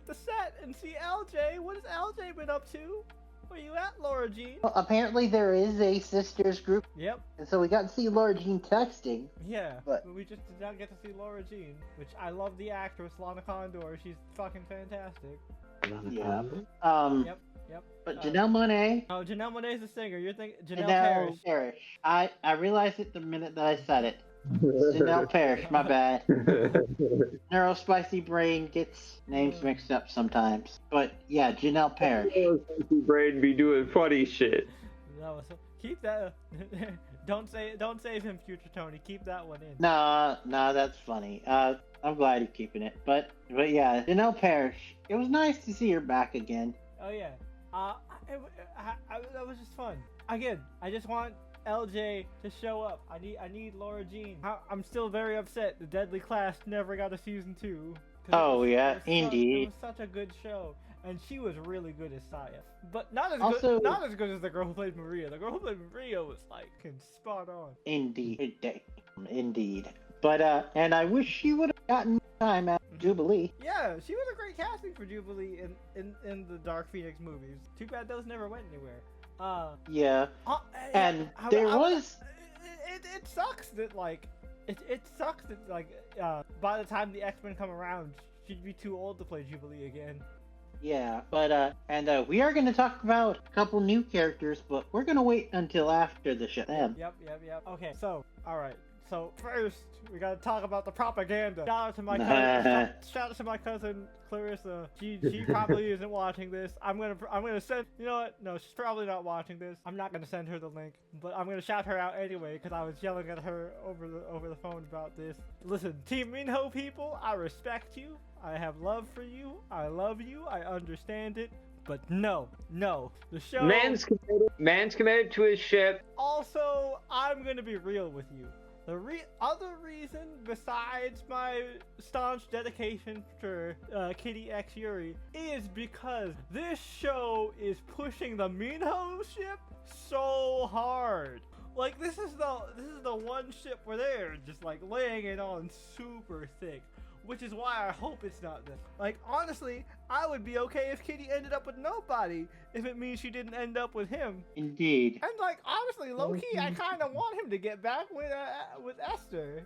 the set and see LJ. What has LJ been up to? Where you at, Laura Jean? Well, apparently there is a sisters group. Yep. And so we got to see Laura Jean texting. Yeah, but we just did not get to see Laura Jean, which I love the actress, Lana Condor. She's fucking fantastic. Yeah. Yep. But Janelle Monáe. Oh, Janelle Monáe's the singer. You're thinking Janelle Parrish. I realized it the minute that I said it. Janelle Parrish, my bad. Neurospicy brain gets names mixed up sometimes. But yeah, Janelle Parrish. Neurospicy brain be doing funny shit. No, so keep that. Don't save him, future Tony. Keep that one in. Nah, that's funny. I'm glad you're keeping it. But yeah, Janelle Parrish. It was nice to see her back again. Oh yeah. That was just fun. Again, I just want LJ to show up. I need Laura Jean. I'm still very upset the Deadly Class never got a season 2. Oh yeah, indeed. It was such a good show, and she was really good as Saya, but not as good as the girl who played Maria. The girl who played Maria was like spot on. Indeed. But and I wish she would have gotten time at Jubilee. Yeah, she was a great casting for Jubilee in the Dark Phoenix movies. Too bad those never went anywhere. Yeah. And there was. It sucks that like. It sucks that like by the time the X-Men come around, she'd be too old to play Jubilee again. Yeah, but and we are going to talk about a couple new characters, but we're going to wait until after the show. Yep. Okay, so all right. So first, we gotta talk about the propaganda. Shout out to my cousin. Shout out to my cousin Clarissa. She probably isn't watching this. I'm gonna send. You know what? No, she's probably not watching this. I'm not gonna send her the link, but I'm gonna shout her out anyway because I was yelling at her over the phone about this. Listen, Team Minho people, I respect you. I have love for you. I love you. I understand it. But no, the show. Man's committed to his ship. Also, I'm gonna be real with you. The other reason, besides my staunch dedication to Kitty X Yuri, is because this show is pushing the Minho ship so hard. Like this is the one ship where they're just like laying it on super thick. Which is why I hope it's not this. Like, honestly, I would be okay if Kitty ended up with nobody if it means she didn't end up with him. Indeed. And, like, honestly, low-key, I kind of want him to get back with Esther.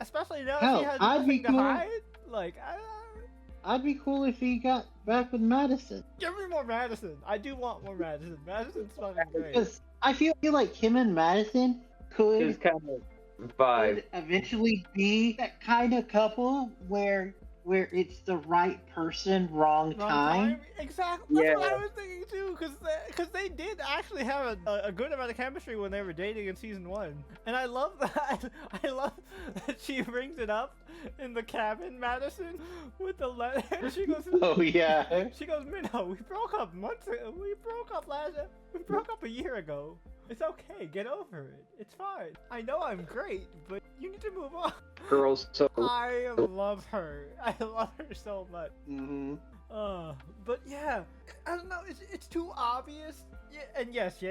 Especially now she has nothing to hide. Like, I'd be cool if he got back with Madison. Give me more Madison. I do want more Madison. Madison's fucking great. Because I feel like him and Madison could eventually be that kind of couple where it's the right person, wrong time. Exactly. That's what I was thinking too, because they did actually have a good amount of chemistry when they were dating in season 1, and I love that. I love that she brings it up in the cabin, Madison, with the letter. She goes, "Oh yeah." She goes, "Minho, we broke up months ago. We broke up a year ago. It's okay. Get over it. It's fine. I know I'm great, but you need to move on." Girls, so I love her. I love her so much. Mm-hmm. But yeah, I don't know. It's too obvious. Yeah, and yes,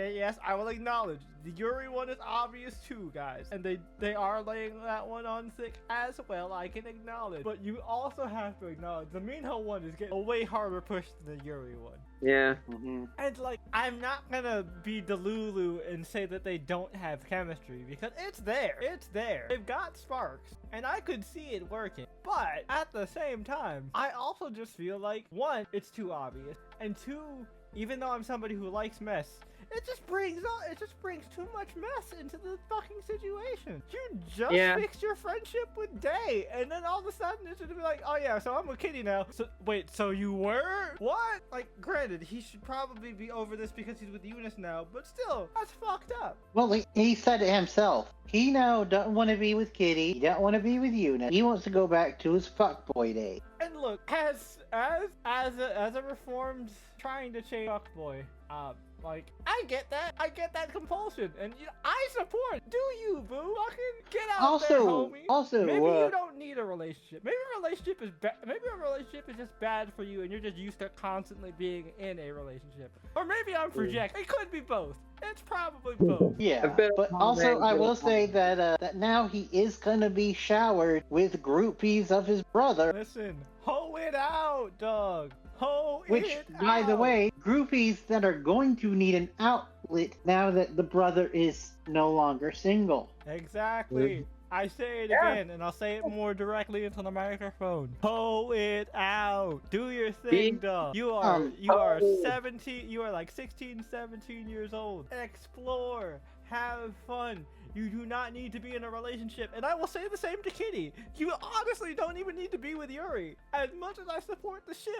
I will acknowledge the Yuri one is obvious too, guys, and they are laying that one on thick as well. I can acknowledge, but you also have to acknowledge the Minho one is getting a way harder push than the Yuri one. Yeah. Mm-hmm. And like, I'm not gonna be Delulu and say that they don't have chemistry because it's there. It's there. They've got sparks, and I could see it working. But at the same time, I also just feel like, one, it's too obvious, and two, even though I'm somebody who likes mess, it just brings too much mess into the fucking situation. You just fixed your friendship with Day, and then all of a sudden it's gonna be like, oh yeah, so I'm with Kitty now. So wait, so you were? What? Like, granted, he should probably be over this because he's with Eunice now, but still, that's fucked up. Well, he said it himself. He now doesn't want to be with Kitty. He doesn't want to be with Eunice. He wants to go back to his fuckboy days. And look, as a reformed, trying to change fuckboy, like, I get that compulsion, and I support. Do you, boo? Fucking get out there, homie. Also, maybe you don't need a relationship. Maybe a relationship is maybe a relationship is just bad for you, and you're just used to constantly being in a relationship. Or maybe I'm projecting. It could be both. It's probably both. Yeah, but also I will say that now he is gonna be showered with groupies of his brother. Listen, hoe it out, dog. Which, by the way, groupies that are going to need an outlet now that the brother is no longer single. Exactly. I say it again, and I'll say it more directly into the microphone. Hoe it out. Do your thing, dog. You are 17. You are like 16, 17 years old. Explore. Have fun. You do not need to be in a relationship. And I will say the same to Kitty. You honestly don't even need to be with Yuri. As much as I support the ship,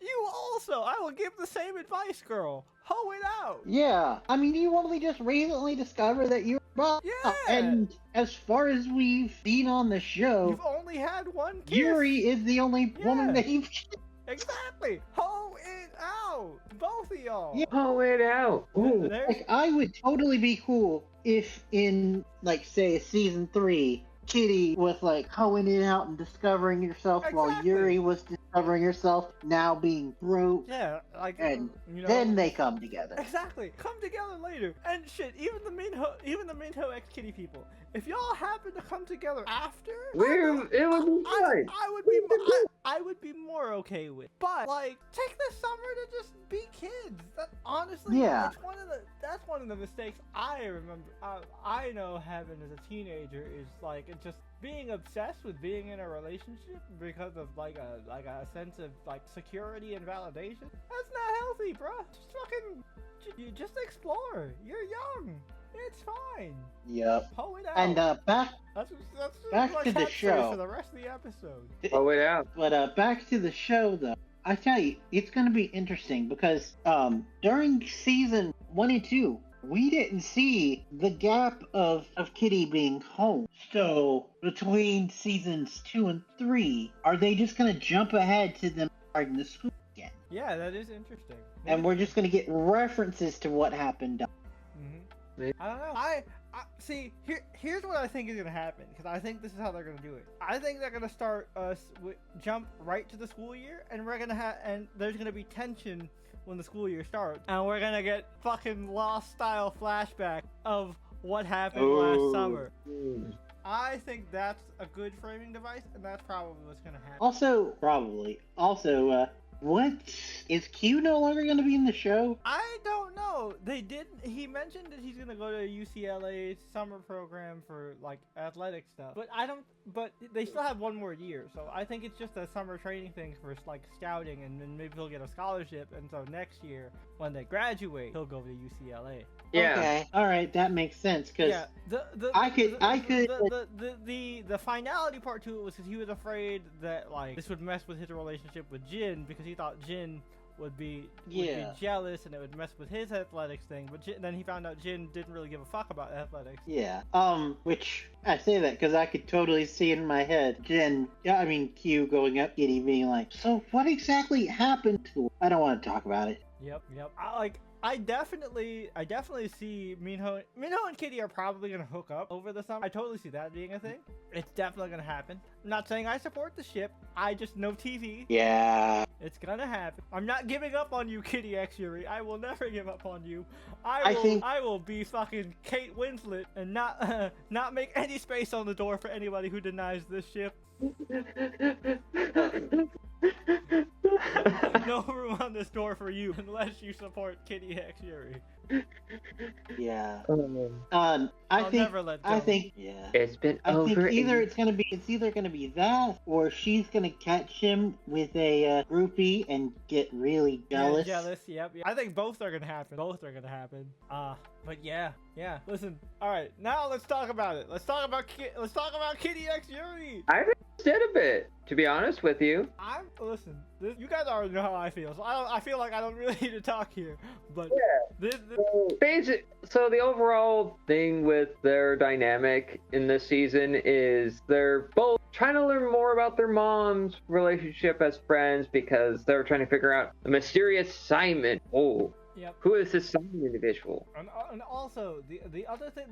I will give the same advice, girl. Hoe it out. Yeah. I mean, you only just recently discovered that you're wrong. Yeah. And as far as we've seen on the show, you've only had one kiss. Yuri is the only woman that you've kissed. Exactly. Hoe it out. both of y'all. Yeah. Pull it out. Ooh. Like, I would totally be cool if in, like, say, season 3, Kitty was, like, hoeing it out and discovering herself while Yuri was discovering herself, now being broke. Yeah, like, and you know, then they come together. Exactly, come together later. And shit, even the Minho X Kitty people, if y'all happen to come together after, It would be fine. I would be more okay with. But like, take the summer to just be kids. That honestly, Yeah. that's one of the mistakes I remember. I know having as a teenager is like it's just being obsessed with being in a relationship because of like a sense of like security and validation. That's not healthy, bro. Just fucking, just explore. You're young. It's fine. Yep. Hoe it out. And back That's back my to the catchphrase show. for the rest of the episode. Pull it out. But back to the show though. I tell you, it's gonna be interesting because during season 1 and 2, we didn't see the gap of Kitty being home. So between seasons 2 and 3, are they just gonna jump ahead to them starting the school again? Yeah, that is interesting. And we're just gonna get references to what happened. I don't know. I see. Here's what I think is gonna happen because I think this is how they're gonna do it. I think they're gonna start us jump right to the school year, and we're gonna and there's gonna be tension when the school year starts, and we're gonna get fucking Lost style flashback of what happened last summer. I think that's a good framing device, and that's probably what's gonna happen. Also, what is Q no longer going to be in the show? I don't know. They didn't. He mentioned that he's gonna go to UCLA summer program for like athletic stuff, but I don't. But they still have 1 more year, so I think it's just a summer training thing for like scouting, and then maybe he'll get a scholarship, and so next year when they graduate, he'll go to UCLA. Yeah. Okay. All right, that makes sense. Cause Yeah, the finality part to it was because he was afraid that like this would mess with his relationship with Jin because he thought Jin would be jealous and it would mess with his athletics thing, but then he found out Jin didn't really give a fuck about athletics. Yeah. Which I say that because I could totally see in my head Q going up, Kitty being like, "So what exactly happened to her?" I don't want to talk about it. Yep. I definitely see Minho and Kitty are probably gonna hook up over the summer. I totally see that being a thing. It's definitely gonna happen. I'm not saying I support the ship. I just know TV. Yeah. It's gonna happen. I'm not giving up on you, Kitty X Yuri. I will never give up on you. I will be fucking Kate Winslet and not make any space on the door for anybody who denies this ship. No room on this door for you unless you support Kitty X Yuri. Yeah. I'll never let go. I think yeah. It's been I over. think it's either gonna be that or she's gonna catch him with a groupie and get really jealous. Yeah, jealous. Yep. I think both are gonna happen. But yeah. Listen. All right. Now let's talk about it. Let's talk about Kitty X Yuri. I understood a bit, to be honest with you. Listen. You guys already know how I feel, so I feel like I don't really need to talk here. But So the overall thing with their dynamic in this season is they're both trying to learn more about their mom's relationship as friends because they're trying to figure out the mysterious Simon. Yep. Who is this Simon individual? And also the other thing,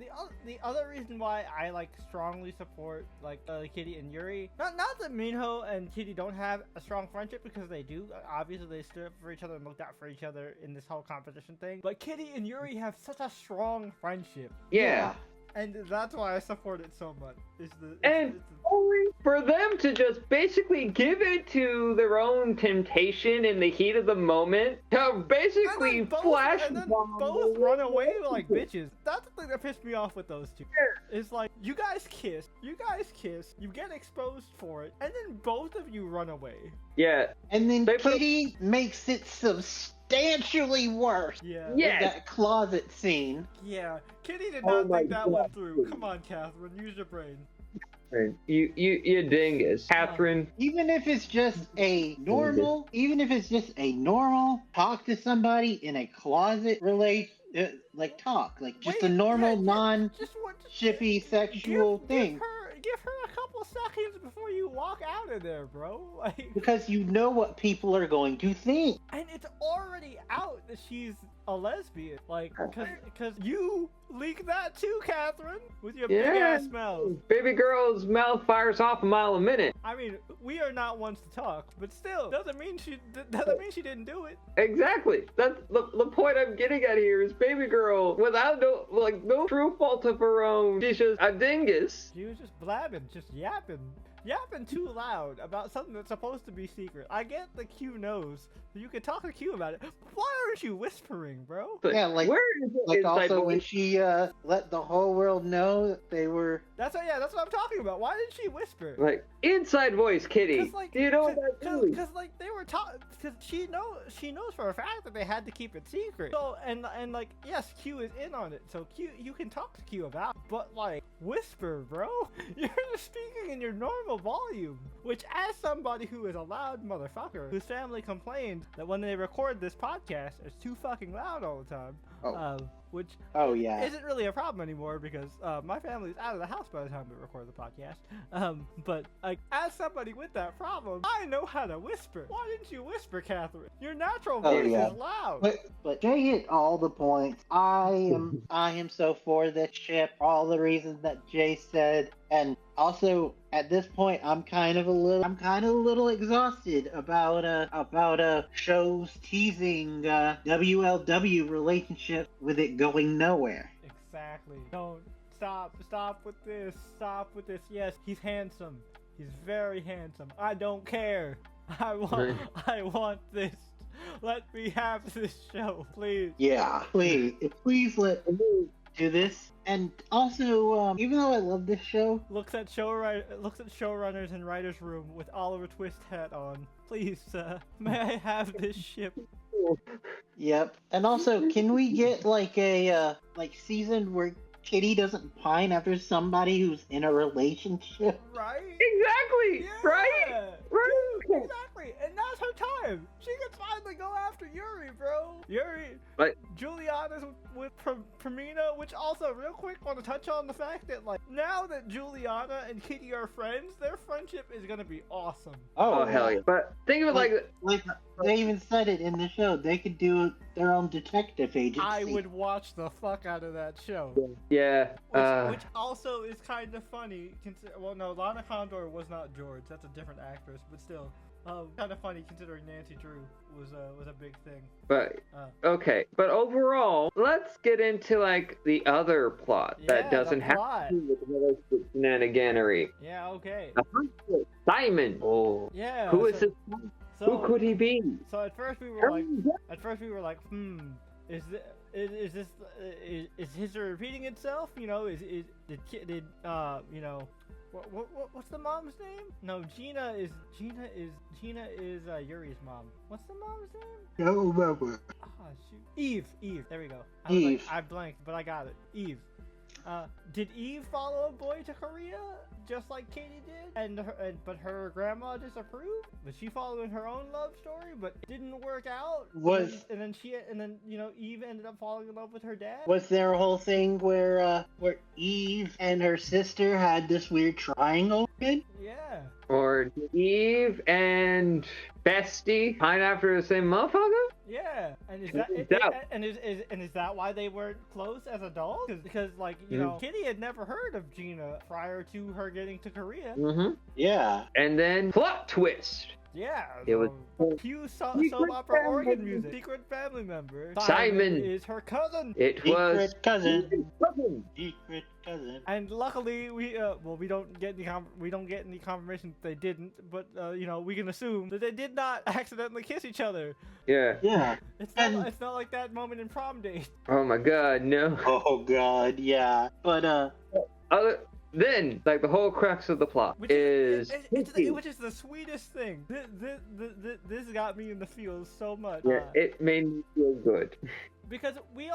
the other reason why I like strongly support like Kitty and Yuri, not that Minho and Kitty don't have a strong friendship, because they do. Obviously they stood up for each other and looked out for each other in this whole competition thing. But Kitty and Yuri have such a strong friendship. Yeah. And that's why I support it so much. Only for them to just basically give it to their own temptation in the heat of the moment, to basically flash and then both run away like bitches. That's the thing that pissed me off with those two. It's like, you guys kiss, you get exposed for it, and then both of you run away. Yeah. And then Kitty makes it substantially worse. Yeah. With that closet scene. Yeah. Kitty did not think that one through. Come on, Catherine, use your brain. You dingus, Catherine. Even if it's just a normal talk to somebody in a closet a normal non-shippy sexual thing. Give her a couple seconds before you walk out of there, bro. Because you know what people are going to think. And it's already out that she's a lesbian. Like, cause you leaked that too, Catherine, with your big ass mouth. Baby girl's mouth fires off a mile a minute. I mean, we are not ones to talk, but still, doesn't mean she didn't do it. Exactly. That's the point I'm getting at here is baby girl, without no true fault of her own, she's just a dingus. She was just blabbing, just yapping too loud about something that's supposed to be secret. I get the Q knows, so you can talk to Q about it. Why aren't you whispering, bro? But yeah, like, where is it like inside also when she let the whole world know that they were. That's what I'm talking about. Why did she whisper? Like inside voice, Kitty. Like, do you know what that means? Because like they were talking. Because she knows for a fact that they had to keep it secret. So and like yes, Q is in on it. So Q, you can talk to Q about it, but like whisper, bro. You're just speaking in your normal volume. Which, as somebody who is a loud motherfucker, whose family complained that when they record this podcast, it's too fucking loud all the time. Which isn't really a problem anymore because my family's out of the house by the time we record the podcast. But like, as somebody with that problem, I know how to whisper. Why didn't you whisper, Catherine? Your natural voice is loud. But Jay hit all the points. I am so for this ship. All the reasons that Jay said, and also at this point, I'm kind of a little exhausted about shows teasing WLW relationships with it going nowhere. Exactly. Don't stop with this. Stop with this. Yes, he's handsome. He's very handsome. I don't care. I want this. Let me have this show, please. Yeah, please let me do this. And also, even though I love this show, looks at showrunners in writers' room with Oliver Twist hat on. Please, may I have this ship? Yep. And also, can we get like a season where Kitty doesn't pine after somebody who's in a relationship? Right? Exactly. Yeah. Right. Dude, exactly. And now's her time. She can finally go after Yuri, bro. Yuri. Right. Juliana's with Pramina, which also, real quick, want to touch on the fact that, like, now that Juliana and Kitty are friends, their friendship is going to be awesome. Oh, hell yeah. But think of it like they even said it in the show. They could do their own detective agency. I would watch the fuck out of that show. Yeah. Which also is kind of funny. Well, no, Lana Condor was not George. That's a different actress, but still. Kind of funny considering Nancy Drew was a big thing. But okay, but overall, let's get into like the other plot that doesn't have to do with relationship shenaniganery. Yeah, okay. Simon. Oh. Yeah. Who is this? Who could he be? So at first we were like, is history repeating itself? You know, what's the mom's name? No, Gina is Yuri's mom. What's the mom's name? Don't remember. Oh shoot. Eve. There we go. Eve. I blanked, but I got it. Eve. Did Eve follow a boy to Korea just like Katie did? But her grandma disapproved? Was she following her own love story, but it didn't work out? And then Eve ended up falling in love with her dad? Was there a whole thing where Eve and her sister had this weird triangle? Yeah. Or Eve and Bestie pine after the same motherfucker? Yeah, and is that why they weren't close as adults? Because like Kitty had never heard of Gina prior to her getting to Korea. Mm-hmm. Yeah, and then plot twist. Yeah, it was cue soap opera organ music. Secret family member. Simon is her cousin. Secret cousin. And luckily, we don't get any confirmation that they didn't, but we can assume that they did not accidentally kiss each other. Yeah. It's not like that moment in Prom Date. Oh my God, no. Oh God, yeah. But then, like, the whole crux of the plot which is the sweetest thing. This got me in the feels so much. Yeah, it made me feel good. Because we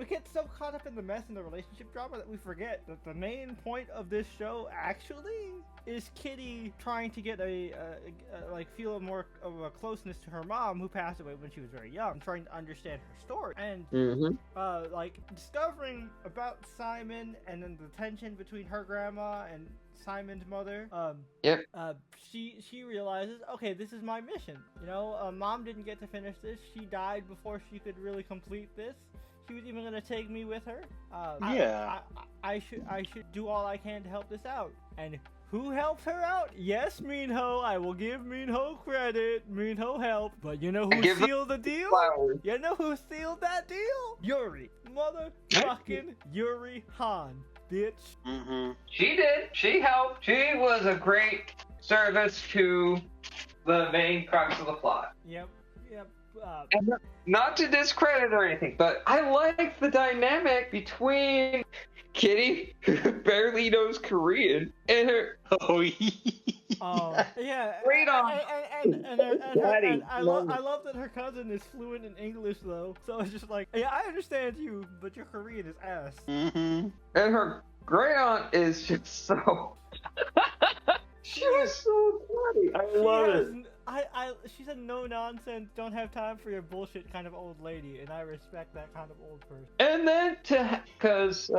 get so caught up in the mess in the relationship drama that we forget that the main point of this show actually is Kitty trying to get feel more of a closeness to her mom, who passed away when she was very young, trying to understand her story, and discovering about Simon, and then the tension between her grandma and Simon's mother. Yep. She realizes, okay, this is my mission. You know, Mom didn't get to finish this. She died before she could really complete this. She was even gonna take me with her. I should do all I can to help this out. And who helped her out? Yes, Minho. I will give Minho credit. Minho helped. But you know who sealed the deal? You know who sealed that deal? Yuri. Motherfucking Yuri Han, bitch. Mm-hmm. She did. She helped. She was a great service to the main crux of the plot. Yep. And not to discredit or anything, but I like the dynamic between Kitty, who barely knows Korean, and her. Oh, yeah. Great on. And I love that her cousin is fluent in English though. So it's just like, yeah, I understand you, but your Korean is ass. Mm-hmm. And her great aunt is just so. She was so funny. I love it. She's a no nonsense, don't have time for your bullshit kind of old lady, and I respect that kind of old person. And then because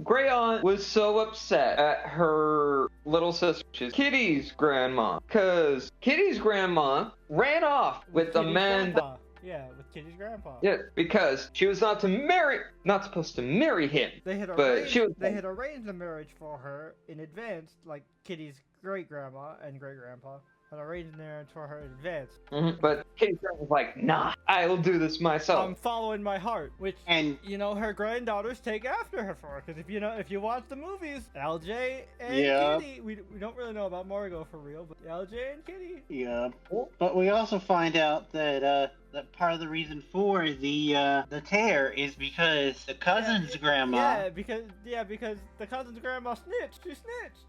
Grey Aunt was so upset at her little sister, which is Kitty's grandma, because Kitty's grandma ran off with the man. Yeah, with Kitty's grandpa. Yeah, because she was not supposed to marry him. They had arranged the marriage for her in advance, like Kitty's great grandma and great grandpa. And arranged marriage for her in advance. Mm-hmm. But Kitty's grandma was like, nah, I'll do this myself. I'm following my heart, which, you know, her granddaughters take after her for. Because if you watch the movies, LJ and Kitty, we don't really know about Margot for real, but LJ and Kitty. Yeah. But we also find out that that part of the reason for the tear is because the cousin's grandma. Yeah, because the cousin's grandma snitched. She snitched.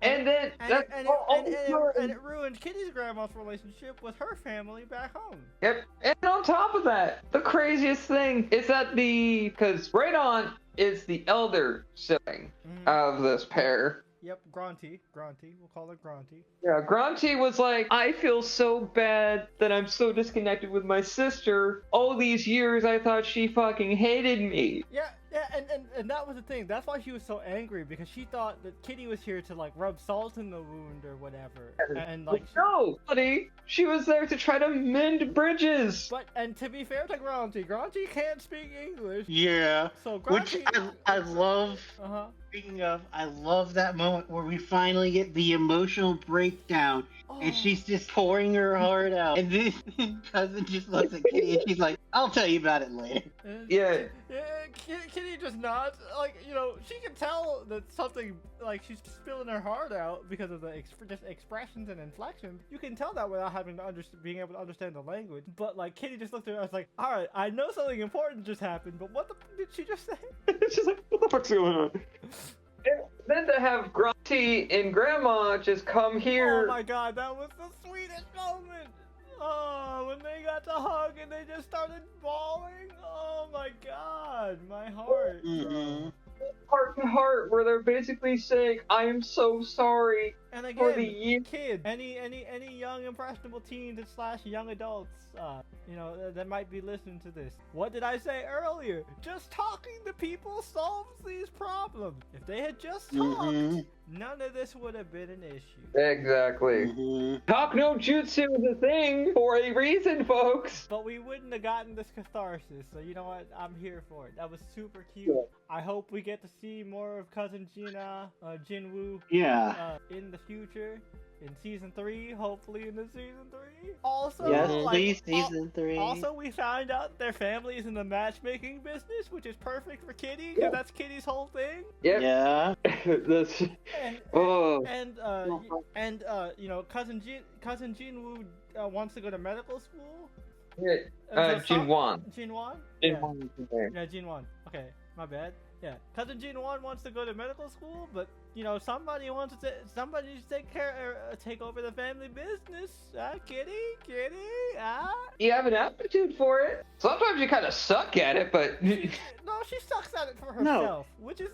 And then it ruined Kitty's grandma's relationship with her family back home. Yep. And on top of that, the craziest thing is that because Great Aunt is the elder sibling of this pair. Yep, Granty. We'll call her Granty. Yeah, Granty was like, I feel so bad that I'm so disconnected with my sister. All these years I thought she fucking hated me. Yeah, and that was the thing. That's why she was so angry, because she thought that Kitty was here to like rub salt in the wound or whatever. And like no, buddy, she was there to try to mend bridges. And to be fair to Granty can't speak English. Yeah. So Granty, which I love. Speaking of, I love that moment where we finally get the emotional breakdown, and she's just pouring her heart out, and then cousin just looks at Kitty and she's like, "I'll tell you about it later." Yeah. Kitty just nods, like, you know, she can tell that something, like, she's spilling her heart out because of the just expressions and inflections. You can tell that without having to being able to understand the language. But like, Kitty just looked at her and was like, "All right, I know something important just happened, but what the did she just say?" She's like, "What the fuck's going on?" And then to have Grunty and Grandma just come here. Oh my god, that was the sweetest moment. Oh, when they got to hug and they just started bawling. Oh my god, my heart. Heart to heart, where they're basically saying, "I am so sorry." And again, for the year. Kids, any young impressionable teens / young adults, you know, that might be listening to this. What did I say earlier? Just talking to people solves these problems. If they had just talked, none of this would have been an issue. Exactly. Talk no jutsu is a thing for a reason, folks. But we wouldn't have gotten this catharsis, so you know what? I'm here for it. That was super cute. Yeah. I hope we get to see more of Cousin Jinwoo. Yeah. In the future. In season 3, hopefully in the season 3. Also, yes, please, season 3. Also, we found out their family is in the matchmaking business, which is perfect for Kitty, because that's Kitty's whole thing. Yep. Yeah. You know, Cousin Jinwoo wants to go to medical school. Yeah. Jinwan. Jinwan? Yeah, Jinwan. Okay, my bad. Yeah, Cousin Jinwan wants to go to medical school, but you know, somebody to take over the family business. Kitty, You have an aptitude for it. Sometimes you kind of suck at it, but she sucks at it for herself, which is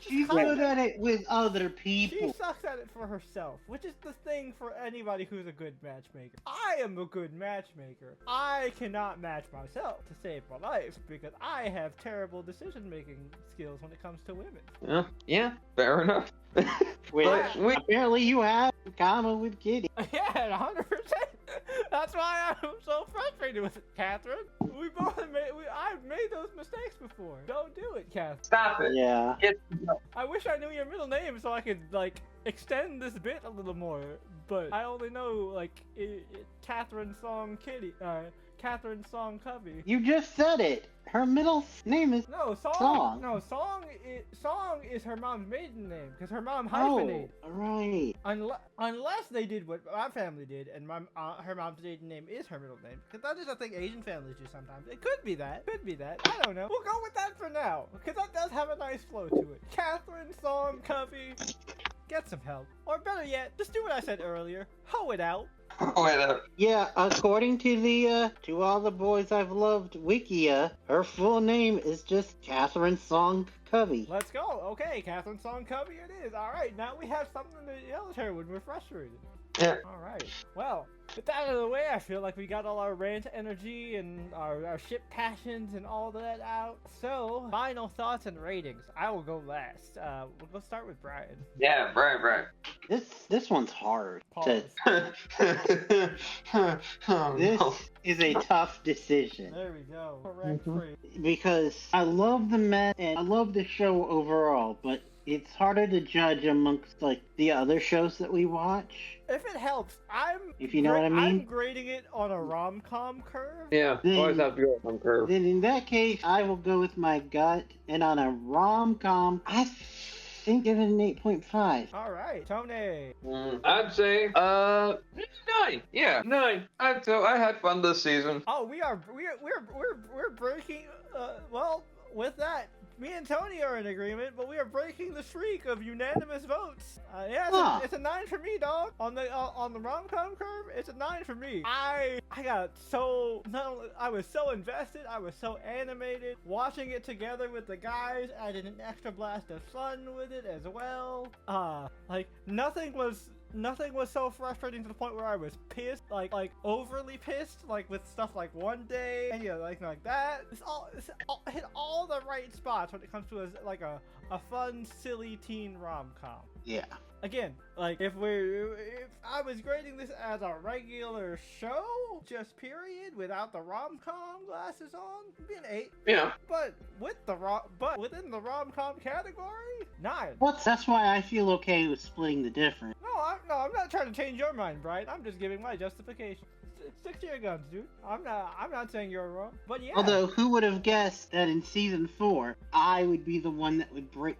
she's good at it with other people. She sucks at it for herself, which is the thing for anybody who's a good matchmaker. I am a good matchmaker. I cannot match myself to save my life because I have terrible decision-making skills when it comes to women. Yeah, fair enough. Which apparently you have in common with Kitty. Yeah, 100%. That's why I'm so frustrated with it, Catherine. I've made those mistakes before. Don't do it, Catherine. Stop it. Yeah. I wish I knew your middle name so I could, like, extend this bit a little more, but I only know, like, Catherine Song Kitty, Catherine Song Covey. You just said it. Her middle name is Song. No, Song is her mom's maiden name because her mom hyphenated. Oh, right. Unless they did what my family did, and her mom's maiden name is her middle name. Because that is a thing Asian families do sometimes. It could be that. I don't know. We'll go with that for now because that does have a nice flow to it. Catherine Song Covey. Get some help. Or better yet, just do what I said earlier. Hoe it out. Yeah, according to the To All the Boys I've Loved Wikia, her full name is just Catherine Song Covey. Let's go. Okay, Catherine Song Covey it is. Alright, now we have something to yell at her when we're frustrated. Yeah. Alright. Well, with that out of the way, I feel like we got all our rant energy and our ship passions and all that out. So, final thoughts and ratings. I will go last. We'll start with Brian. Yeah, Brian. This one's hard. Pause. This is a tough decision. There we go. Correct phrase. Because I love the Met and I love the show overall, but it's harder to judge amongst like the other shows that we watch. If it helps, if you know what I mean. I'm grading it on a rom-com curve. Yeah, always have to go on curve. Then in that case, I will go with my gut, and on a rom-com, I think give it an 8.5. All right, Tony. I'd say 9. Yeah, 9. I had fun this season. Oh, we're breaking. Well, with that, me and Tony are in agreement, but we are breaking the streak of unanimous votes. It's a 9 for me, dog. On the rom-com curve, it's a 9 for me. I was so invested. I was so animated. Watching it together with the guys added an extra blast of fun with it as well. Like nothing was so frustrating to the point where I was pissed, like overly pissed, like with stuff like One Day and like that. It's hit all the right spots when it comes to a fun, silly teen rom-com. Yeah. Again, like if I was grading this as a regular show, just period, without the rom-com glasses on, it'd be an 8. Yeah. But within the rom-com category, 9. That's why I feel okay with splitting the difference. No, I'm not trying to change your mind, Brian. I'm just giving my justification. Stick to your guns, dude. I'm not saying you're wrong, but yeah. Although, who would have guessed that in season 4, I would be the one that would break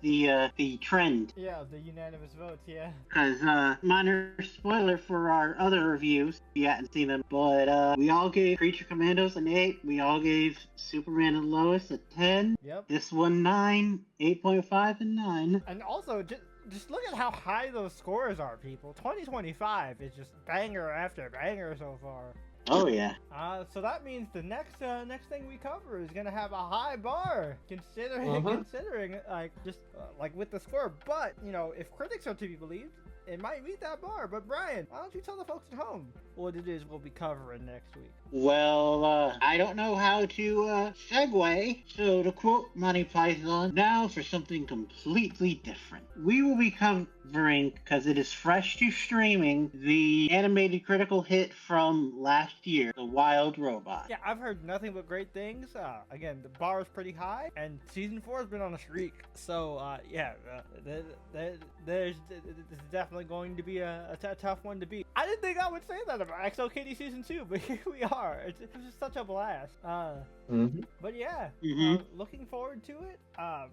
the trend. Yeah, the unanimous votes, yeah. Because, minor spoiler for our other reviews, we hadn't seen them, but we all gave Creature Commandos an 8, we all gave Superman and Lois a 10. Yep. This one 9, 8.5, and 9. And also, just look at how high those scores are, people. 2025 is just banger after banger so far. Oh yeah. So that means the next thing we cover is gonna have a high bar, considering like with the score. But if critics are to be believed, it might meet that bar. But Brian, why don't you tell the folks at home what it is we'll be covering next week? Well, I don't know how to segue. So to quote Monty Python, now for something completely different. We will be covering, because it is fresh to streaming, the animated critical hit from last year, The Wild Robot. Yeah, I've heard nothing but great things. Again, the bar is pretty high, and season 4 has been on a streak. So there's definitely going to be a tough one to beat. I didn't think I would say that about XO Kitty season 2, but here we are. It was just such a blast. But yeah, looking forward to it.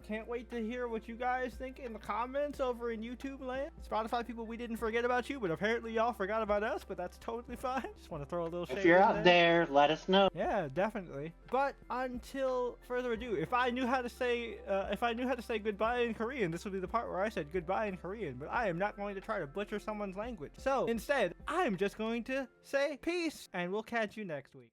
Can't wait to hear what you guys think in the comments over in YouTube land. Spotify people, we didn't forget about you, but apparently y'all forgot about us, but that's totally fine. Just want to throw a little shade If you're in out there, let us know. Yeah, definitely. But until further ado, if I knew how to say goodbye in Korean, this would be the part where I said goodbye in Korean, but I am not going to try to butcher someone's language. So instead, I'm just going to say peace, and we'll catch you next week.